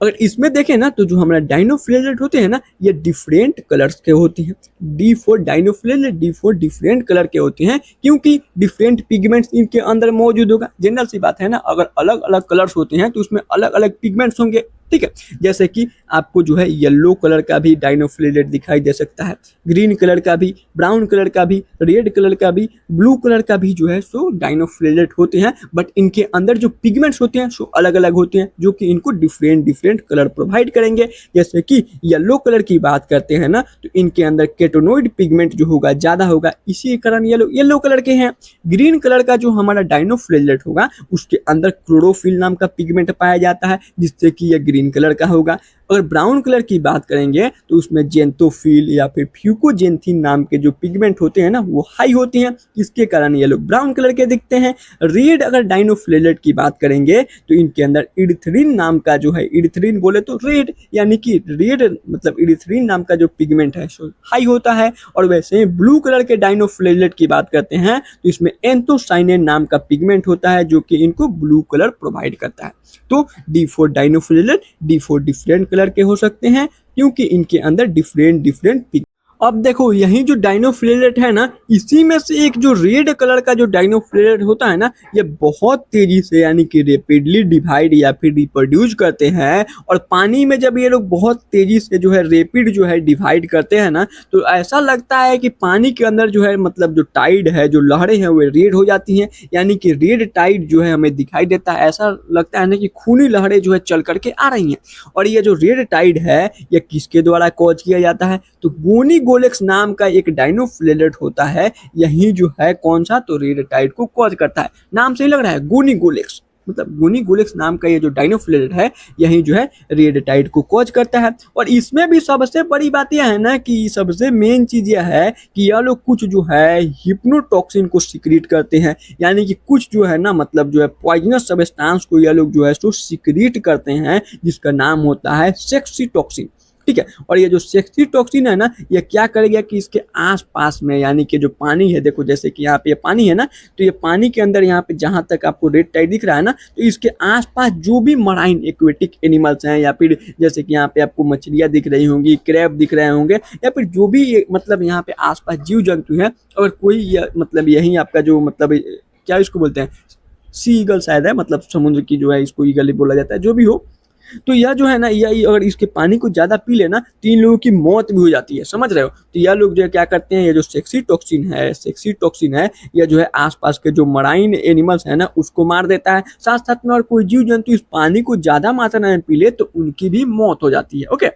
अगर इसमें देखें ना तो जो हमारा डाइनोफ्लेजलेट होते हैं ना, ये डिफरेंट कलर्स के होते हैं। D for dinoflagellate, D for different colour के होते हैं, क्योंकि डिफरेंट पिगमेंट्स इनके अंदर मौजूद होगा। जनरल सी बात है ना, अगर अलग अलग कलर्स होते हैं तो उसमें अलग अलग पिगमेंट्स होंगे, ठीक है। जैसे कि आपको जो है येलो कलर का भी डाइनोफ्लेजलेट दिखाई दे सकता है, ग्रीन कलर का भी, ब्राउन कलर का भी, रेड कलर का भी, ब्लू कलर का भी जो है सो डाइनोफ्लेजलेट होते हैं। बट इनके अंदर जो पिगमेंट्स होते हैं सो अलग अलग होते हैं, जो कि इनको डिफरेंट कलर प्रोवाइड करेंगे। जैसे कि येलो कलर की बात करते हैं ना, तो इनके अंदर केटोनोइड पिगमेंट जो होगा ज्यादा होगा, इसी कारण येलो कलर के हैं। ग्रीन कलर का जो हमारा डाइनोफ्लेजलेट होगा उसके अंदर क्लोरोफिल नाम का पिगमेंट पाया जाता है, जिससे कि यह ग्रीन कलर का होगा। अगर ब्राउन कलर की बात करेंगे तो उसमें जेंथोफिल या फिर फ्यूकोजेंथिन नाम के जो पिगमेंट होते हैं ना वो हाई होते हैं, इसके कारण ये लोग ब्राउन कलर के दिखते हैं। रेड अगर डाइनोफ्लेलेट की बात करेंगे तो इनके अंदर इरिथ्रिन नाम का जो है, इरिथ्रिन बोले तो रेड, यानी कि रेड मतलब इरिथ्रिन नाम का जो पिगमेंट है सो हाई होता है। और वैसे ही ब्लू कलर के डाइनोफ्लेलेट की बात करते हैं तो इसमें एंथोसाइनिन नाम का पिगमेंट होता है जो कि इनको ब्लू कलर प्रोवाइड करता है। तो D4 डाइनोफ्लेलेट, D4 डिफरेंट कलर के हो सकते हैं क्योंकि इनके अंदर डिफरेंट पिगमेंट। अब देखो यही जो डाइनोफ्लेलेट है ना, इसी में से एक जो रेड कलर का जो डाइनोफ्लेलेट होता है ना, ये बहुत तेजी से यानी कि रेपिडली डिवाइड या फिर रिप्रोड्यूस करते हैं। और पानी में जब ये लोग बहुत तेजी से जो है रेपिड जो है डिवाइड करते हैं ना, तो ऐसा लगता है कि पानी के अंदर जो है मतलब जो टाइड है, जो लहरें हैं वो रेड हो जाती हैं, यानी कि रेड टाइड जो है हमें दिखाई देता है। ऐसा लगता है ना कि खूनी लहरें जो है चल करके आ रही हैं। और ये जो रेड टाइड है ये किसके द्वारा कॉज किया जाता है, तो गोनी गोलेक्स नाम का एक डाइनोफ्लेलेट होता है, यही जो है कौन सा, तो रेड टाइड को कॉज करता है। नाम से ही लग रहा है गोनी गोलेक्स, मतलब गोनी गोलेक्स नाम का ये जो डाइनोफ्लेलेट है यही जो है रेड टाइड को कॉज करता है। और इसमें भी सबसे बड़ी बात यह है ना कि सबसे मेन चीज यह है कि यह लोग कुछ जो है हिप्नोटॉक्सिन को सिक्रीट करते हैं, यानी कि कुछ जो है ना मतलब जो है पॉइजनस सब्सटेंस को यह लोग जो है सो सिक्रीट करते हैं, जिसका नाम होता है सेक्सी टॉक्सिन। ठीक है, और ये जो सेक्सी टॉक्सिन है ना, ये क्या करेगा कि इसके आसपास में यानी कि जो पानी है, देखो जैसे कि यहाँ पे ये पानी है ना, तो ये पानी के अंदर यहाँ पे जहाँ तक आपको रेड टाइड दिख रहा है ना, तो इसके आसपास जो भी मराइन एक्वेटिक एनिमल्स हैं, या फिर जैसे कि यहाँ पे आपको मछलियाँ दिख रही होंगी, क्रैब दिख रहे होंगे, या फिर जो भी मतलब यहाँ पे आसपास जीव जंतु है, अगर कोई मतलब यही आपका जो मतलब क्या इसको बोलते हैं, सी ईगल शायद है, मतलब समुद्र की जो है इसको ईगल ही बोला जाता है, जो भी हो, तो यह जो है ना, यह अगर इसके पानी को ज्यादा पी ले ना, 3 लोगों की मौत भी हो जाती है, समझ रहे हो। तो यह लोग जो है क्या करते हैं, ये जो सेक्सी टॉक्सिन है यह जो है आसपास के जो मराइन एनिमल्स है ना उसको मार देता है। साथ साथ में और कोई जीव जंतु इस पानी को ज्यादा मात्रा में पी ले तो उनकी भी मौत हो जाती है। ओके,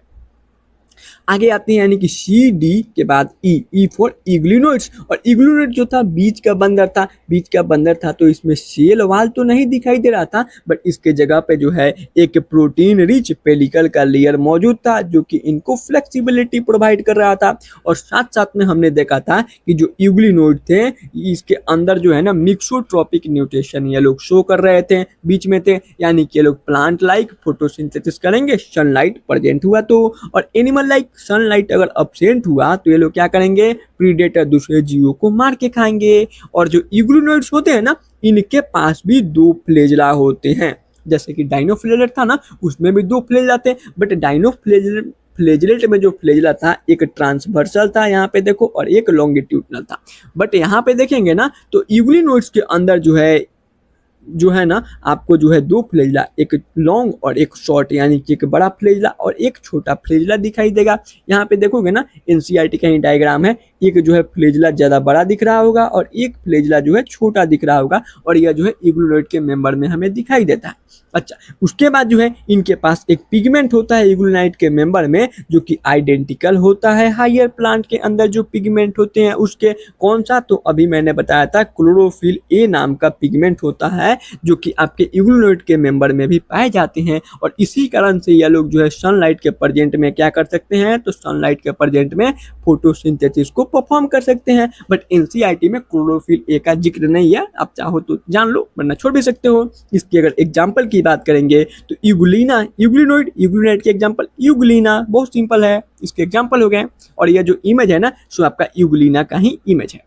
आगे आते हैं यानी कि सी डी के बाद ई फॉर इग्लिनोइड्स। और इग्लिनोइड जो था बीच का बंदर था, तो इसमें सेल वाल तो नहीं दिखाई दे रहा था, बट इसके जगह पे जो है एक प्रोटीन रिच पेलिकल का लेयर मौजूद था जो कि इनको फ्लेक्सिबिलिटी प्रोवाइड कर रहा था। और साथ साथ में हमने देखा था कि जो इग्लिनोइड थे इसके अंदर जो है ना मिक्सोट्रोपिक न्यूट्रिशन ये लोग शो कर रहे थे, बीच में थे, यानी कि ये लोग प्लांट लाइक फोटोसिंथेसिस करेंगे, सनलाइट प्रेजेंट हुआ तो, और एनिमल लाइक सनलाइट अगर अब्सेंट हुआ तो ये लोग क्या करेंगे, प्रीडेटर दूसरे जीवों को मार के खाएंगे। और जो इग्लूनोइड्स होते हैं ना, इनके पास भी 2 फ्लैजेला होते हैं, जैसे कि डाइनोफ्लेलेट था ना उसमें भी 2 फ्लैजेला थे, बट फ्लैजेलेट में जो फ्लैजेला था एक ट्रांसवर्सल था यहाँ पे देखो, और एक लॉन्गिट्यूडनल था। बट यहाँ पे देखेंगे ना तो इग्लिनोइड्स के अंदर जो है ना आपको जो है 2 फ्लैजेला, एक लॉन्ग और एक शॉर्ट, यानी कि एक बड़ा फ्लैजेला और एक छोटा फ्लैजेला दिखाई देगा। यहाँ पे देखोगे ना एनसीईआरटी का ही डायग्राम है, एक जो है फ्लैजेला ज़्यादा बड़ा दिख रहा होगा और एक फ्लैजेला जो है छोटा दिख रहा होगा, और यह जो है इग्लूनोइड के मेंबर में हमें दिखाई देता है। अच्छा, उसके बाद जो है इनके पास एक पिगमेंट होता है इग्लूनाइट के मेंबर में जो कि आइडेंटिकल होता है हायर प्लांट के अंदर जो पिगमेंट होते हैं उसके। कौन सा, तो अभी मैंने बताया था क्लोरोफिल ए नाम का पिगमेंट होता है जो कि आपके इग्लूनोइड के मेंबर में भी पाए जाते हैं। और इसी कारण से यह लोग जो है सनलाइट के प्रेजेंट में क्या कर सकते हैं, तो सनलाइट के प्रेजेंट में फोटोसिंथेसिस को परफॉर्म कर सकते हैं। बट एनसीईआरटी में क्लोरोफिल ए का जिक्र नहीं है, आप चाहो तो जान लो वरना छोड़ भी सकते हो। इसकी अगर एग्जाम्पल की बात करेंगे तो इग्लूनोइड के एग्जाम्पल यूग्लिना, बहुत सिंपल है, इसके एग्जाम्पल हो गए। और यह जो इमेज है ना सो आपका यूग्लिना का ही इमेज है।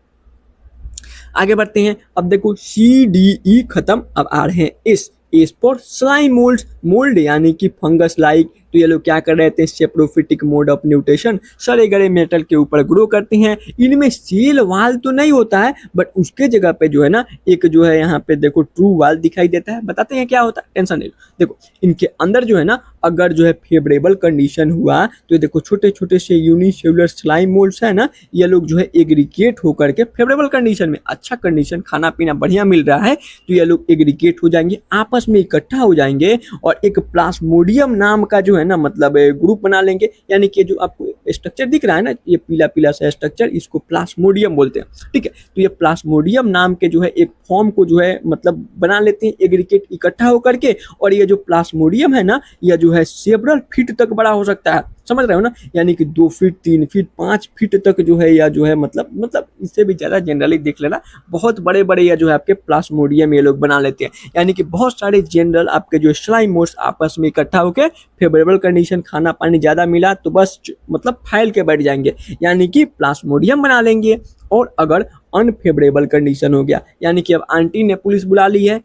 आगे बढ़ते हैं, अब देखो CDE खत्म, अब आ रहे हैं एस फॉर स्लाइम मोल्ड यानी कि फंगस लाइक। तो ये लोग क्या कर रहे थे, सेप्रोफिटिक मोड ऑफ न्यूट्रिशन, सड़े गड़े मेटल के ऊपर ग्रो करते हैं। इनमें सेल वाल तो नहीं होता है, बट उसके जगह पे जो है ना एक जो है यहाँ पे देखो ट्रू वाल दिखाई देता है। बताते हैं क्या होता है, टेंशन नहीं लो। देखो इनके अंदर जो है ना अगर जो है फेवरेबल कंडीशन हुआ तो देखो छोटे छोटे से यूनिसेलुलर स्लाइम मोल्ड्स है ना, ये लोग जो है एग्रीगेट होकर के फेवरेबल कंडीशन में, अच्छा कंडीशन, खाना पीना बढ़िया मिल रहा है, तो ये लोग एग्रीगेट हो जाएंगे, आपस में इकट्ठा हो जाएंगे और एक प्लाज्मोडियम नाम का जो है ना मतलब ग्रुप बना लेंगे, यानी कि जो आपको स्ट्रक्चर दिख रहा है ना, ये पीला पीला सा स्ट्रक्चर, इसको प्लाज्मोडियम बोलते हैं। ठीक है, तो ये प्लाज्मोडियम नाम के जो है एक फॉर्म को जो है मतलब बना लेते हैं एग्रीगेट इकट्ठा होकर के, और ये जो प्लाज्मोडियम है ना, यह जो है सेवरल फीट तक बड़ा हो सकता है, समझ रहे हो ना, यानी कि 2 फीट 3 फीट 5 फीट तक जो है या जो है मतलब इससे भी ज़्यादा जनरली देख लेना, बहुत बड़े बड़े या जो है आपके प्लाज्मोडियम ये लोग बना लेते हैं। यानी कि बहुत सारे जनरल आपके जो स्लाइमोर्स आपस में इकट्ठा होकर फेवरेबल कंडीशन, खाना पानी ज़्यादा मिला तो बस मतलब फैल के बैठ जाएंगे, यानी कि प्लाज्मोडियम बना लेंगे। और अगर अनफेवरेबल कंडीशन हो गया, यानी कि अब आंटी ने पुलिस बुला ली है,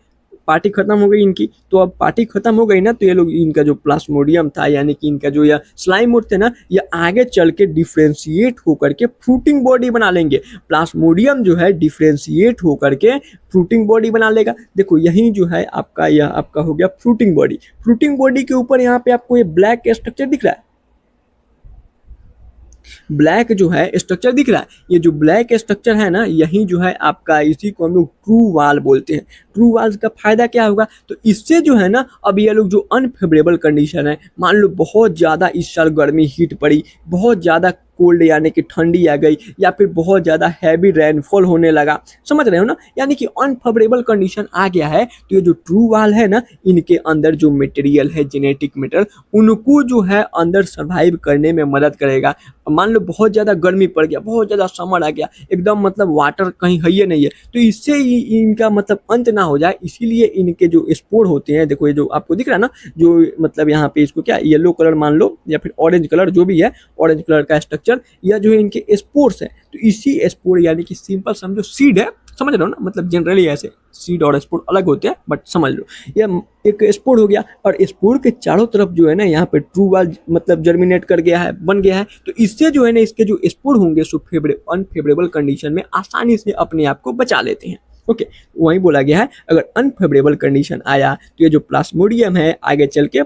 पार्टी खत्म हो गई इनकी, तो अब पार्टी खत्म हो गई ना, तो ये लोग इनका जो प्लाज्मोडियम था यानी कि इनका जो यह स्लाइमोड थे ना, ये आगे चल के डिफ्रेंशिएट होकर के फ्रूटिंग बॉडी बना लेंगे। प्लाज्मोडियम जो है डिफ्रेंशिएट होकर के फ्रूटिंग बॉडी बना लेगा। देखो यही जो है आपका, यह आपका हो गया फ्रूटिंग बॉडी। फ्रूटिंग बॉडी के ऊपर यहाँ पे आपको ये ब्लैक स्ट्रक्चर दिख रहा है, ब्लैक जो है स्ट्रक्चर दिख रहा है, ये जो ब्लैक स्ट्रक्चर है ना, यही जो है आपका, इसी को हम लोग ट्रू वाल बोलते हैं। ट्रू वाल्स का फायदा क्या होगा, तो इससे जो है ना, अब ये लोग जो अनफेवरेबल कंडीशन है, मान लो बहुत ज़्यादा इस साल गर्मी हीट पड़ी, बहुत ज़्यादा कोल्ड यानी कि ठंडी आ गई, या फिर बहुत ज़्यादा हैवी रेनफॉल होने लगा, समझ रहे हो ना, यानी कि अनफेवरेबल कंडीशन आ गया है, तो ये जो ट्रू वाल है ना, इनके अंदर जो मटेरियल है, जेनेटिक मटेरियल, उनको जो है अंदर सर्वाइव करने में मदद करेगा। मान लो बहुत ज़्यादा गर्मी पड़ गया, बहुत ज़्यादा समर आ गया, एकदम मतलब वाटर कहीं है ही नहीं है, तो इससे इनका मतलब अंत ना हो जाए, इसीलिए इनके जो स्पोर होते हैं, देखो ये जो आपको दिख रहा है ना, जो मतलब यहाँ पे इसको क्या येलो कलर मान लो या फिर ऑरेंज कलर, जो भी है ऑरेंज कलर का स्ट्रक्चर, या जो है इनके स्पोर्स है, तो इसी स्पोर यानी कि सिंपल समझो सीड है, समझ रहे हो ना, मतलब जनरली ऐसे सीड और स्पोर अलग होते हैं, बट समझ लो ये एक स्पोर हो गया, और स्पोर के चारों तरफ जो है ना यहाँ पे ट्रू वाल मतलब जर्मिनेट कर गया है, बन गया है, तो इससे जो है ना इसके जो स्पोर होंगे सो अनफेवरेबल कंडीशन में आसानी से अपने आप को बचा लेते हैं। ओके, वहीं बोला गया है अगर अनफेवरेबल कंडीशन आया तो ये जो प्लाज्मोडियम है आगे चल के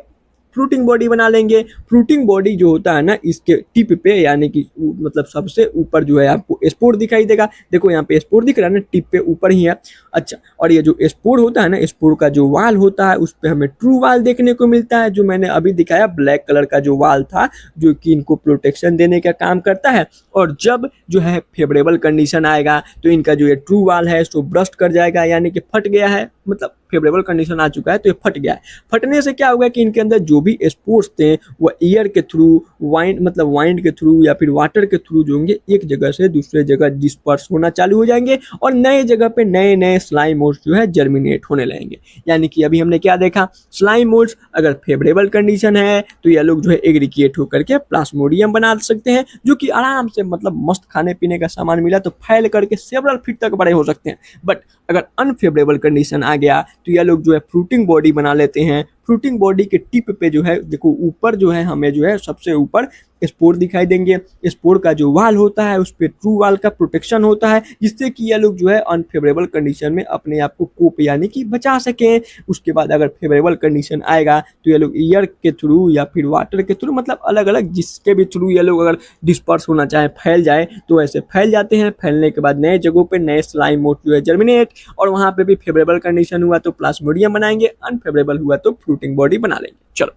फ्रूटिंग बॉडी बना लेंगे। फ्रूटिंग बॉडी जो होता है ना, इसके टिप पे यानी कि मतलब सबसे ऊपर जो है आपको स्पोर दिखाई देगा, देखो यहाँ पे स्पोर दिख रहा है ना, टिप पे ऊपर ही है। अच्छा, और ये जो स्पोर होता है ना, स्पोर का जो वाल होता है उस पर हमें ट्रू वाल देखने को मिलता है, जो मैंने अभी दिखाया ब्लैक कलर का जो वाल था, जो कि इनको प्रोटेक्शन देने का काम करता है। और जब जो है फेवरेबल कंडीशन आएगा तो इनका जो ये ट्रू वाल है सो ब्रस्ट कर जाएगा, यानी कि फट गया है, मतलब फेवरेबल कंडीशन आ चुका है तो ये फट गया है। फटने से क्या होगा कि इनके अंदर जो भी स्पोर्स थे वो एयर के थ्रू, वाइंड के थ्रू या फिर वाटर के थ्रू जो होंगे एक जगह से दूसरे जगह डिस्पर्स होना चालू हो जाएंगे, और नए जगह पे नए नए स्लाइम मोड्स जो है जर्मिनेट होने लगेंगे। यानी कि अभी हमने क्या देखा, स्लाइम मोड्स अगर फेवरेबल कंडीशन है तो ये लोग जो है एग्रीगेट होकर के प्लाज्मोडियम बना सकते हैं, जो कि आराम से मतलब मस्त खाने पीने का सामान मिला तो फैल करके सेवरल फीट तक बड़े हो सकते हैं। बट अगर अनफेवरेबल कंडीशन आ गया तो ये लोग जो है फ्रूटिंग बॉडी बना लेते हैं। फ्रूटिंग बॉडी के टिप पे जो है देखो ऊपर जो है हमें जो है सबसे ऊपर स्पोर दिखाई देंगे। स्पोर का जो वाल होता है उस पर ट्रू वाल का प्रोटेक्शन होता है, जिससे कि ये लोग जो है अनफेवरेबल कंडीशन में अपने आप को कोप यानी कि बचा सकें। उसके बाद अगर फेवरेबल कंडीशन आएगा तो ये लोग एयर के थ्रू या फिर वाटर के थ्रू, मतलब अलग अलग जिसके भी थ्रू ये लोग अगर डिस्पर्स होना चाहे, फैल जाए तो ऐसे फैल जाते हैं। फैलने के बाद नए जगहों पे नए स्लाइम मोड जो है जर्मिनेट, और वहाँ पे भी फेवरेबल कंडीशन हुआ तो प्लाज्मोडियम बनाएंगे, अनफेवरेबल हुआ तो फ्रूटिंग बॉडी बना लेंगे। चलो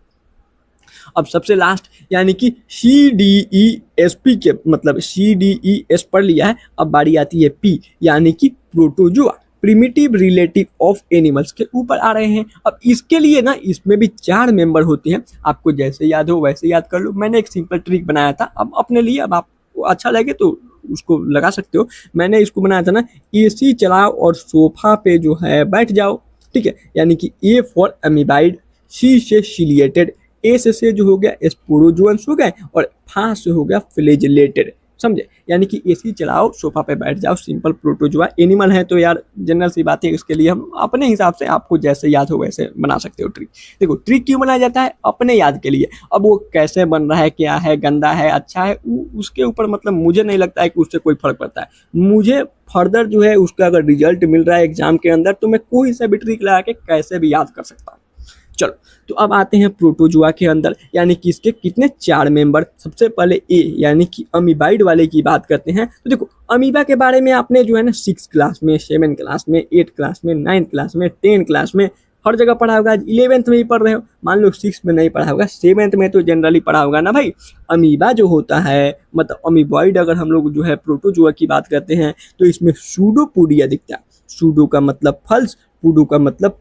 अब सबसे लास्ट यानी कि CDESP के मतलब CDES पढ़ लिया है, अब बारी आती है P यानी कि protozoa, primitive relative of animals के ऊपर आ रहे हैं। अब इसके लिए ना इसमें भी 4 मेंबर होते हैं, आपको जैसे याद हो वैसे याद कर लो। मैंने एक सिंपल ट्रिक बनाया था, अब अपने लिए, अब आपको अच्छा लगे तो उसको लगा सकते हो। मैंने इसको बनाया था ना, AC चलाओ और सोफा पे जो है बैठ जाओ, ठीक है। यानी कि A फॉर अमीबाइड, C से सिलिएटेड, एस से जो हो गया स्पोरोजोअन्स हो गए, और फा से हो गया फ्लैजेलेटेड, समझे। यानी कि AC चलाओ सोफा पे बैठ जाओ, सिंपल प्रोटोजोआ एनिमल है तो यार जनरल सी बात है, इसके लिए हम अपने हिसाब से आपको जैसे याद हो वैसे बना सकते हो ट्रिक। देखो ट्रिक क्यों बनाया जाता है, अपने याद के लिए। अब वो कैसे बन रहा है, क्या है, गंदा है, अच्छा है, उसके ऊपर मतलब मुझे नहीं लगता है कि उससे कोई फर्क पड़ता है। मुझे फर्दर जो है उसका अगर रिजल्ट मिल रहा है एग्जाम के अंदर तो मैं कोई सा भी ट्रिक लगा के कैसे भी याद कर सकता हूँ। चलो तो अब आते हैं प्रोटोजोआ के अंदर, यानी कि इसके कितने 4 मेंबर। सबसे पहले ए यानी कि अमीबाइड वाले की बात करते हैं। तो देखो अमीबा के बारे में आपने जो है ना 6 क्लास में, 7 क्लास में, 8 क्लास में, 9 क्लास में, 10 क्लास में हर जगह पढ़ा होगा, 11th में ही पढ़ रहे हो, मान लो 6 में नहीं पढ़ा होगा, 7th में तो जनरली पढ़ा होगा ना भाई। अमीबा जो होता है, मतलब अमीबॉइड, अगर हम लोग जो है प्रोटोजोआ की बात करते हैं तो इसमें सूडोपोडिया दिखता है। सूडो का मतलब फल्स, पुडो का मतलब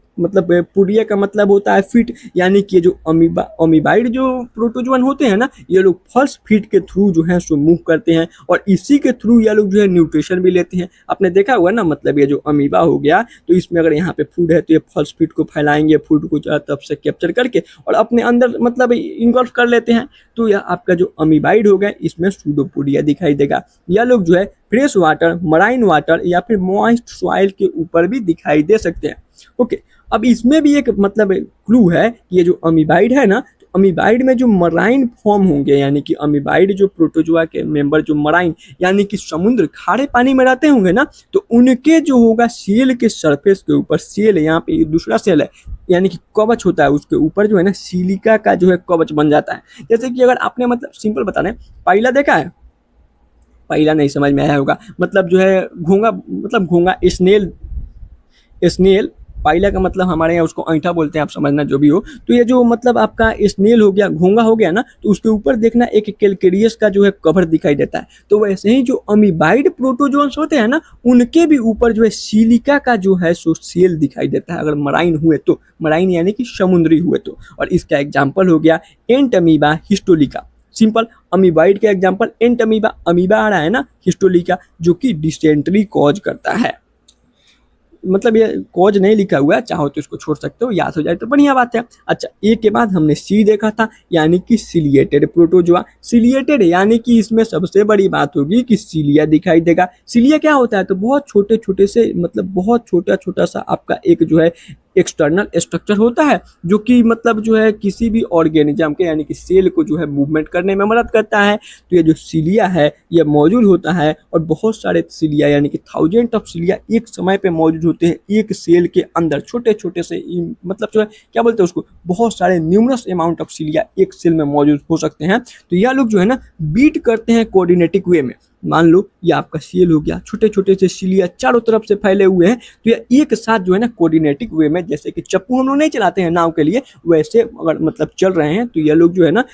पुडिया का मतलब होता है फिट, यानी कि जो अमीबाइड जो प्रोटोजोअन होते हैं ना, ये लोग फर्स्ट फिट के थ्रू जो है सो मूव करते हैं और इसी के थ्रू ये लोग जो है न्यूट्रिशन भी लेते हैं। आपने देखा हुआ ना, मतलब ये जो अमीबा हो गया तो इसमें अगर यहाँ पे फूड है तो ये फर्स्ट फिट को फैलाएंगे, फूड को तरफ से कैप्चर करके और अपने अंदर मतलब इन्वॉल्व कर लेते हैं। तो यह आपका जो अमीबाइड हो गया, इसमें सूडोपोडिया दिखाई देगा। यह लोग जो है फ्रेश वाटर, मराइन वाटर या फिर मॉइस्ट सॉइल के ऊपर भी दिखाई दे सकते हैं। ओके, अब इसमें भी एक मतलब क्लू है कि ये जो अमीबाइड है ना, तो अमीबाइड में जो मराइन फॉर्म होंगे, यानी कि अमीबाइड जो प्रोटोजोआ के मेंबर जो मराइन यानी कि समुद्र खारे पानी में रहते होंगे ना, तो उनके जो होगा सेल के सरफेस के ऊपर, सेल यहाँ पे दूसरा सेल है यानी कि कवच होता है, उसके ऊपर जो है ना सिलिका का जो है कवच बन जाता है। जैसे कि अगर आपने मतलब सिंपल बता रहे, पाइला देखा है, पाइला नहीं समझ में आया होगा, मतलब जो है घोंगा, मतलब घोंगा स्नेल, स्नेल पाइला का मतलब हमारे यहाँ उसको ऐंठा बोलते हैं, आप समझना जो भी हो। तो ये जो मतलब आपका स्नेल हो गया, घोंगा हो गया ना, तो उसके ऊपर देखना एक कैलकेरियस का जो है कवर दिखाई देता है। तो वैसे ही जो अमीबाइड प्रोटोजोन्स होते हैं ना, उनके भी ऊपर जो है सिलिका का जो है सो सेल दिखाई देता है, अगर मराइन हुए तो, मराइन यानी कि समुद्री हुए तो। और इसका एग्जाम्पल हो गया एंट अमीबा हिस्टोलिका। सिंपल अमीबाइड का एग्जाम्पल एंट अमीबा, अमीबा आ रहा है ना, हिस्टोलिका जो कि डिसेंट्री कॉज करता है। मतलब ये कॉज नहीं लिखा हुआ है, चाहो तो इसको छोड़ सकते हो, याद हो जाए तो बढ़िया बात है। अच्छा, ए के बाद हमने सी देखा था, यानी कि सिलिएटेड प्रोटोजोआ। सिलिएटेड यानी कि इसमें सबसे बड़ी बात होगी कि सिलिया दिखाई देगा। सिलिया क्या होता है, तो बहुत छोटे छोटे से, मतलब बहुत छोटा छोटा सा आपका एक जो है एक्सटर्नल स्ट्रक्चर होता है, जो कि मतलब जो है किसी भी ऑर्गेनिज्म के यानी कि सेल को जो है मूवमेंट करने में मदद करता है। तो ये जो सिलिया है ये मौजूद होता है, और बहुत सारे सिलिया यानी कि थाउजेंड ऑफ सिलिया एक समय पे मौजूद होते हैं एक सेल के अंदर, छोटे छोटे से, मतलब जो है क्या बोलते हैं उसको, बहुत सारे न्यूमरस अमाउंट ऑफ सिलिया एक सेल में मौजूद हो सकते हैं। तो यह लोग जो है ना बीट करते हैं कोऑर्डिनेटिक वे में। मान लो ये आपका सेल हो गया, छोटे छोटे से सिलिया चारों तरफ से फैले हुए हैं, तो ये एक साथ जो है ना कोऑर्डिनेटिक वे में, जैसे कि चप्पू हम लोग नहीं चलाते हैं नाव के लिए, वैसे अगर मतलब चल रहे हैं तो ये लोग जो है ना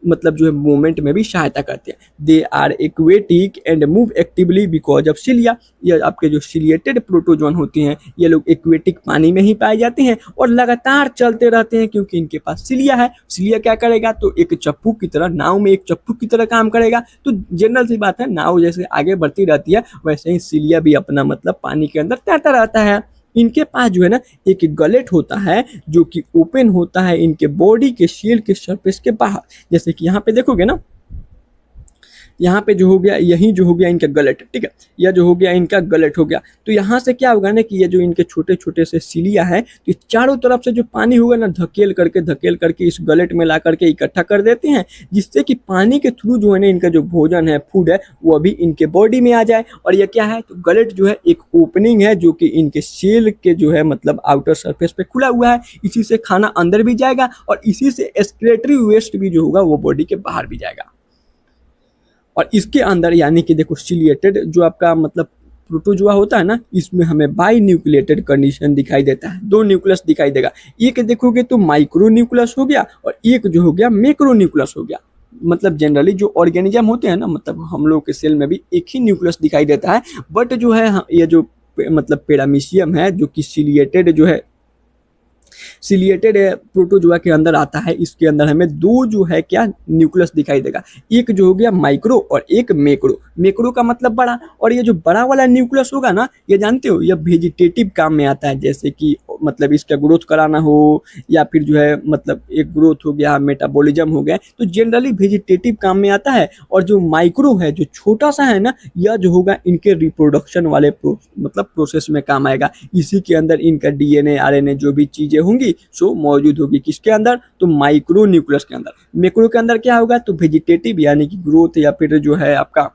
मतलब जो है मूवमेंट में भी सहायता करते हैं। They are aquatic and move actively because of cilia. ये आपके जो सिलिएटेड प्रोटोजोन होते हैं ये लोग एक्वेटिक पानी में ही पाए जाते हैं और लगातार चलते रहते हैं, क्योंकि इनके पास सिलिया है। सिलिया क्या करेगा, तो एक चप्पू की तरह, नाव में एक चप्पू की तरह काम करेगा। तो जनरल सी बात है, नाव जैसे आगे बढ़ती रहती है वैसे ही सिलिया भी अपना मतलब पानी के अंदर तैरता रहता है। इनके पास जो है ना एक गलेट होता है जो कि ओपन होता है इनके बॉडी के शेल के सरफेस के बाहर। जैसे कि यहाँ पे देखोगे ना, यहाँ पे जो हो गया, यही जो हो गया इनका गलेट, ठीक है, यह जो हो गया इनका गलेट हो गया। तो यहाँ से क्या होगा ना कि ये जो इनके छोटे छोटे से सिलिया है, तो चारों तरफ से जो पानी होगा ना धकेल करके इस गलेट में ला करके इकट्ठा कर देते हैं, जिससे कि पानी के थ्रू जो है ना इनका जो भोजन है, फूड है, वो अभी इनके बॉडी में आ जाए। और यह क्या है, तो गलेट जो है एक ओपनिंग है जो कि इनके सेल के जो है मतलब आउटर सरफेस पे खुला हुआ है। इसी से खाना अंदर भी जाएगा और इसी से एक्सक्रीटरी वेस्ट भी जो होगा वो बॉडी के बाहर भी जाएगा। और इसके अंदर यानी कि देखो सिलिएटेड जो आपका मतलब प्रोटोजोआ होता है ना, इसमें हमें बाई न्यूक्लिएटेड कंडीशन दिखाई देता है, दो न्यूक्लियस दिखाई देगा। एक देखोगे तो माइक्रो न्यूक्लियस हो गया और एक जो हो गया मैक्रो न्यूक्लियस हो गया। मतलब जनरली जो ऑर्गेनिज्म होते हैं ना, मतलब हम लोग के सेल में भी एक ही न्यूक्लियस दिखाई देता है, बट जो है ये जो मतलब पैरामीशियम है जो कि सिलिएटेड जो है सिलिएटेड प्रोटोजोआ के अंदर आता है, इसके अंदर हमें दो जो है क्या न्यूक्लियस दिखाई देगा, एक जो हो गया माइक्रो और एक मैक्रो। मैक्रो का मतलब बड़ा, और ये जो बड़ा वाला न्यूक्लियस होगा ना, ये जानते हो यह वेजिटेटिव काम में आता है, जैसे कि मतलब इसका ग्रोथ कराना हो या फिर जो है मतलब एक ग्रोथ हो गया, मेटाबॉलिज्म हो गया, तो जनरली वेजिटेटिव काम में आता है। और जो माइक्रो है जो छोटा सा है ना, यह जो होगा इनके रिप्रोडक्शन वाले मतलब प्रोसेस में काम आएगा। इसी के अंदर इनका डीएनए आरएनए जो भी चीजें होंगी सो मौजूद होगी, किसके अंदर, तो माइक्रो न्यूक्लियस के अंदर। मैक्रो के अंदर क्या होगा, तो वेजिटेटिव यानी कि ग्रोथ या फिर जो है आपका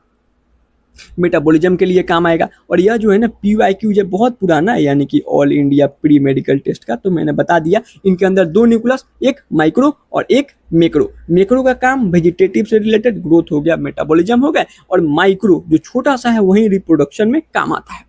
मेटाबॉलिज्म के लिए काम आएगा। और यह जो है ना PYQ जो बहुत पुराना है, यानी कि all India pre medical test का, तो मैंने बता दिया इनके अंदर दो न्यूक्लियस, एक माइक्रो और एक मैक्रो। मैक्रो का काम वेजिटेटिव से रिलेटेड, ग्रोथ हो गया, मेटाबॉलिज्म हो गया, और माइक्रो जो छोटा सा है वही रिप्रोडक्शन में काम आता है।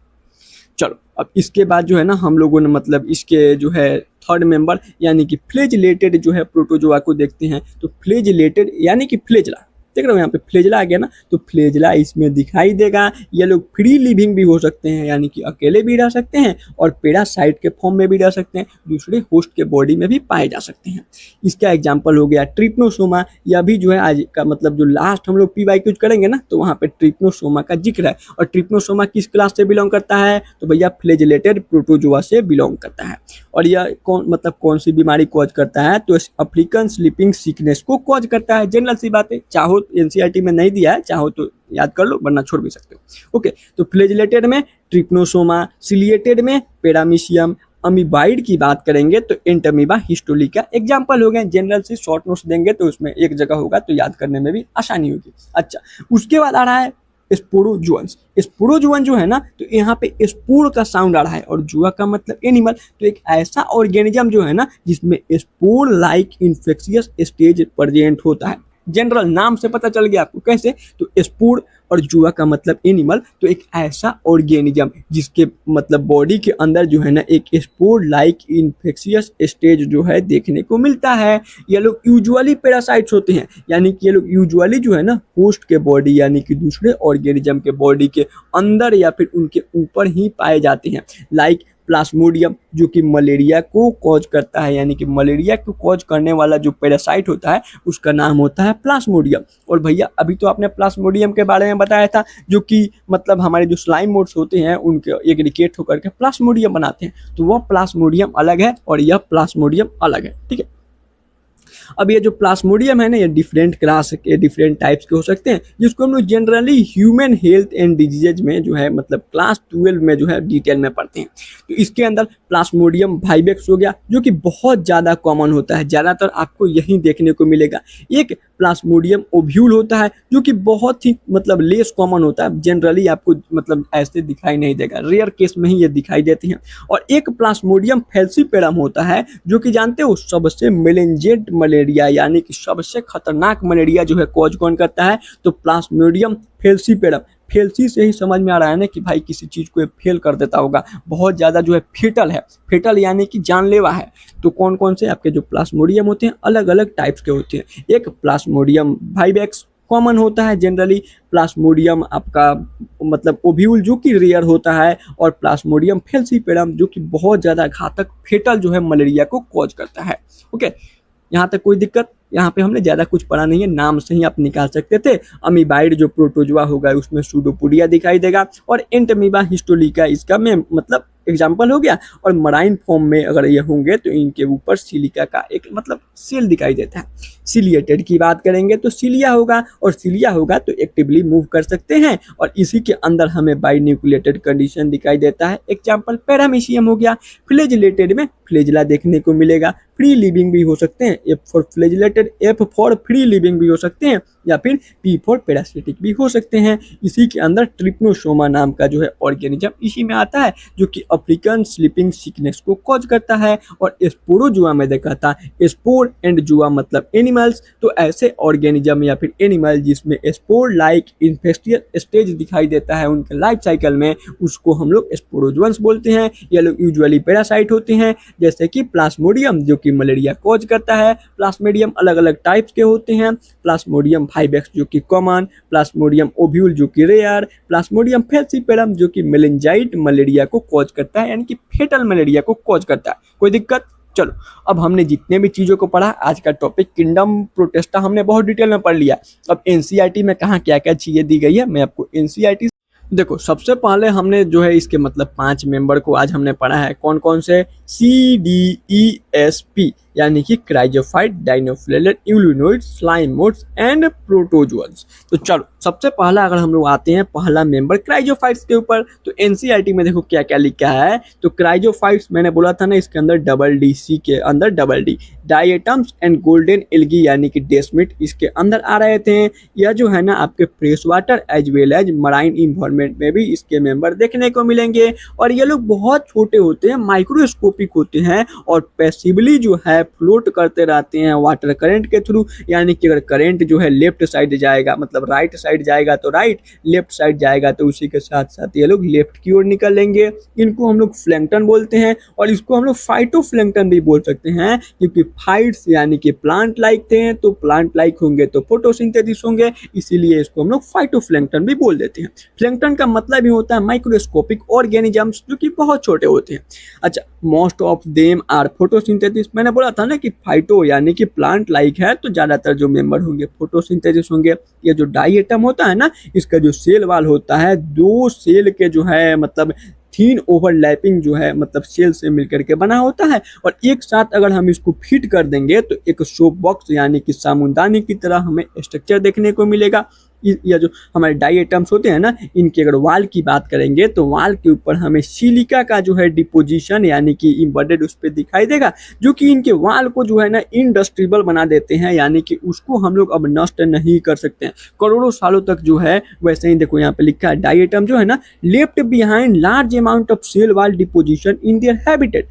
चलो अब इसके बाद जो है ना हम लोगों ने मतलब इसके जो है थर्ड मेंबर यानी कि फ्लैजिलेटेड जो है प्रोटोजोआ को देखते हैं। तो फ्लैजिलेटेड यानी कि फ्लैजला, देख रहे हो यहाँ पे फ्लैजला आ गया ना, तो फ्लैजला इसमें दिखाई देगा। ये लोग फ्री लिविंग भी हो सकते हैं यानी कि अकेले भी रह सकते हैं और पैरासाइट के फॉर्म में भी रह सकते हैं, दूसरे होस्ट के बॉडी में भी पाए जा सकते हैं। इसका एग्जाम्पल हो गया ट्रिप्नोसोमा। यह भी जो है आज का मतलब जो लास्ट हम लोग PYQ करेंगे ना, तो वहाँ पे ट्रिप्नोसोमा का जिक्र है। और ट्रिप्नोसोमा किस क्लास से बिलोंग करता है, तो भैया फ्लैजिलेटेड प्रोटोजोआ से बिलोंग करता है। और यह कौन सी बीमारी कॉज करता है, तो अफ्रीकन स्लीपिंग सिकनेस को कॉज करता है। जनरल सी बात है, चाहो NCERT में नहीं दिया है, चाहो तो याद कर लो वरना छोड़ भी सकते हो। ओके, तो फ्लैजिलेटेड में ट्रिप्नोसोमा, सिलिएटेड में पैरामीशियम, अमीबाइड की बात करेंगे तो एंटमीबा हिस्टोलिका एग्जाम्पल हो गए। जनरल से शॉर्ट नोट्स देंगे तो उसमें एक जगह होगा तो याद करने में भी आसानी होगी। अच्छा, उसके बाद आ रहा है स्पोरोजुअन्स। स्पोरोजुअन जो है ना, तो यहाँ पे स्पोर का साउंड आ रहा है और जुआ का मतलब एनिमल। तो एक ऐसा ऑर्गेनिज्म जो है ना जिसमें spore like infectious stage present होता है। जनरल नाम से पता चल गया आपको कैसे, तो स्पोर और जुआ का मतलब एनिमल। तो एक ऐसा ऑर्गेनिज्म जिसके मतलब बॉडी के अंदर जो है ना एक स्पोर लाइक इन्फेक्शियस स्टेज जो है देखने को मिलता है। ये लोग यूजुअली पैरासाइट्स होते हैं, यानी कि ये लोग यूजुअली जो है ना होस्ट के बॉडी यानी कि दूसरे ऑर्गेनिज्म के बॉडी के अंदर या फिर उनके ऊपर ही पाए जाते हैं। लाइक प्लाज्मोडियम जो कि मलेरिया को कॉज करता है, यानी कि मलेरिया को कॉज करने वाला जो पैरासाइट होता है उसका नाम होता है प्लाज्मोडियम। और भैया अभी तो आपने प्लाज्मोडियम के बारे में बताया था, जो कि मतलब हमारे जो स्लाइम मोड्स होते हैं उनके एग्रीगेट होकर के प्लाज्मोडियम बनाते हैं। तो वह प्लाज्मोडियम अलग है और यह प्लाज्मोडियम अलग है, ठीक है। अब ये जो प्लाज्मोडियम है ना, ये डिफरेंट क्लास के डिफरेंट टाइप्स के हो सकते हैं, जिसको हम लोग generally human health and diseases में जो है मतलब क्लास 12 में जो है डिटेल में पढ़ते हैं। तो इसके अंदर प्लाज्मोडियम वाइवेक्स हो गया जो कि बहुत ज़्यादा कॉमन होता है, ज़्यादातर आपको यही देखने को मिलेगा। एक प्लाज्मोडियम ओव्यूल होता है जो कि बहुत ही मतलब लेस कॉमन होता है, जनरली आपको मतलब ऐसे दिखाई नहीं देगा, रेयर केस में ही ये दिखाई देते हैं। और एक प्लाज्मोडियम फैल्सीपेरम होता है जो कि जानते हो सबसे मेलेंजेंट मलेरिया यानी कि सबसे खतरनाक मलेरिया जो है कॉज कौन करता है, तो प्लाज्मोडियम फैल्सीपेरम। फेल्सी से ही समझ में आ रहा है ना कि भाई किसी चीज़ को फेल कर देता होगा, बहुत ज़्यादा जो है फेटल है, फेटल यानी कि जानलेवा है। तो कौन कौन से आपके जो प्लाज्मोडियम होते हैं अलग अलग टाइप्स के होते हैं। एक प्लाज्मोडियम वाइवेक्स कॉमन होता है जनरली, प्लाज्मोडियम आपका मतलब ओव्यूल जो कि रेयर होता है, और प्लाज्मोडियम फैल्सीपेरम जो कि बहुत ज़्यादा घातक फेटल जो है मलेरिया को कॉज करता है। ओके, यहाँ तक कोई दिक्कत? यहाँ पे हमने ज़्यादा कुछ पढ़ा नहीं है, नाम से ही आप निकाल सकते थे। अमीबाइड जो प्रोटोजोआ होगा उसमें सूडोपोडिया दिखाई देगा, और एंटमीबा हिस्टोलिका इसका में मतलब एग्जाम्पल हो गया। और मराइन फॉर्म में अगर ये होंगे तो इनके ऊपर सिलिका का एक मतलब सेल दिखाई देता है। सिलिएटेड की बात करेंगे तो सिलिया होगा, और सिलिया होगा तो एक्टिवली मूव कर सकते हैं, और इसी के अंदर हमें बाइन्यूक्लिएटेड कंडीशन दिखाई देता है। एग्जाम्पल पैरामीशियम हो गया। फ्लैजिलेटेड में फ्लैजिला देखने को मिलेगा, फ्री लिविंग भी हो सकते हैं, F for flagellated, F for free living भी हो सकते हैं, या फिर P फॉर पैरासिटिक भी हो सकते हैं। इसी के अंदर ट्रिप्नोसोमा नाम का जो है ऑर्गेनिज्म इसी में आता है जो कि अफ्रीकन स्लीपिंग सिकनेस को कॉज करता है। और स्पोरोजुआ में देखा था, स्पोर एंड जुआ मतलब एनिमल्स। तो ऐसे ऑर्गेनिज्म या फिर एनिमल जिसमें स्पोर लाइक इन्फेक्शियस स्टेज दिखाई देता है उनके लाइफ साइकिल में, उसको हम लोग स्पोरोजुअन्स बोलते हैं। ये लोग यूजुअली पैरासाइट होते हैं, जैसे कि प्लाज्मोडियम जो कि मलेरिया कॉज करता है। प्लाज्मोडियम अलग अलग टाइप्स के होते हैं, प्लाज्मोडियम वाइवेक्स जो कि कॉमन, प्लाज्मोडियम ओव्यूल जो कि रेयर, प्लाज्मोडियम फैल्सीपेरम जो कि मेलेंजाइट मलेरिया को कॉज करता है यानी कि फेटल मलेरिया को कॉज करता है। कोई दिक्कत? चलो, अब हमने जितने भी चीज़ों को पढ़ा, आज का टॉपिक किंगडम प्रोटेस्टा हमने बहुत डिटेल में पढ़ लिया। अब NCERT में कहाँ क्या क्या चीज़ें दी गई है मैं आपको NCERT देखो। सबसे पहले हमने जो है इसके मतलब 5 मेंबर को आज हमने पढ़ा है। कौन कौन से? CDESP यानी कि क्राइजोफाइट, डाइनोफ्लेलेट, यूलिनोइड, स्लाइम मोड्स एंड प्रोटोजुअन्स। तो चलो, सबसे पहला अगर हम लोग आते हैं पहला मेंबर क्राइजोफाइट्स के ऊपर, तो NCERT में देखो क्या क्या लिखा है। तो क्राइजोफाइट्स मैंने बोला था ना, इसके अंदर DDC के अंदर DD, diatoms and golden algae यानी कि डेस्मिट इसके अंदर आ रहे थे। यह जो है ना आपके fresh water as well as marine environment में भी इसके मेंबर देखने को मिलेंगे। और ये लोग बहुत छोटे होते हैं, माइक्रोस्कोपिक होते हैं, और पैसिवली जो है फ्लोट करते रहते हैं वाटर करंट के थ्रू, यानी कि अगर करंट जो है लेफ्ट साइड जाएगा, मतलब राइट साइड जाएगा तो राइट, लेफ्ट साइड जाएगा तो उसी के साथ साथ ये लोग लेफ्ट की ओर निकलेंगे। इनको हम लोग प्लैंकटन बोलते हैं, और इसको हम लोग फाइटोप्लैंकटन भी बोल सकते हैं, क्योंकि फाइट्स यानी कि प्लांट लाइक थे, तो प्लांट लाइक होंगे तो फोटोसिंथेसिस होंगे, इसीलिए इसको हम लोग फाइटोप्लैंकटन भी बोल देते हैं। प्लैंकटन का मतलब ही होता है माइक्रोस्कोपिक ऑर्गेनिजम्स, जो कि बहुत छोटे होते हैं। अच्छा, most of them are photosynthesis, मैंने बोला था ना कि फाइटो यानी कि प्लांट लाइक है, तो ज्यादातर जो मेंबर होंगे फोटोसिंथेसिस होंगे। ये जो डाई एटम होता है ना, इसका जो सेल वाल होता है, दो सेल के जो है मतलब थीन ओवरलैपिंग जो है मतलब सेल से मिलकर के बना होता है, और एक साथ अगर हम इसको फिट कर देंगे तो एक सोप बॉक्स यानी कि सामुदानी की तरह हमें स्ट्रक्चर देखने को मिलेगा। या जो हमारे डाई एटम्स होते हैं ना, इनके अगर वाल की बात करेंगे तो वाल के ऊपर हमें सिलिका का जो है डिपोजिशन यानी कि इम्बेडेड उस पर दिखाई देगा, जो कि इनके वाल को जो है ना इंडस्ट्रीबल बना देते हैं, यानी कि उसको हम लोग अब नष्ट नहीं कर सकते हैं करोड़ों सालों तक जो है। वैसे ही देखो यहाँ पे लिखा है डाई एटम जो है ना left behind large amount of cell wall deposition in their habitat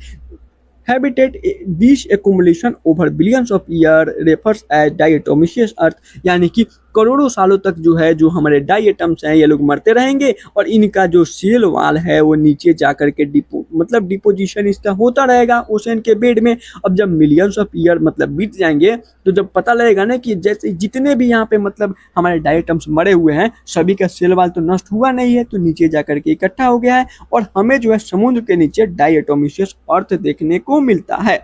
this accumulation over billions of years refers as diatomaceous earth, यानी कि करोड़ों सालों तक जो है जो हमारे डाई एटम्स हैं ये लोग मरते रहेंगे, और इनका जो सेल वाल है वो नीचे जाकर के मतलब डिपोजिशन इसका होता रहेगा ओशन के बेड में। अब जब मिलियंस ऑफ ईयर मतलब बीत जाएंगे, तो जब पता लगेगा ना कि जैसे जितने भी यहाँ पे मतलब हमारे डाई एटम्स मरे हुए हैं, सभी का सेल वाल तो नष्ट हुआ नहीं है, तो नीचे जाकर के इकट्ठा हो गया है, और हमें जो है समुद्र के नीचे डायटोमिशियस अर्थ देखने को मिलता है।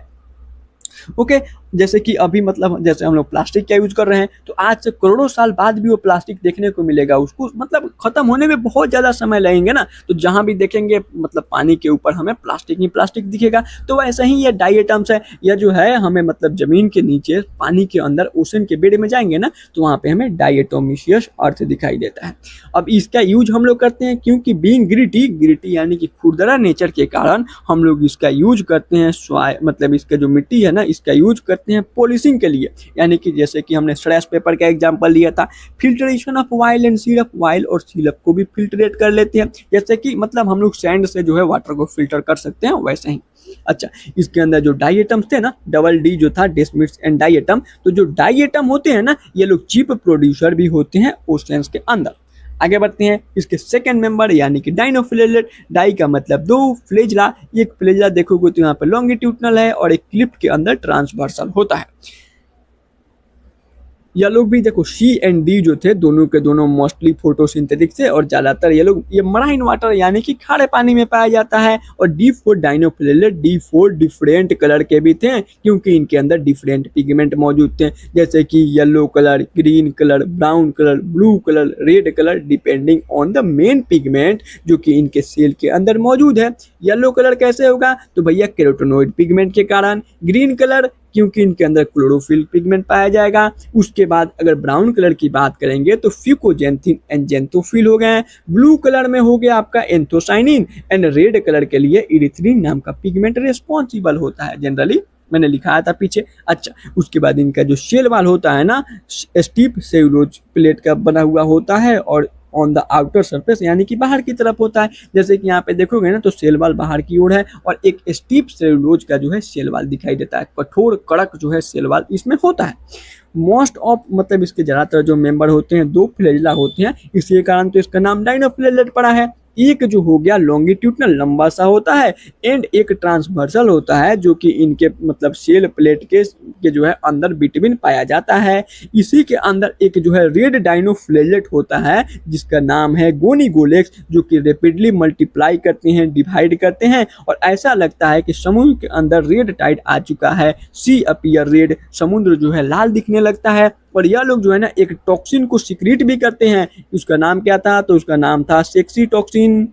ओके, जैसे कि अभी मतलब जैसे हम लोग प्लास्टिक का यूज कर रहे हैं, तो आज से करोड़ों साल बाद भी वो प्लास्टिक देखने को मिलेगा, उसको मतलब खत्म होने में बहुत ज़्यादा समय लगेंगे ना, तो जहाँ भी देखेंगे मतलब पानी के ऊपर हमें प्लास्टिक ही प्लास्टिक दिखेगा। तो वैसे ही ये डाई एटम्स है, या जो है हमें मतलब जमीन के नीचे पानी के अंदर ओशन के बेड में जाएंगे ना, तो वहाँ पे हमें डायटोमिशियस अर्थ दिखाई देता है। अब इसका यूज हम लोग करते हैं क्योंकि बीइंग ग्रिटी यानी कि खुरदरा नेचर के कारण हम लोग इसका यूज करते हैं मतलब इसका जो मिट्टी है ना, इसका यूज करते हैं पॉलिशिंग के लिए, यानी कि जैसे कि हमने स्ट्रेस पेपर का एग्जांपल लिया था, filtration of while and syrup, while और सिरप को भी फिल्ट्रेट कर लेते हैं, जैसे कि मतलब हम लोग सैंड से जो है वाटर को फिल्टर कर सकते हैं, वैसे ही। अच्छा, इसके अंदर जो डाई एटम्स थे ना, डबल डी जो था डेस्मिट्स एंड डाई एटम, तो जो डाई एटम होते हैं ना, ये लोग चीप प्रोड्यूसर भी होते हैं ओशंस के अंदर। आगे बढ़ते हैं, इसके सेकंड मेंबर यानी कि डाइनोफ्लेजेलेट। डाई का मतलब दो, फ्लेजला, एक फ्लेजला देखोगे तो यहाँ पे लॉन्गिट्यूडनल है और एक क्लिप के अंदर ट्रांसवर्सल होता है। ये लोग भी देखो सी एंड डी जो थे दोनों के दोनों मोस्टली फोटोसिंथेटिक थे, और ज्यादातर ये मराइन वाटर यानी कि खारे पानी में पाया जाता है। और D4 डाइनोफ्लेजेलेट, D4 डिफरेंट कलर के भी थे, क्योंकि इनके अंदर डिफरेंट पिगमेंट मौजूद थे, जैसे कि yellow colour, green colour, brown colour, blue colour, red colour, depending on the main pigment जो कि इनके सेल के अंदर मौजूद है। येलो कलर कैसे होगा, तो भैया कैरोटेनॉइड पिगमेंट के कारण। ग्रीन कलर क्योंकि इनके अंदर क्लोरोफिल पिगमेंट पाया जाएगा। उसके बाद अगर ब्राउन कलर की बात करेंगे तो फ्यूकोजेंथिन एंड जेंथोफिल हो गए। ब्लू कलर में हो गया आपका एंथोसाइनिन, एंड रेड कलर के लिए इरिथ्रिन नाम का पिगमेंट रिस्पॉन्सिबल होता है, जनरली मैंने लिखाया था पीछे। अच्छा, उसके बाद इनका जो शेल वाल होता है ना, स्टीप सेलुलोज प्लेट का बना हुआ होता है, और ऑन द आउटर सरफेस यानी कि बाहर की तरफ होता है। जैसे कि यहाँ पे देखोगे ना, तो सेल वाल बाहर की ओर है, और एक स्टीप सेलुलोज का जो है सेल वाल दिखाई देता है, कठोर कड़क जो है सेल वाल इसमें होता है। मोस्ट ऑफ मतलब इसके ज्यादातर जो मेंबर होते हैं दो फ्लेजला होते हैं, इसी कारण तो इसका नाम डाइनोफ्लेजेलेट पड़ा है। एक जो हो गया लॉन्गिट्यूडनल लंबा सा होता है, एंड एक ट्रांसवर्सल होता है जो कि इनके मतलब सेल प्लेट के जो है अंदर बिटवीन पाया जाता है। इसी के अंदर एक जो है रेड डाइनोफ्लेजेलेट होता है जिसका नाम है गोनीगोलेक्स, जो कि रेपिडली मल्टीप्लाई करते हैं, डिवाइड करते हैं, और ऐसा लगता है कि समुद्र के अंदर रेड टाइड आ चुका है। सी अपीयर रेड, समुद्र जो है लाल दिखने लगता है। और यह लोग जो है ना एक टॉक्सिन को सिक्रीट भी करते हैं, उसका नाम क्या था, तो उसका नाम था सेक्सी टॉक्सिन,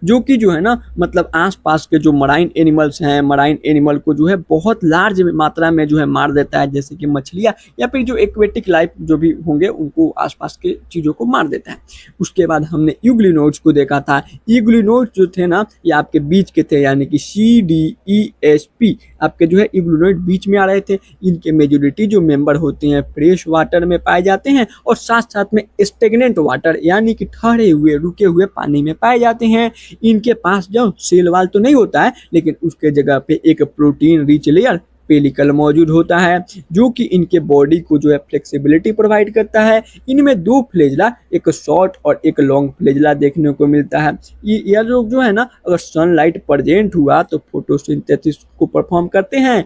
जो कि जो है ना मतलब आसपास के जो मराइन एनिमल्स हैं, मराइन एनिमल को जो है बहुत लार्ज मात्रा में जो है मार देता है, जैसे कि मछलियाँ या फिर जो एक्वेटिक लाइफ जो भी होंगे उनको आसपास के चीज़ों को मार देता है। उसके बाद हमने यूग्लिनोड्स को देखा था। यूग्लिनोड्स जो थे ना ये आपके बीच के थे, यानी कि CDESP आपके जो है यूग्लिनोड बीच में आ रहे थे। इनके मेजोरिटी जो मेंबर होते हैं फ्रेश वाटर में पाए जाते हैं, और साथ साथ में स्टेगनेंट वाटर यानी कि ठहरे हुए रुके हुए पानी में पाए जाते हैं। इनके पास जो सेल वाल तो नहीं होता है, लेकिन उसके जगह पे एक प्रोटीन रिच लेयर पेलिकल मौजूद होता है जो कि इनके बॉडी को जो है फ्लेक्सिबिलिटी प्रोवाइड करता है। इनमें दो फ्लेजला, एक शॉर्ट और एक लॉन्ग फ्लेजला देखने को मिलता है। ये लोग जो है ना, अगर सनलाइट प्रेजेंट हुआ तो फोटोसिंथेसिस को परफॉर्म करते हैं,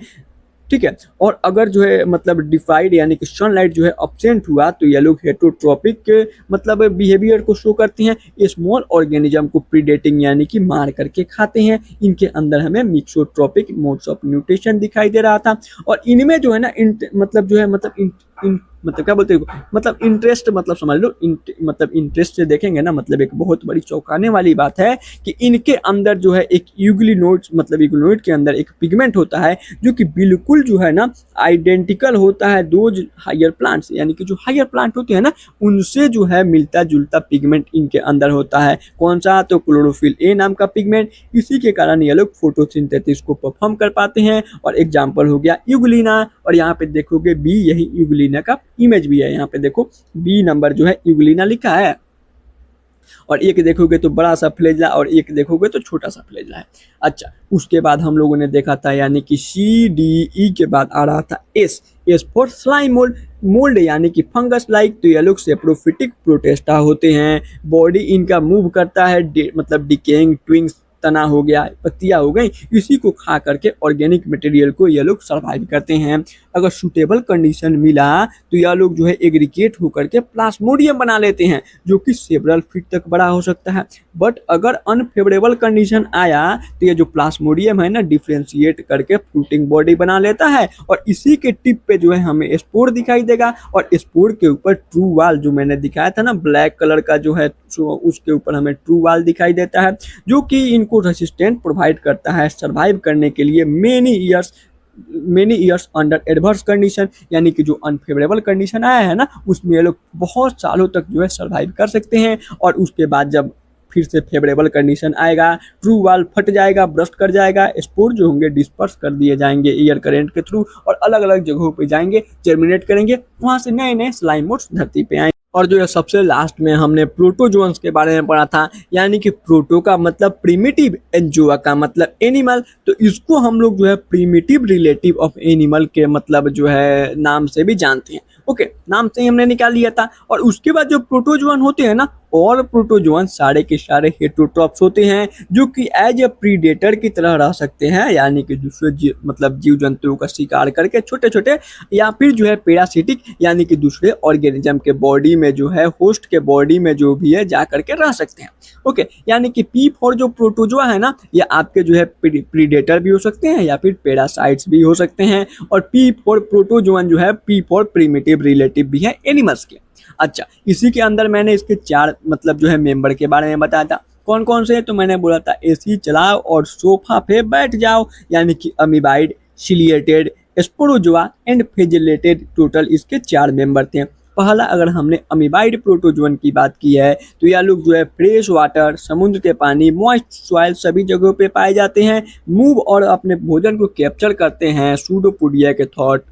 ठीक है। और अगर जो है मतलब डिफाइड यानी कि सनलाइट जो है अब्सेंट हुआ तो ये लोग हेटरोट्रोपिक मतलब बिहेवियर को शो करते हैं। स्मॉल ऑर्गेनिज्म को प्रीडेटिंग यानी कि मार करके खाते हैं। इनके अंदर हमें मिक्सोट्रोपिक मोड्स ऑफ न्यूट्रिशन दिखाई दे रहा था। और इनमें जो है ना मतलब जो है मतलब क्या बोलते हैं, मतलब इंटरेस्ट, मतलब समझ लो मतलब इंटरेस्ट से देखेंगे ना, मतलब एक बहुत बड़ी चौंकाने वाली बात है कि इनके अंदर जो है एक यूग्लिनोड, मतलब यूग्लिनोड के अंदर एक पिगमेंट होता है जो कि बिल्कुल जो है ना आइडेंटिकल होता है दोज हायर प्लांट्स, यानी कि जो हायर प्लांट होते हैं ना उनसे जो है मिलता जुलता पिगमेंट इनके अंदर होता है। कौन सा? तो क्लोरोफिल ए नाम का पिगमेंट। इसी के कारण ये लोग फोटोसिंथेसिस को परफॉर्म कर पाते हैं। और एग्जाम्पल हो गया यूग्लिना। और यहाँ पे देखोगे बी, यही यूग्लिना का इमेज भी है। यहाँ पे देखो बी नंबर जो है यूग्लिना लिखा है। और एक देखोगे तो बड़ा सा फ्लेजला और एक देखोगे तो छोटा सा फ्लेजला है। अच्छा, उसके बाद हम लोगों ने देखा था यानी कि CDE के बाद आ रहा था S for slime mould. Mould यानी कि फंगस लाइक। तो ये लोग सेप्रोफिटिक प्रोटेस्टा होते हैं। बॉडी इनका मूव करता है, मतलब डिकेइंग ट्विंग्स, तना हो गया, पत्तियां हो गई, इसी को खा करके ऑर्गेनिक मटेरियल को ये लोग सर्वाइव करते हैं। अगर सूटेबल कंडीशन मिला तो यह लोग जो है एग्रीगेट होकर के प्लास्मोडियम बना लेते हैं जो कि सेवरल फीट तक बड़ा हो सकता है। बट अगर अनफेवरेबल कंडीशन आया तो ये जो प्लास्मोडियम है ना डिफ्रेंशिएट करके फ्रूटिंग बॉडी बना लेता है। और इसी के टिप पे जो है हमें स्पोर दिखाई देगा। और स्पोर के ऊपर ट्रू वाल जो मैंने दिखाया था ना ब्लैक कलर का जो है, उसके ऊपर हमें ट्रू वाल दिखाई देता है जो कि इनको रेसिस्टेंट प्रोवाइड करता है सर्वाइव करने के लिए many years under adverse condition. यानी कि जो अनफेवरेबल कंडीशन आया है ना उसमें ये लोग बहुत सालों तक जो है सर्वाइव कर सकते हैं। और उसके बाद जब फिर से फेवरेबल कंडीशन आएगा, ट्रू वाल फट जाएगा, ब्रस्ट कर जाएगा, स्पोर जो होंगे डिस्पर्स कर दिए जाएंगे एयर करंट के थ्रू और अलग अलग जगहों पे जाएंगे, जर्मिनेट करेंगे, वहां से नए नए स्लाइम मोड्स धरती पे आएंगे। और जो है सबसे लास्ट में हमने प्रोटोजोन्स के बारे में पढ़ा था, यानी कि प्रोटो का मतलब प्रिमिटिव, एंजोआ का मतलब एनिमल। तो इसको हम लोग जो है प्रिमिटिव रिलेटिव ऑफ एनिमल के मतलब जो है नाम से भी जानते हैं। ओके, नाम से ही हमने निकाल लिया था। और उसके बाद जो प्रोटोजोन होते हैं ना, और प्रोटोजोन सारे के सारे हेटरोट्रॉप्स होते हैं जो कि एज ए प्रीडेटर की तरह रह सकते हैं, यानी कि दूसरे मतलब जीव जंतुओं का शिकार करके छोटे छोटे, या फिर जो है पैरासिटिक यानी कि दूसरे ऑर्गेनिज्म के बॉडी में जो है, होस्ट के बॉडी में जो भी है जा करके रह सकते हैं। ओके, यानी कि P4 जो प्रोटोजोआ है ना, ये आपके जो है प्रीडेटर भी हो सकते हैं या फिर पैरासाइट्स भी हो सकते हैं। और P4 प्रोटोजोन जो है P4 प्रिमिटिव रिलेटिव भी है एनिमल्स के। अच्छा, इसी के अंदर मैंने इसके 4 मतलब जो है मेंबर के बारे में बताया था। कौन कौन से? तो मैंने बोला था AC चलाओ और सोफा पे बैठ जाओ, यानी कि amoeboid, ciliated, sporozoa and flagellated. Total इसके 4 मेंबर थे। पहला, अगर हमने अमीबाइड प्रोटोजोन की बात की है तो यह लोग जो है फ्रेश वाटर, समुद्र के पानी, मॉइस्ट सॉइल सभी जगहों पे पाए जाते हैं। मूव और अपने भोजन को कैप्चर करते हैं सूडोपोडिया के थॉट,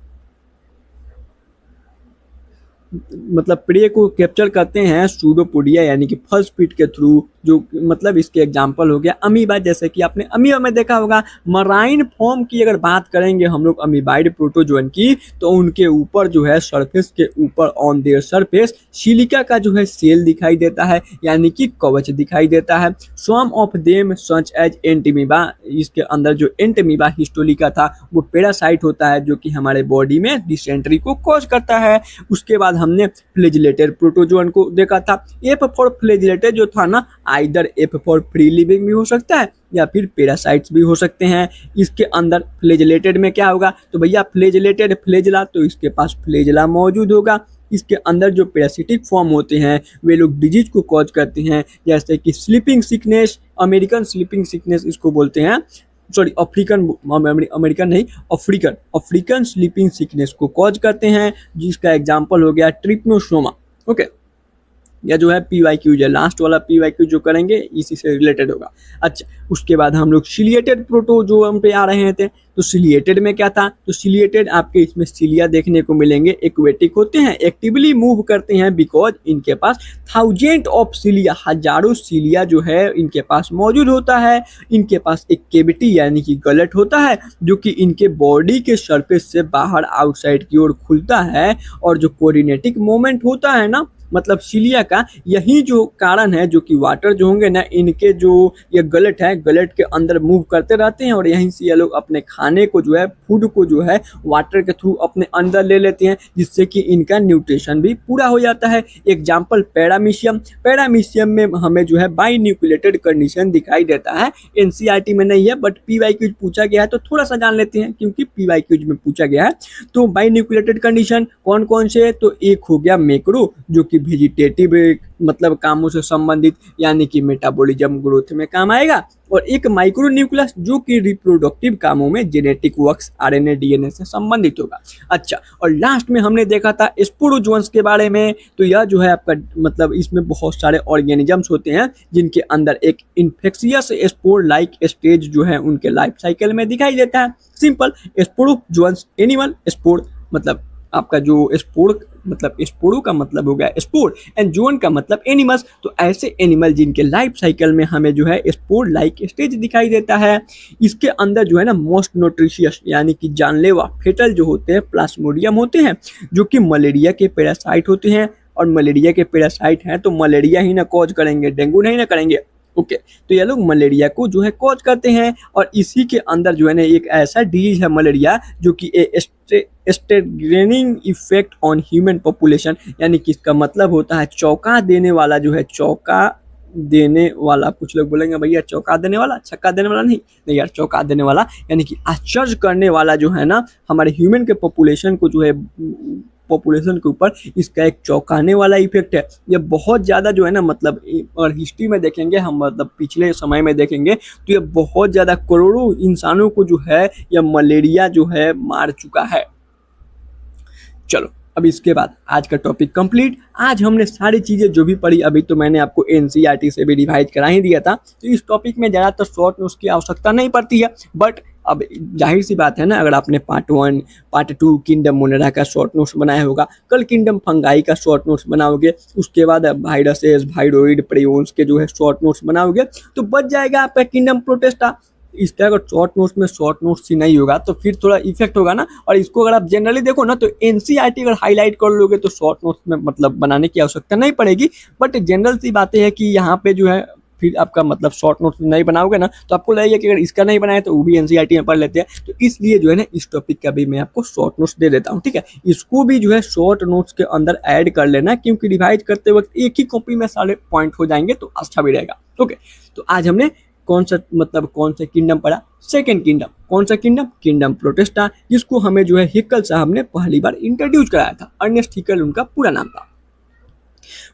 मतलब प्रे को कैप्चर करते हैं सूडोपोडिया यानी कि फर्स्ट फीट के थ्रू। जो मतलब इसके एग्जांपल हो गया अमीबा, जैसे कि आपने अमीबा में देखा होगा। मराइन फॉर्म की अगर बात करेंगे हम लोग अमीबाइड प्रोटोजोन की, तो उनके ऊपर जो है सरफेस के ऊपर ऑन देयर सरफेस सिलिका का जो है सेल दिखाई देता है, यानी कि कवच दिखाई देता है। सम ऑफ देम सच एज एंटीमीबा, इसके अंदर जो एंटीमीबा हिस्टोलिका था वो पैरासाइट होता है जो कि हमारे बॉडी में डिसेंट्री को कॉज करता है। उसके बाद हमने फ्लैजिलेटेड प्रोटोजोन को देखा था। एफ फॉर फ्लैजिलेटेड जो था ना, either F for free living भी हो सकता है या फिर पैरासाइट्स भी हो सकते हैं। इसके अंदर फ्लैजिलेटेड में क्या होगा? तो भैया फ्लैजिलेटेड फ्लैजिला, तो इसके पास फ्लैजिला मौजूद होगा। इसके अंदर जो पैरासिटिक फॉर्म होते हैं वे लोग डिजीज को कॉज करते हैं, जैसे कि sleeping sickness, American sleeping sickness इसको बोलते हैं, सॉरी अमेरिकन नहीं, अफ्रीकन स्लीपिंग सिकनेस को कॉज करते हैं, जिसका एग्जांपल हो गया ट्रिप्नोसोमा। ओके, या जो है PYQ है, लास्ट वाला PYQ जो करेंगे इसी से रिलेटेड होगा। अच्छा, उसके बाद हम लोग सिलिएटेड प्रोटोजोअम पे आ रहे थे। तो सिलिएटेड में क्या था, तो सिलिएटेड आपके इसमें सिलिया देखने को मिलेंगे, एक्वेटिक होते हैं, एक्टिवली मूव करते हैं बिकॉज इनके पास थाउजेंड ऑफ सिलिया, हजारों सिलिया जो है इनके पास मौजूद होता है। इनके पास एक केविटी यानी कि गलट होता है जो कि इनके बॉडी के सरफेस से बाहर आउटसाइड की ओर खुलता है, और जो कोऑर्डिनेटिक मोमेंट होता है ना, मतलब सिलिया का, यही जो कारण है जो कि वाटर जो होंगे ना, इनके जो ये गलट है, गलट के अंदर मूव करते रहते हैं और यहीं से ये लोग अपने खाने को जो है, फूड को जो है वाटर के थ्रू अपने अंदर ले लेते हैं, जिससे कि इनका न्यूट्रिशन भी पूरा हो जाता है। एग्जाम्पल पैरामीशियम, पैरामीशियम में हमें जो है बाई न्यूक्लिएटेड कंडीशन दिखाई देता है। एनसीईआरटी में नहीं है बट PYQ पूछा गया है तो थोड़ा सा जान लेते हैं क्योंकि PYQ में पूछा गया है। तो बाई न्यूक्लिएटेड कंडीशन कौन कौन से, तो एक हो गया मैक्रो जो कि वेजिटेटिव मतलब कामों से संबंधित यानी कि मेटाबॉलिज्म ग्रोथ में काम आएगा, और एक माइक्रो न्यूक्लियस जो कि रिप्रोडक्टिव कामों में जेनेटिक वर्क्स RNA DNA से संबंधित होगा। अच्छा, और लास्ट में हमने देखा था स्पोरोजोन्स के बारे में। तो यह जो है आपका मतलब इसमें बहुत सारे ऑर्गेनिजम्स होते हैं जिनके अंदर एक इन्फेक्शियस स्पोर लाइक स्टेज जो है उनके लाइफ साइकिल में दिखाई देता है। सिंपल, स्पोरोजोन्स एनिमल, स्पोर मतलब आपका जो स्पोर मतलब स्पोरो का मतलब हो गया स्पोर एंड जोन का मतलब एनिमल्स। तो ऐसे एनिमल जिनके लाइफ साइकिल में हमें जो है स्पोर लाइक स्टेज दिखाई देता है। इसके अंदर जो है ना मोस्ट न्यूट्रिशियस यानी कि जानलेवा फेटल जो होते हैं प्लाज्मोडियम होते हैं, जो कि मलेरिया के पैरासाइट होते हैं, और मलेरिया के पैरासाइट हैं तो मलेरिया ही ना कॉज करेंगे, डेंगू नहीं ना करेंगे। ओके, तो ये लोग मलेरिया को जो है कॉज करते हैं, और इसी के अंदर जो है ना एक ऐसा डिजीज है मलेरिया जो कि स्टेग्रेनिंग इफेक्ट ऑन ह्यूमन पॉपुलेशन, यानी कि इसका मतलब होता है चौंका देने वाला, जो है चौंका देने वाला। कुछ लोग बोलेंगे भैया चौंका देने वाला, छक्का देने वाला नहीं, नहीं यार, चौंका देने वाला यानी कि आश्चर्य करने वाला जो है ना, हमारे ह्यूमन के पॉपुलेशन को जो है पॉपुलेशन के ऊपर इसका एक चौंकाने वाला इफेक्ट है। ये बहुत ज़्यादा जो है ना मतलब, और हिस्ट्री में देखेंगे हम मतलब पिछले समय में देखेंगे तो ये बहुत ज़्यादा करोड़ों इंसानों को जो है यह मलेरिया जो है मार चुका है। चलो अब इसके बाद आज का टॉपिक कंप्लीट। आज हमने सारी चीज़ें जो भी पढ़ी, अभी तो मैंने आपको एनसीईआरटी से भी रिवाइज करा ही दिया था, तो इस टॉपिक में ज़्यादातर शॉर्ट नोट्स की आवश्यकता नहीं पड़ती है। बट अब जाहिर सी बात है ना, अगर आपने पार्ट 1 पार्ट 2 किंगडम मोनेरा का शॉर्ट नोट्स बनाया होगा, कल किंगडम फंगाई का शॉर्ट नोट्स बनाओगे, उसके बाद वायरसेस वायरोइड प्रियोन्स के जो है शॉर्ट नोट्स बनाओगे, तो बच जाएगा आपका किंगडम प्रोटिस्टा। इसका अगर शॉर्ट नोट्स में शॉर्ट नोट्स ही नहीं होगा तो फिर थोड़ा इफेक्ट होगा ना। और इसको अगर आप जनरली देखो ना तो एनसीईआरटी अगर हाईलाइट कर लोगे तो शॉर्ट नोट्स में मतलब बनाने की आवश्यकता नहीं पड़ेगी। बट जनरल सी बातें हैं कि यहाँ पे जो है फिर आपका मतलब शॉर्ट नोट्स नहीं बनाओगे ना तो आपको लगेगा कि अगर इसका नहीं बनाया तो वो भी एनसीईआरटी में पढ़ लेते हैं। तो इसलिए जो है ना इस टॉपिक का भी मैं आपको शॉर्ट नोट्स दे देता हूँ, ठीक है। इसको भी जो है शॉर्ट नोट्स के अंदर ऐड कर लेना, क्योंकि रिवाइज करते वक्त एक ही कॉपी में सारे पॉइंट हो जाएंगे तो अच्छा भी रहेगा। ओके, तो आज हमने कौन सा किंगडम पढ़ा, सेकंड किंगडम। कौन सा किंगडम, किंगडम प्रोटिस्टा, जिसको हमें जो है हिकल साहब ने पहली बार इंट्रोड्यूस कराया था। अर्नेस्ट हिकल उनका पूरा नाम था।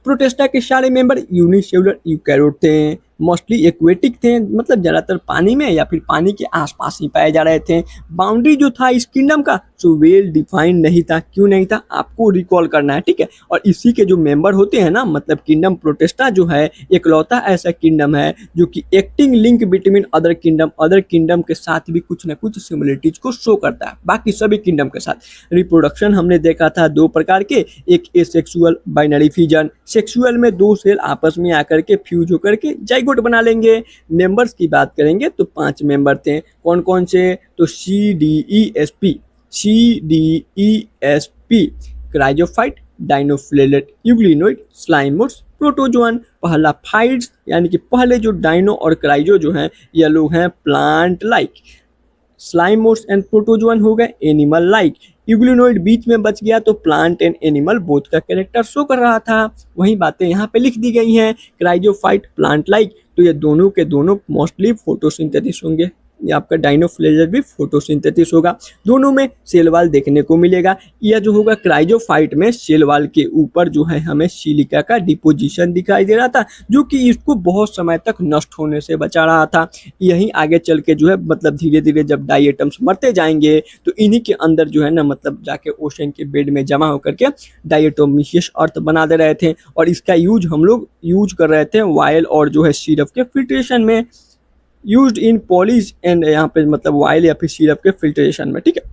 प्रोटिस्टा के सारे मेंबर यूनिसेलुलर यूकैरियोट थे, मोस्टली एक्वेटिक थे, मतलब ज़्यादातर पानी में या फिर पानी के आसपास ही पाए जा रहे थे। बाउंड्री जो था इस किंगडम का सो वेल डिफाइंड नहीं था। क्यों नहीं था आपको रिकॉल करना है, ठीक है। और इसी के जो मेंबर होते हैं ना, मतलब किंगडम प्रोटिस्टा जो है इकलौता ऐसा किंगडम है जो कि acting link between other kingdom के साथ भी कुछ ना कुछ सिमिलरिटीज को शो करता है बाकी सभी किंगडम के साथ। रिप्रोडक्शन हमने देखा था दो प्रकार के, एक एसेक्सुअल बाइनरी फ्यूजन, सेक्सुअल में दो सेल आपस में आकर के फ्यूज होकर के जाइगोट बना लेंगे। मेंबर्स की बात करेंगे तो 5 मेंबर थे। कौन कौन से, तो CDESP, क्राइजोफाइट, डाइनोफ्लेलेट, यूग्लिनोइड, स्लाइमोस, प्रोटोजोअन। पहला फाइट्स यानी कि पहले जो डाइनो और क्राइजो जो हैं ये लोग हैं प्लांट लाइक, स्लाइमोस एंड प्रोटोजोअन हो गए एनिमल लाइक, यूग्लिनोइड बीच में बच गया तो प्लांट एंड एनिमल बोथ का कैरेक्टर शो कर रहा था। वही बातें यहाँ पे लिख दी गई हैं। क्राइजोफाइट प्लांट लाइक, तो ये दोनों के दोनों मोस्टली फोटोसिंथेसिस होंगे, ये आपका डायनोफ्लेजेलेट भी फोटोसिंथेसिस होगा। दोनों में सेल वॉल देखने को मिलेगा। यह जो होगा क्राइजोफाइट में सेल वॉल के ऊपर जो है हमें सिलिका का डिपोजिशन दिखाई दे रहा था, जो कि इसको बहुत समय तक नष्ट होने से बचा रहा था। यही आगे चल के जो है मतलब धीरे धीरे जब डाई एटम्स मरते जाएंगे तो इन्हीं के अंदर जो है ना मतलब जाके ओशन के बेड में जमा होकर के डायटोमिशियस अर्थ बना दे रहे थे। और इसका यूज हम लोग यूज कर रहे थे वाइल और जो है सिरप के फिल्ट्रेशन में, यूज्ड इन पॉलिश एंड यहाँ पे मतलब वाइल या फिर सिरप के फिल्ट्रेशन में। ठीक है,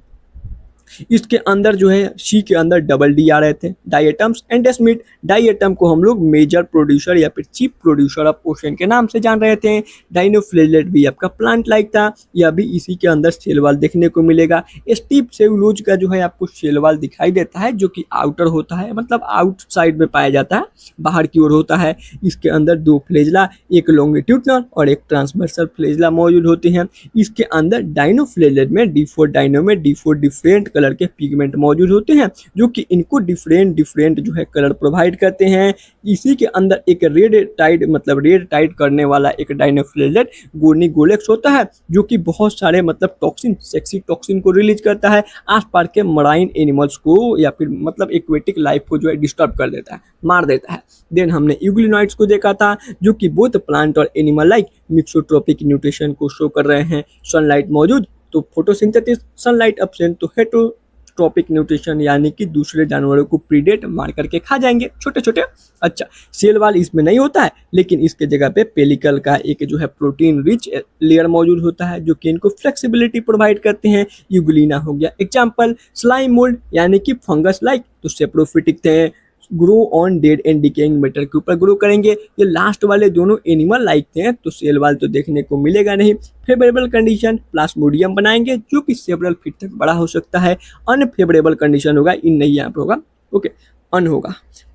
इसके अंदर जो है सी के अंदर डबल डी आ रहे थे, डाइएटम्स एंडेस्मिड। डाइएटम को हम लोग मेजर प्रोड्यूसर या फिर चीफ प्रोड्यूसर ऑफ ओशन के नाम से जान रहे थे। डाइनोफ्लेजेलेट भी आपका प्लांट लाइक था, यह भी इसी के अंदर सेल वॉल देखने को मिलेगा। स्टीप सेलुलोज का जो है आपको सेल वॉल दिखाई देता है, जो कि आउटर होता है, मतलब आउटसाइड में पाया जाता है, बाहर की ओर होता है। इसके अंदर दो फ्लेजला, एक लॉन्गिट्यूडनल और एक ट्रांसवर्सल फ्लेजला मौजूद होते हैं। इसके अंदर डाइनोफ्लेजेलेट में D4 डाइनो में D4 डिफरेंट कलर के पिगमेंट मौजूद होते हैं, जो कि इनको डिफरेंट जो है कलर प्रोवाइड करते हैं। इसी के अंदर एक रेड टाइड करने वाला एक डाइनोफ्लेजेलेट गोनिगोलेक्स होता है, जो कि बहुत सारे मतलब टॉक्सिन, सेक्सी टॉक्सिन को रिलीज करता है, आसपास के मराइन एनिमल्स को या फिर मतलब एक्वेटिक लाइफ को जो है डिस्टर्ब कर देता है, मार देता है। देन हमने यूग्लिनॉइड्स को देखा था, जो कि बोथ प्लांट और एनिमल लाइक मिक्सोट्रोपिक न्यूट्रिशन को शो कर रहे हैं। सनलाइट मौजूद तो फोटोसिंथेसिस, सनलाइट एब्सेंट तो हेटरोट्रोपिक न्यूट्रिशन, यानी कि दूसरे जानवरों को प्रीडेट मार करके खा जाएंगे छोटे छोटे। अच्छा, सेल वॉल इसमें नहीं होता है, लेकिन इसके जगह पे पेलिकल का एक जो है प्रोटीन रिच लेयर मौजूद होता है, जो कि इनको फ्लेक्सिबिलिटी प्रोवाइड करते हैं। यूग्लिना हो गया एग्जाम्पल। स्लाइम मोल्ड यानी कि फंगस लाइक तो सेप्रोफिटिक थे, grow on dead and decaying matter के ऊपर ग्रो करेंगे। ये लास्ट वाले दोनों एनिमल लाइक थे, तो सेल वॉल तो देखने को मिलेगा नहीं। फेवरेबल कंडीशन प्लास्मोडियम बनाएंगे, जो कि सेवरल फीट तक बड़ा हो सकता है। अनफेवरेबल कंडीशन होगा, इन नहीं यहाँ पे होगा, ओके, अन होगा।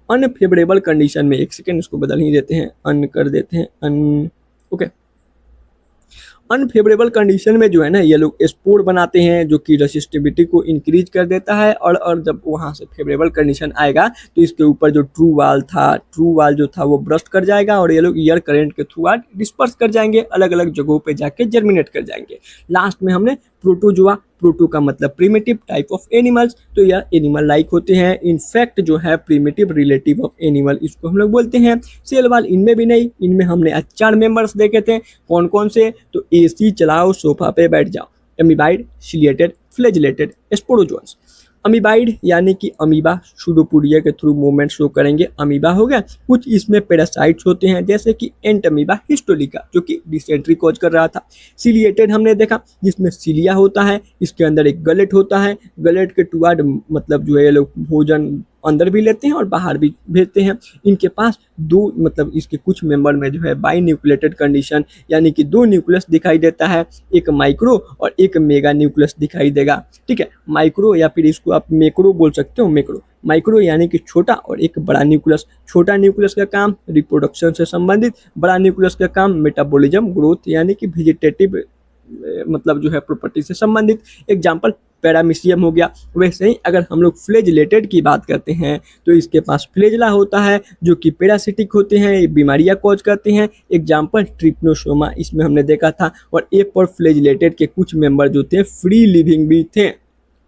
अनफेवरेबल कंडीशन में, एक सेकेंड इसको बदल ही देते हैं, अन कर देते हैं, अन, ओके। अनफेवरेबल कंडीशन में जो है ना ये लोग स्पोर बनाते हैं, जो कि रेसिस्टिविटी को इंक्रीज कर देता है। और जब वहाँ से फेवरेबल कंडीशन आएगा तो इसके ऊपर जो ट्रू वाल जो था वो ब्रस्ट कर जाएगा, और ये लोग एयर करंट के थ्रू डिस्पर्स कर जाएंगे, अलग अलग जगहों पे जाके जर्मिनेट कर जाएंगे। लास्ट में हमने प्रोटोजोआ, प्रोटो का मतलब प्रीमिटिव टाइप ऑफ एनिमल्स, तो यह एनिमल लाइक होते हैं। इनफैक्ट जो है प्रीमिटिव रिलेटिव ऑफ एनिमल इसको हम लोग बोलते हैं। सेल वॉल इनमें भी नहीं, इनमें हमने आज 4 मेंबर्स देखे थे। कौन कौन से? तो एसी चलाओ, सोफा पे बैठ जाओ। एमीबाइड, सिलिएटेड, फ्लैजिलेटेड, स्पोरोजोन्स। अमीबाइड यानी कि अमीबा सूडोपोडिया के थ्रू मूवमेंट शो करेंगे, अमीबा हो गया। कुछ इसमें पैरासाइट्स होते हैं, जैसे कि एंट अमीबा हिस्टोलिका, जो कि डिसेंट्री कॉज कर रहा था। सिलिएटेड हमने देखा, जिसमें सिलिया होता है, इसके अंदर एक गलेट होता है। गलेट के टुवार्ड मतलब जो है ये लोग भोजन अंदर भी लेते हैं और बाहर भी भेजते हैं। इनके पास दो मतलब इसके कुछ मेंबर में जो है बाई न्यूक्लिएटेड कंडीशन, यानी कि 2 न्यूक्लियस दिखाई देता है, एक माइक्रो और एक मेगा न्यूक्लियस दिखाई देगा। ठीक है, माइक्रो या फिर इसको आप मैक्रो बोल सकते हो। माइक्रो यानी कि छोटा, और एक बड़ा न्यूक्लियस। छोटा न्यूक्लियस का काम रिप्रोडक्शन से संबंधित, बड़ा न्यूक्लियस का काम मेटाबॉलिज्म, ग्रोथ यानी कि वेजिटेटिव मतलब जो है प्रॉपर्टी से संबंधित। एग्जाम्पल पैरामीशियम हो गया। वैसे ही अगर हम लोग फ्लेजिलेटेड की बात करते हैं तो इसके पास फ्लेजला होता है, जो कि पैरासिटिक होते हैं, बीमारियां कॉज करते हैं। एग्जाम्पल ट्रिप्नोसोमा इसमें हमने देखा था। और ए पर फ्लेजिलेटेड के कुछ मेंबर जो थे फ्री लिविंग भी थे,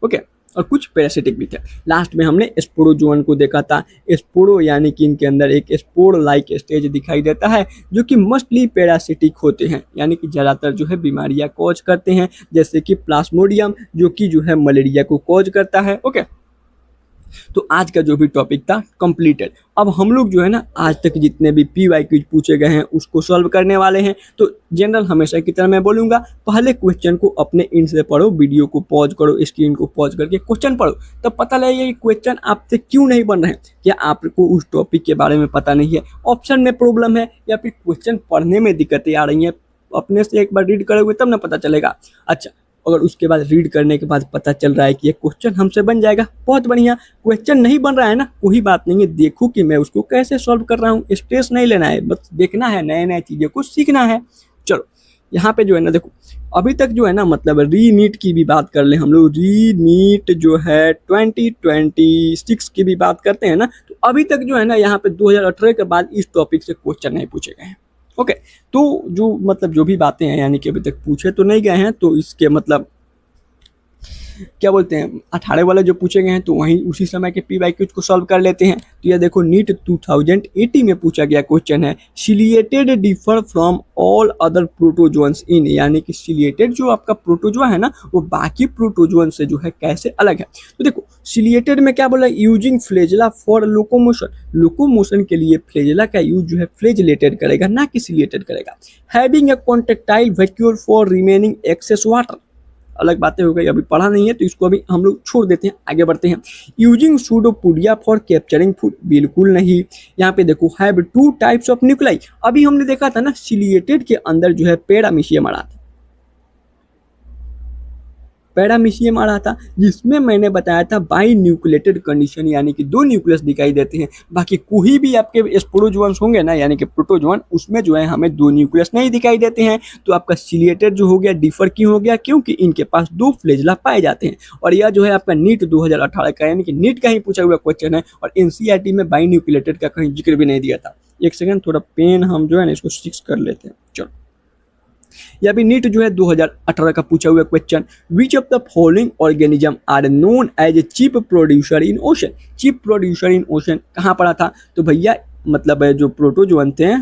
ओके, और कुछ पैरासिटिक भी थे। लास्ट में हमने स्पोरोजोन को देखा था। स्पोरो यानी कि इनके अंदर एक स्पोर लाइक स्टेज दिखाई देता है, जो कि मोस्टली पैरासिटिक होते हैं, यानी कि ज़्यादातर जो है बीमारियां कॉज करते हैं, जैसे कि प्लाज्मोडियम जो कि जो है मलेरिया को कॉज करता है। ओके, तो आज का जो भी टॉपिक था कंप्लीटेड। अब हम लोग जो है ना आज तक जितने भी PY क्विज पूछे गए हैं उसको सॉल्व करने वाले हैं। तो जनरल हमेशा की तरह मैं बोलूँगा, पहले क्वेश्चन को अपने इन से पढ़ो, वीडियो को पॉज करो, स्क्रीन को पॉज करके क्वेश्चन पढ़ो, तब पता लगेगा कि क्वेश्चन आपसे क्यों नहीं बन रहे हैं। क्या आपको उस टॉपिक के बारे में पता नहीं है, ऑप्शन में प्रॉब्लम है, या फिर क्वेश्चन पढ़ने में दिक्कतें आ रही हैं। अपने से एक बार रीड करोगे तब ना पता चलेगा। अच्छा, अगर उसके बाद रीड करने के बाद पता चल रहा है कि ये क्वेश्चन हमसे बन जाएगा, बहुत बढ़िया। क्वेश्चन नहीं बन रहा है ना, कोई बात नहीं है, देखो कि मैं उसको कैसे सॉल्व कर रहा हूँ। स्ट्रेस नहीं लेना है, बस देखना है, नए नए चीज़ों को सीखना है। चलो यहाँ पे जो है ना देखो, अभी तक जो है ना मतलब री नीट की भी बात कर ले हम लोग। री नीट जो है 2026 की भी बात करते हैं ना, तो अभी तक जो है ना यहाँ पे 2018 के बाद इस टॉपिक से क्वेश्चन नहीं पूछे गए हैं। ओके, तो जो मतलब जो भी बातें हैं यानी कि अभी तक पूछे तो नहीं गए हैं, तो इसके मतलब क्या बोलते हैं 18 वाले जो पूछे गए हैं तो वहीं उसी समय के PYQ को सॉल्व कर लेते हैं। तो ये देखो नीट 2080 में पूछा गया क्वेश्चन है, ciliated differ from all other protozoans in, यानी कि सिलिएटेड जो आपका प्रोटोजोआ है ना वो बाकी प्रोटोजोन से जो है कैसे अलग है। तो देखो सिलिएटेड में क्या बोला, using flagella for locomotion, locomotion के लिए फ्लेजला का यूज जो है फ्लेजलेटेड करेगा ना कि सिलिएटेड करेगा। Having a contractile vacuole for remaining excess water, अलग बातें हो गई, अभी पढ़ा नहीं है तो इसको अभी हम लोग छोड़ देते हैं, आगे बढ़ते हैं। Using pseudopodia for capturing food, बिल्कुल नहीं। यहाँ पे देखो have two types of nuclei, अभी हमने देखा था ना सिलिएटेड के अंदर जो है पैरामीशियम आ रहा था, पैरामीशियम आ रहा था जिसमें मैंने बताया था बाई न्यूक्लिएटेड कंडीशन, यानी कि दो न्यूक्लियस दिखाई देते हैं। बाकी कोई भी आपके स्पोरोजोन्स होंगे ना यानी कि प्रोटोजोन, उसमें जो है हमें दो न्यूक्लियस नहीं दिखाई देते हैं। तो आपका सिलिएटेड जो हो गया डिफर क्यों हो गया, क्योंकि इनके पास दो फ्लेजला पाए जाते हैं। और यह जो है आपका नीट 2018 का यानी कि नीट का ही पूछा हुआ क्वेश्चन है, और NCERT में बाई न्यूक्लिएटेड का कहीं जिक्र भी नहीं दिया था। एक सेकंड, थोड़ा पेन हम जो है ना इसको 6 कर लेते हैं। चलो, या भी नीट जो है 2018 का पूछा हुआ question, which of the following organism are known as a cheap producer in ocean, cheap producer in ocean कहाँ पड़ा था, तो भैया मतलब जो प्रोटोजोन थे,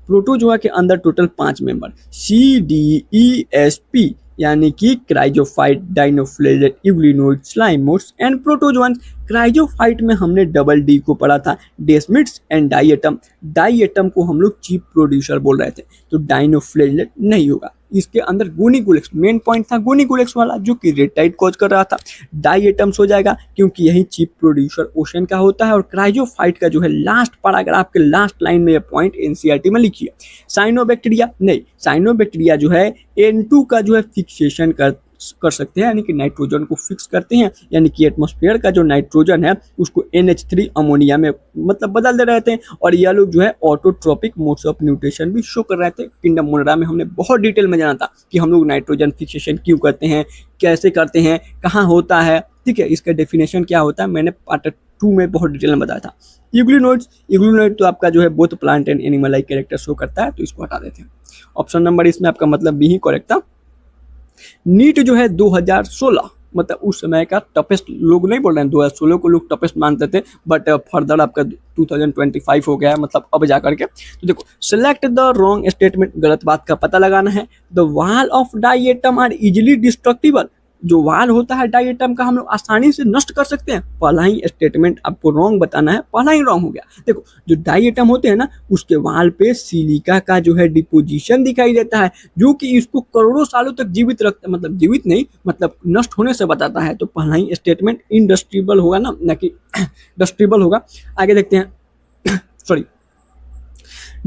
प्रोटोजोआ के अंदर टोटल 5 मेंबर CDESP, यानी कि क्राइजोफाइट, डाइनोफ्लेजेट, यूग्लिनोइड, स्लाइमोट्स एंड प्रोटोजोन। क्राइजोफाइट में हमने डबल डी को पढ़ा था, डेस्मिड्स एंड डाइएटम, डाइएटम को हम लोग चीप प्रोड्यूसर बोल रहे थे, तो डाइनोफ्लेजेट नहीं होगा। इसके अंदर गोनिकुलेक्स मेन पॉइंट था, गोनिकुलेक्स वाला जो कि रेड टाइड कॉज कर रहा था। डाइएटम्स हो जाएगा क्योंकि यही चीप प्रोड्यूसर ओशन का होता है। और क्राइजोफाइट का जो है लास्ट पैराग्राफ के लास्ट लाइन में ये पॉइंट NCERT में लिखिए। साइनोबैक्टीरिया नहीं, साइनोबैक्टीरिया जो है N2 का जो है फिक्सेशन कर सकते हैं, यानी कि नाइट्रोजन को फिक्स करते हैं, यानी कि एटमॉस्फेयर का जो नाइट्रोजन है उसको NH3 अमोनिया में मतलब बदल दे रहे थे। और यह लोग जो है ऑटोट्रोपिक मोड्स ऑफ न्यूट्रिशन भी शो कर रहे थे। किंगडम मोनेरा में हमने बहुत डिटेल में जाना था कि हम लोग नाइट्रोजन फिक्सेशन क्यों करते हैं, कैसे करते हैं, कहाँ होता है, ठीक है, इसका डेफिनेशन क्या होता है, मैंने पार्ट 2 में बहुत डिटेल में बताया था। यूग्लिनोइड्स, यूग्लिनोइड तो आपका जो है both plant and animal like character show करता है, तो इसको हटा देते हैं। ऑप्शन नंबर इसमें आपका मतलब बी ही करेक्ट था। नीट जो है 2016 मतलब उस समय का टफेस्ट, लोग नहीं बोल रहे हैं 2016 को लोग टफेस्ट मानते थे, बट फर्दर आपका 2025 हो गया है, मतलब अब जा करके। तो देखो सेलेक्ट द रॉन्ग स्टेटमेंट, गलत बात का पता लगाना है। The wall of diatom are easily destructible, जो वाल होता है डाइएटम का हम लोग आसानी से नष्ट कर सकते हैं, पहला ही स्टेटमेंट आपको रॉन्ग बताना है, पहला ही रॉन्ग हो गया। देखो जो डाइएटम होते हैं ना उसके वाल पे सिलिका का जो है डिपोजिशन दिखाई देता है, जो कि इसको करोड़ों सालों तक जीवित रखता, मतलब जीवित नहीं मतलब नष्ट होने से बताता है। तो पहला ही स्टेटमेंट इंडस्ट्रिबल होगा ना कि डस्ट्रिबल होगा। आगे देखते हैं सॉरी,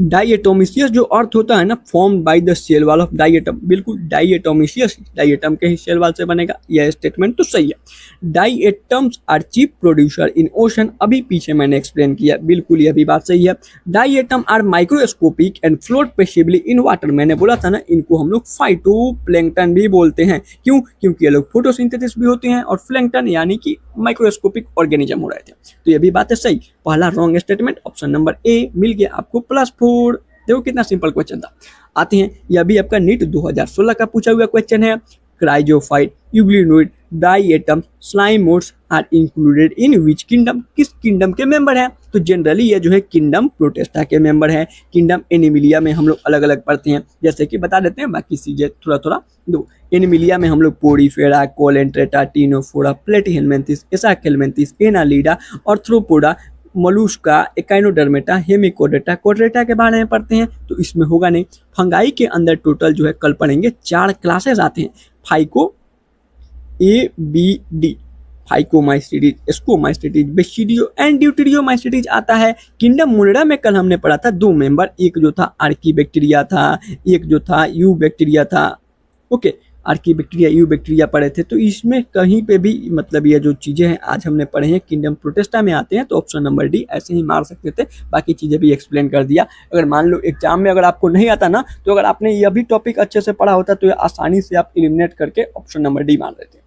डाइएटोमिशियस जो अर्थ होता है ना form by the cell wall of diatom, बिल्कुल डाइएटोमिशियस डाइएटम के ही सेल वॉल से बनेगा, यह स्टेटमेंट तो सही है। Diatoms are cheap producer in ocean, अभी पीछे मैंने एक्सप्लेन किया, बिल्कुल यह भी बात सही है। Diatom are microscopic and float passively in water, मैंने बोला था ना इनको हम लोग फाइटोप्लैंक्टन भी बोलते हैं, क्यों, क्योंकि ये लोग फोटोसिंथेसिस भी होते हैं और प्लैंक्टन यानी कि माइक्रोस्कोपिक ऑर्गेनिज्म हो रहे थे। तो ये भी बात है सही, पहला wrong statement option number A मिल गया आपको +4। देखो कितना सिंपल क्वेश्चन था। आते हैं, यह भी आपका नीट 2016 का पूछा हुआ क्वेश्चन है। Chrysophyte, euglenoid, diatom, slime moulds are included in which kingdom, किस किंगडम के मेंबर हैं, तो जनरली ये जो है किंगडम प्रोटेस्टा के मेंबर हैं। किंगडम एनिमिलिया में हम लोग अलग अलग पढ़ते हैं, जैसे कि बता देते हैं, बाकी चीजें थोड़ा थोड़ा दो। एनिमिलिया में हम लोग porifera, coelenterata, ctenophora, platyhelminthes, aschelminthes, annelida, arthropoda, mollusca, echinodermata, hemichordata, chordata के बारे में पढ़ते हैं। तो इसमें होगा नहीं। फंगाई के अंदर टोटल जो है कल पढ़ेंगे 4 क्लासेस आते हैं, फाइको ABD, फाइकोमाइस्टिटिस, एस्कोमाइस्टिटिस, बेसिडियो एंड ड्यूटेरियोमाइस्टिटिस आता है। किंगडम मोनेरा में कल हमने पढ़ा था 2 मेंबर, एक जो था आर्कीबैक्टीरिया था, एक जो था यू बैक्टीरिया था। ओके, आर्कीबैक्टीरिया, यू बैक्टीरिया पढ़े थे। तो इसमें कहीं पे भी मतलब ये जो चीज़ें हैं आज हमने पढ़े हैं किंगडम प्रोटेस्टा में आते हैं, तो ऑप्शन नंबर डी ऐसे ही मार सकते थे, बाकी चीज़ें भी एक्सप्लेन कर दिया। अगर मान लो एग्जाम में अगर आपको नहीं आता ना, तो अगर आपने यह भी टॉपिक अच्छे से पढ़ा होता तो ये आसानी से आप एलिमिनेट करके ऑप्शन नंबर डी मार देते।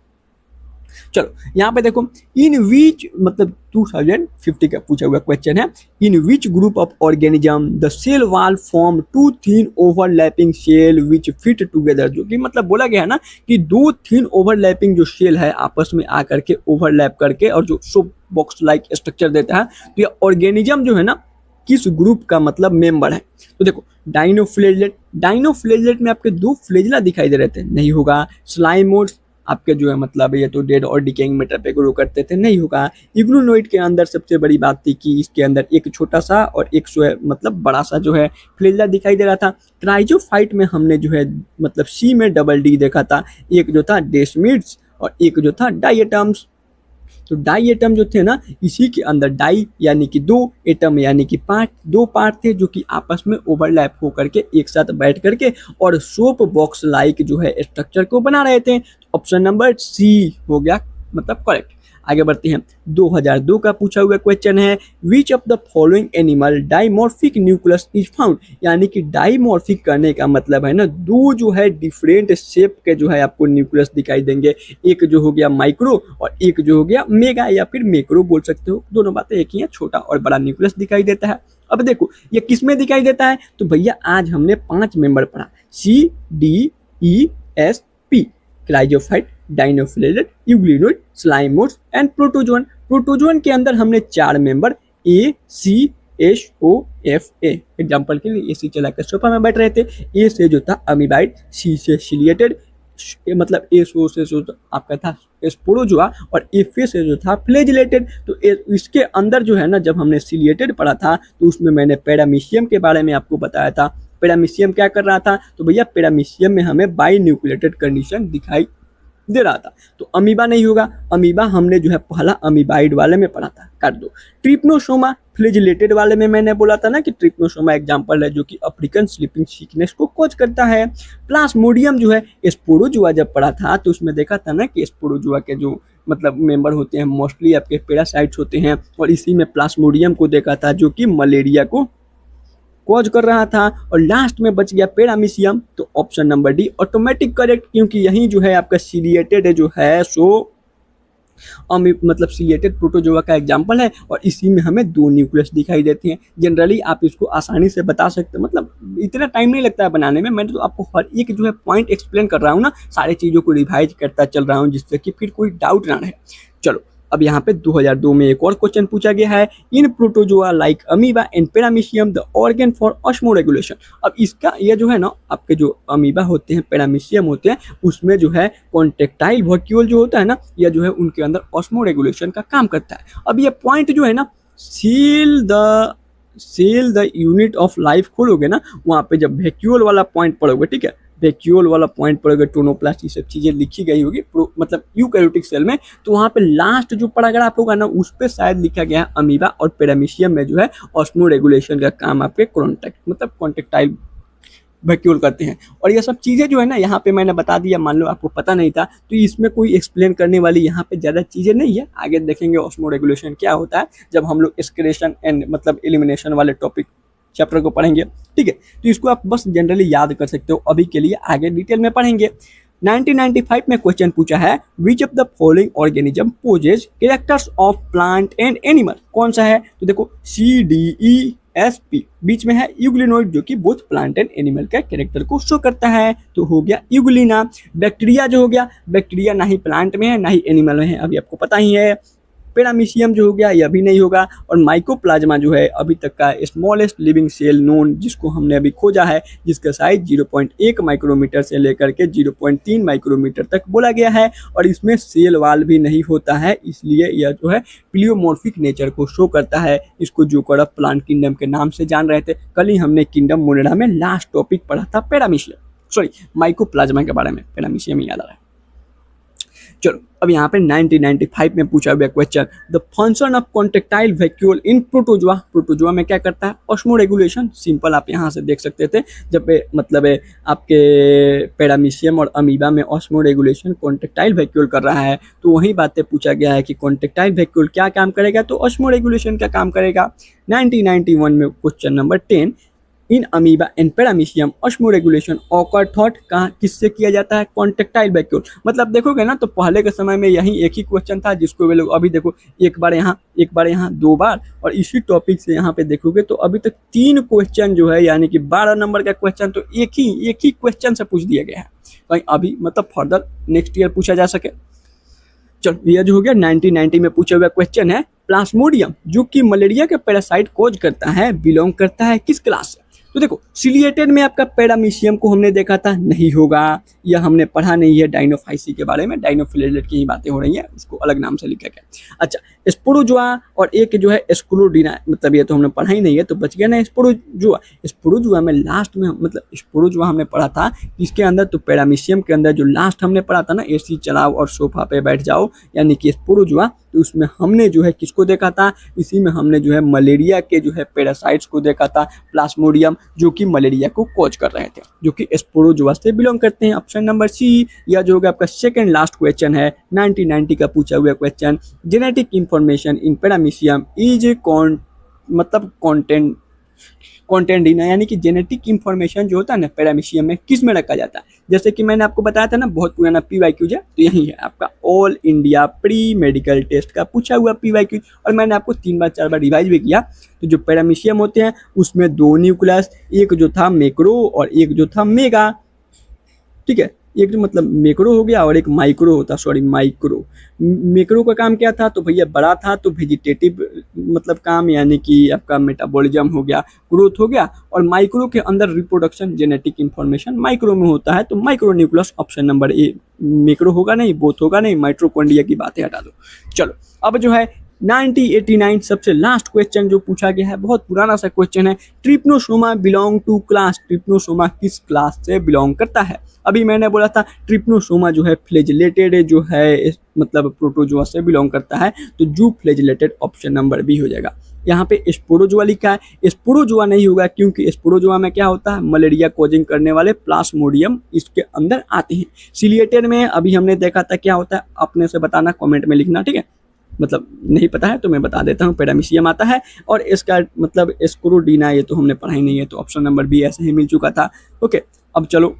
चलो यहाँ पे देखो, इन विच मतलब 2050 का पूछा हुआ क्वेश्चन है, in which group of organism the cell wall form two thin overlapping shell which fit together, जो कि मतलब बोला गया है ना कि दो थिन ओवरलैपिंग जो सेल है आपस में आकर के ओवरलैप करके और जो सोप बॉक्स लाइक स्ट्रक्चर देता है, तो ये ऑर्गेनिज्म जो है ना किस ग्रुप का मतलब मेंबर है। तो देखो डाइनोफ्लेजलेट में आपके दो फ्लेजला दिखाई दे रहे थे, नहीं होगा। स्लाइमोड्स आपके जो है मतलब ये तो डेड और डिकेइंग मैटर पे ग्रो करते थे, नहीं होगा। इग्लूनोइड के अंदर सबसे बड़ी बात थी कि इसके अंदर एक छोटा सा और एक मतलब बड़ा सा जो है फ्लेजला दिखाई दे रहा था। क्राइजोफाइट में हमने जो है मतलब सी में डबल डी देखा था, एक जो था डेस्मिड्स और एक जो था डाइएटम्स। तो डाई एटम जो थे ना, इसी के अंदर डाई यानी कि दो, एटम यानी कि दो पार्ट थे जो कि आपस में ओवरलैप होकर के एक साथ बैठ करके और सोप बॉक्स लाइक जो है स्ट्रक्चर को बना रहे थे। ऑप्शन नंबर सी हो गया मतलब करेक्ट। आगे बढ़ते हैं, 2002 का पूछा हुआ क्वेश्चन है, which of the following animal dimorphic nucleus is found, यानी कि डाइमॉर्फिक करने का मतलब है ना दो जो है डिफरेंट शेप के जो है आपको न्यूक्लियस दिखाई देंगे, एक जो हो गया माइक्रो और एक जो हो गया मेगा या फिर मैक्रो बोल सकते हो, दोनों बातें एक ही है, छोटा और बड़ा न्यूक्लियस दिखाई देता है। अब देखो ये किस में दिखाई देता है, तो भैया आज हमने 5 मेंबर पढ़ा, C D E S P, chrysophyte, dinoflagellate, euglenoid, slime moulds and protozoan. Protozoan के अंदर हमने 4 member A C S O F A, example के लिए ए सी चला कर सोफा में बैठ रहे थे। ए से जो था अमीबाइड, सी से सिलिएटेड, मतलब ए सो से आपका था स्पोरोजोआ और एफ से जो था फ्लेजिलेटेड। तो इसके अंदर जो है ना जब हमने सिलिएटेड पढ़ा था तो उसमें मैंने पैरामीशियम के बारे में आपको बताया था। पैरामीशियम क्या कर रहा था, तो भैया पैरामीशियम में हमें बाई न्यूक्लिएटेड कंडीशन दिखाई दे रहा था। तो अमीबा नहीं होगा, अमीबा हमने जो है पहला अमीबाइड वाले में पढ़ा था, काट दो। ट्रिप्नोसोमा फ्लेजिलेटेड वाले में मैंने बोला था ना कि ट्रिप्नोसोमा एग्जांपल है जो कि अफ्रीकन स्लीपिंग सिकनेस को कॉज करता है। प्लास्मोडियम जो है स्पोरोजुआ जब पढ़ा था तो उसमें देखा था ना कि स्पोरोजुआ के जो मतलब मेंबर होते हैं मोस्टली आपके पैरासाइट्स होते हैं, और इसी में प्लास्मोडियम को देखा था जो कि मलेरिया को कॉज कर रहा था। और लास्ट में बच गया पैरामीशियम, तो option number D automatic correct, क्योंकि यही जो है आपका सिलिएटेड जो है सो मतलब सिलिएटेड प्रोटोजोआ का एग्जांपल है और इसी में हमें 2 न्यूक्लियस दिखाई देते हैं। जनरली आप इसको आसानी से बता सकते हैं, मतलब इतना टाइम नहीं लगता है बनाने में। मैं तो आपको हर एक जो है पॉइंट एक्सप्लेन कर रहा हूँ ना, सारी चीज़ों को रिवाइज करता चल रहा हूँ जिससे कि फिर कोई डाउट ना रहे। चलो अब यहाँ पे 2002 में एक और क्वेश्चन पूछा गया है, in protozoa like amoeba and paramecium the organ for osmoregulation. अब इसका ये जो है ना आपके जो अमीबा होते हैं पैरामीशियम होते हैं उसमें जो है कॉन्टेक्टाइल वैक्यूल जो होता है ना, यह जो है उनके अंदर ऑस्मोरेगुलेशन का काम करता है। अब ये पॉइंट जो है ना cell the unit of life खोलोगे ना, वहाँ पे जब वैक्यूल वाला पॉइंट पढ़ोगे, ठीक है, वैक्यूल वाला पॉइंट पर अगर टोनोप्लास्ट ये सब चीज़ें लिखी गई होगी मतलब यूकैरियोटिक सेल में, तो वहाँ पे लास्ट जो पैराग्राफ होगा ना उस पर शायद लिखा गया है अमीबा और पैरामीशियम में जो है ऑस्मो रेगुलेशन का काम आपके कॉन्टेक्टाइल वैक्यूल करते हैं। और ये सब चीज़ें जो है ना यहाँ पे मैंने बता दिया, मान लो आपको पता नहीं था तो इसमें कोई एक्सप्लेन करने वाली यहाँ पे ज़्यादा चीज़ें नहीं है। आगे देखेंगे ऑस्मो रेगुलेशन क्या होता है जब हम लोग एक्सक्रेशन एंड मतलब एलिमिनेशन वाले टॉपिक चैप्टर को पढ़ेंगे, ठीक है। तो इसको आप बस जनरली याद कर सकते हो, अभी के लिए आगे डिटेल में पढ़ेंगे। 1995 में क्वेश्चन पूछा है, which of the following organism possesses characters of plant and animal, कौन सा है, तो देखो CDESP, बीच में है यूग्लिनोइड जो कि बोथ प्लांट एंड एनिमल का कैरेक्टर को शो करता है, तो हो गया यूग्लिना। बैक्टीरिया जो हो गया, बैक्टीरिया ना ही प्लांट में है ना ही एनिमल में है, अभी आपको पता ही है। पैरामीशियम जो हो गया ये अभी नहीं होगा। और माइकोप्लाज्मा जो है अभी तक का स्मॉलेस्ट लिविंग सेल नोन जिसको हमने अभी खोजा है, जिसका साइज 0.1 माइक्रोमीटर से लेकर के 0.3 माइक्रोमीटर तक बोला गया है, और इसमें सेल वाल भी नहीं होता है, इसलिए यह जो है प्लियोमॉर्फिक नेचर को शो करता है। इसको जोकर ऑफ प्लांट किंगडम के नाम से जान रहे थे। कल ही हमने किंगडम मोनेरा में लास्ट टॉपिक पढ़ा था पैरामीशियम, सॉरी माइकोप्लाज्मा के बारे में, पैरामीशियम याद आ रहा है। चलो अब यहाँ पे 1995 में पूछा गया question, the function of contractile vacuole in protozoa, protozoa में क्या करता है, ऑस्मो रेगुलेशन। सिंपल आप यहाँ से देख सकते थे, जब मतलब आपके पैरामीशियम और अमीबा में ऑस्मो रेगुलेशन कॉन्टेक्टाइल वैक्यूल कर रहा है, तो वही बातें पूछा गया है कि कॉन्टेक्टाइल वैक्यूल क्या काम करेगा, तो ऑस्मो रेगुलेशन का काम करेगा। 1991 में question number 10, in amoeba and paramecium osmoregulation occur thought कहाँ किससे किया जाता है, कॉन्ट्रेक्टाइल वैक्यूल। मतलब देखोगे ना तो पहले के समय में यही एक ही क्वेश्चन था जिसको वे लोग अभी देखो एक बार यहाँ 2 बार, और इसी टॉपिक से यहाँ पे देखोगे तो अभी तक 3 क्वेश्चन जो है यानी कि 12 नंबर का क्वेश्चन तो एक ही क्वेश्चन से पूछ दिया गया है, कहीं अभी मतलब फर्दर नेक्स्ट ईयर पूछा जा सके। चलो ये जो हो गया 1990 में पूछा हुआ क्वेश्चन है, प्लाज्मोडियम जो कि मलेरिया के पैरासाइट कोज करता है बिलोंग करता है किस क्लास से। तो देखो सिलिएटेड में आपका पैरामीशियम को हमने देखा था, नहीं होगा, यह हमने पढ़ा नहीं है डाइनोफाइसी के बारे में, डाइनोफिलेटेड की ही बातें हो रही हैं, उसको अलग नाम से लिखा गया। अच्छा स्पोरोजुआ और एक जो है स्क्लोडिना, मतलब ये तो हमने पढ़ा ही नहीं है तो बच गया ना स्पोरोजुआ। स्पोरोजुआ में लास्ट में मतलब स्पोरोजुआ हमने पढ़ा था इसके अंदर, तो पैरामीशियम के अंदर जो लास्ट हमने पढ़ा था ना एसी चलाओ और सोफा पे बैठ जाओ यानी कि स्पोरोजुआ, तो उसमें हमने जो है किसको देखा था, इसी में हमने जो है मलेरिया के जो है पैरासाइट्स को देखा था, प्लाज्मोडियम जो कि मलेरिया को कोज कर रहे थे, जो कि स्पोरोजुआ से बिलोंग करते हैं। ऑप्शन नंबर सी या जो होगा आपका सेकंड लास्ट क्वेश्चन है 1990 का पूछा हुआ question, genetic information in paramecium is मतलब कॉन्टेंडिना यानी कि जेनेटिक इंफॉर्मेशन जो होता है ना पैरामीशियम में किस में रखा जाता है। जैसे कि मैंने आपको बताया था ना बहुत पुराना PYQ है, तो यही है आपका all India pre medical test का पूछा हुआ PYQ, और मैंने आपको 3 बार 4 बार रिवाइज भी किया। तो जो पैरामीशियम होते हैं उसमें 2 न्यूक्लियस, एक जो था मैक्रो और एक जो था मेगा, ठीक है, एक जो मतलब मैक्रो हो गया और एक माइक्रो होता, सॉरी माइक्रो। मैक्रो का काम क्या था, तो भैया बड़ा था तो वेजिटेटिव मतलब काम यानी कि आपका मेटाबॉलिज्म हो गया, ग्रोथ हो गया, और माइक्रो के अंदर रिप्रोडक्शन जेनेटिक इंफॉर्मेशन माइक्रो में होता है, तो माइक्रो न्यूक्लियस ऑप्शन नंबर ए। मैक्रो होगा नहीं, बोथ होगा नहीं, माइटोकॉन्ड्रिया की बातें हटा दो। चलो अब जो है 1989 सबसे लास्ट क्वेश्चन जो पूछा गया है, बहुत पुराना सा क्वेश्चन है, trypanosoma belong to class, trypanosoma किस क्लास से बिलोंग करता है। अभी मैंने बोला था ट्रिप्नोसोमा जो है फ्लैजिलेटेड जो है मतलब प्रोटोजोआ से बिलोंग करता है, तो जू फ्लैजिलेटेड ऑप्शन नंबर बी हो जाएगा। यहाँ पे स्पोरोजोआ लिखा है, स्पोरोजोआ नहीं होगा क्योंकि स्पोरोजोआ में क्या होता है मलेरिया कोजिंग करने वाले प्लाज्मोडियम इसके अंदर आते हैं। सिलिएटेड में अभी हमने देखा था क्या होता है, अपने से बताना कमेंट में लिखना, ठीक है, मतलब नहीं पता है तो मैं बता देता हूँ, पैरामीशियम आता है, और इसका मतलब स्क्रोडीना ये तो हमने पढ़ा ही नहीं है, तो ऑप्शन नंबर बी ऐसे ही मिल चुका था। ओके अब चलो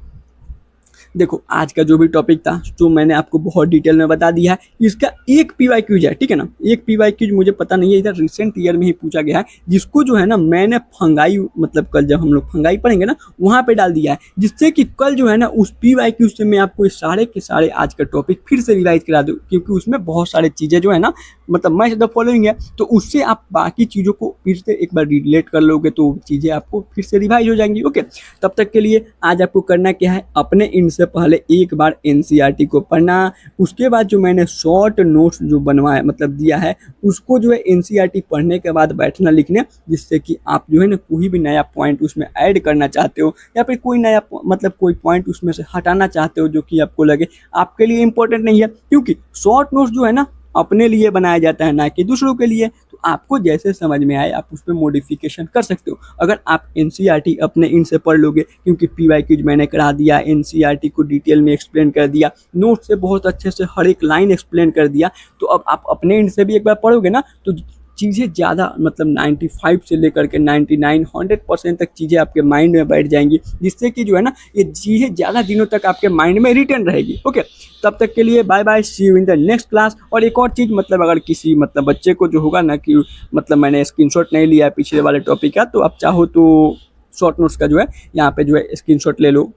देखो आज का जो भी टॉपिक था जो मैंने आपको बहुत डिटेल में बता दिया है, इसका एक PYQ है, ठीक है ना, एक PYQ मुझे पता नहीं है, इधर रिसेंट ईयर में ही पूछा गया है, जिसको जो है ना मैंने फंगाई मतलब कल जब हम लोग फंगाई पढ़ेंगे ना वहाँ पे डाल दिया है, जिससे कि कल जो है ना उस PYQ से मैं आपको सारे के सारे आज का टॉपिक फिर से रिवाइज करा दूँ, क्योंकि उसमें बहुत सारी चीज़ें जो है ना मतलब मैच द फॉलोइंग है, तो उससे आप बाकी चीज़ों को फिर से एक बार रिलेट कर लोगे तो चीज़ें आपको फिर से रिवाइज हो जाएंगी। ओके तब तक के लिए आज आपको करना क्या है, अपने इनसे पहले एक बार NCERT को पढ़ना, उसके बाद जो मैंने शॉर्ट नोट्स जो बनवाया मतलब दिया है उसको जो है NCERT पढ़ने के बाद बैठना लिखने, जिससे कि आप जो है ना कोई भी नया पॉइंट उसमें ऐड करना चाहते हो या फिर कोई नया मतलब कोई पॉइंट उसमें से हटाना चाहते हो जो कि आपको लगे आपके लिए इंपॉर्टेंट नहीं है, क्योंकि शॉर्ट नोट्स जो है ना अपने लिए बनाया जाता है ना कि दूसरों के लिए, तो आपको जैसे समझ में आए आप उस पर मॉडिफिकेशन कर सकते हो। अगर आप NCERT अपने इन से पढ़ लोगे, क्योंकि PYQ मैंने करा दिया, NCERT को डिटेल में एक्सप्लेन कर दिया, नोट से बहुत अच्छे से हर एक लाइन एक्सप्लेन कर दिया, तो अब आप अपने इन से भी एक बार पढ़ोगे ना तो चीज़ें ज़्यादा मतलब 95 से लेकर के 99 100% तक चीज़ें आपके माइंड में बैठ जाएंगी, जिससे कि जो है ना ये चीज़ें ज़्यादा दिनों तक आपके माइंड में रिटर्न रहेगी। ओके तब तक के लिए bye bye, see you in the next class. और एक और चीज़ मतलब अगर किसी मतलब बच्चे को जो होगा ना कि मतलब मैंने स्क्रीनशॉट नहीं लिया पिछले वाले टॉपिक का, तो आप चाहो तो शॉर्ट नोट्स का जो है यहाँ पे जो है स्क्रीनशॉट ले लो,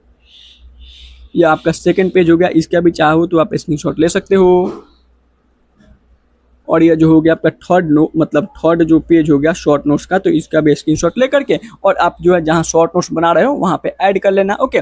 या आपका सेकेंड पेज हो गया इसका भी चाहो तो आप स्क्रीनशॉट ले सकते हो, और ये जो हो गया आपका थर्ड जो पेज हो गया शॉर्ट नोट्स का, तो इसका भी स्क्रीनशॉट लेकर के और आप जो है जहाँ शॉर्ट नोट्स बना रहे हो वहाँ पे ऐड कर लेना। ओके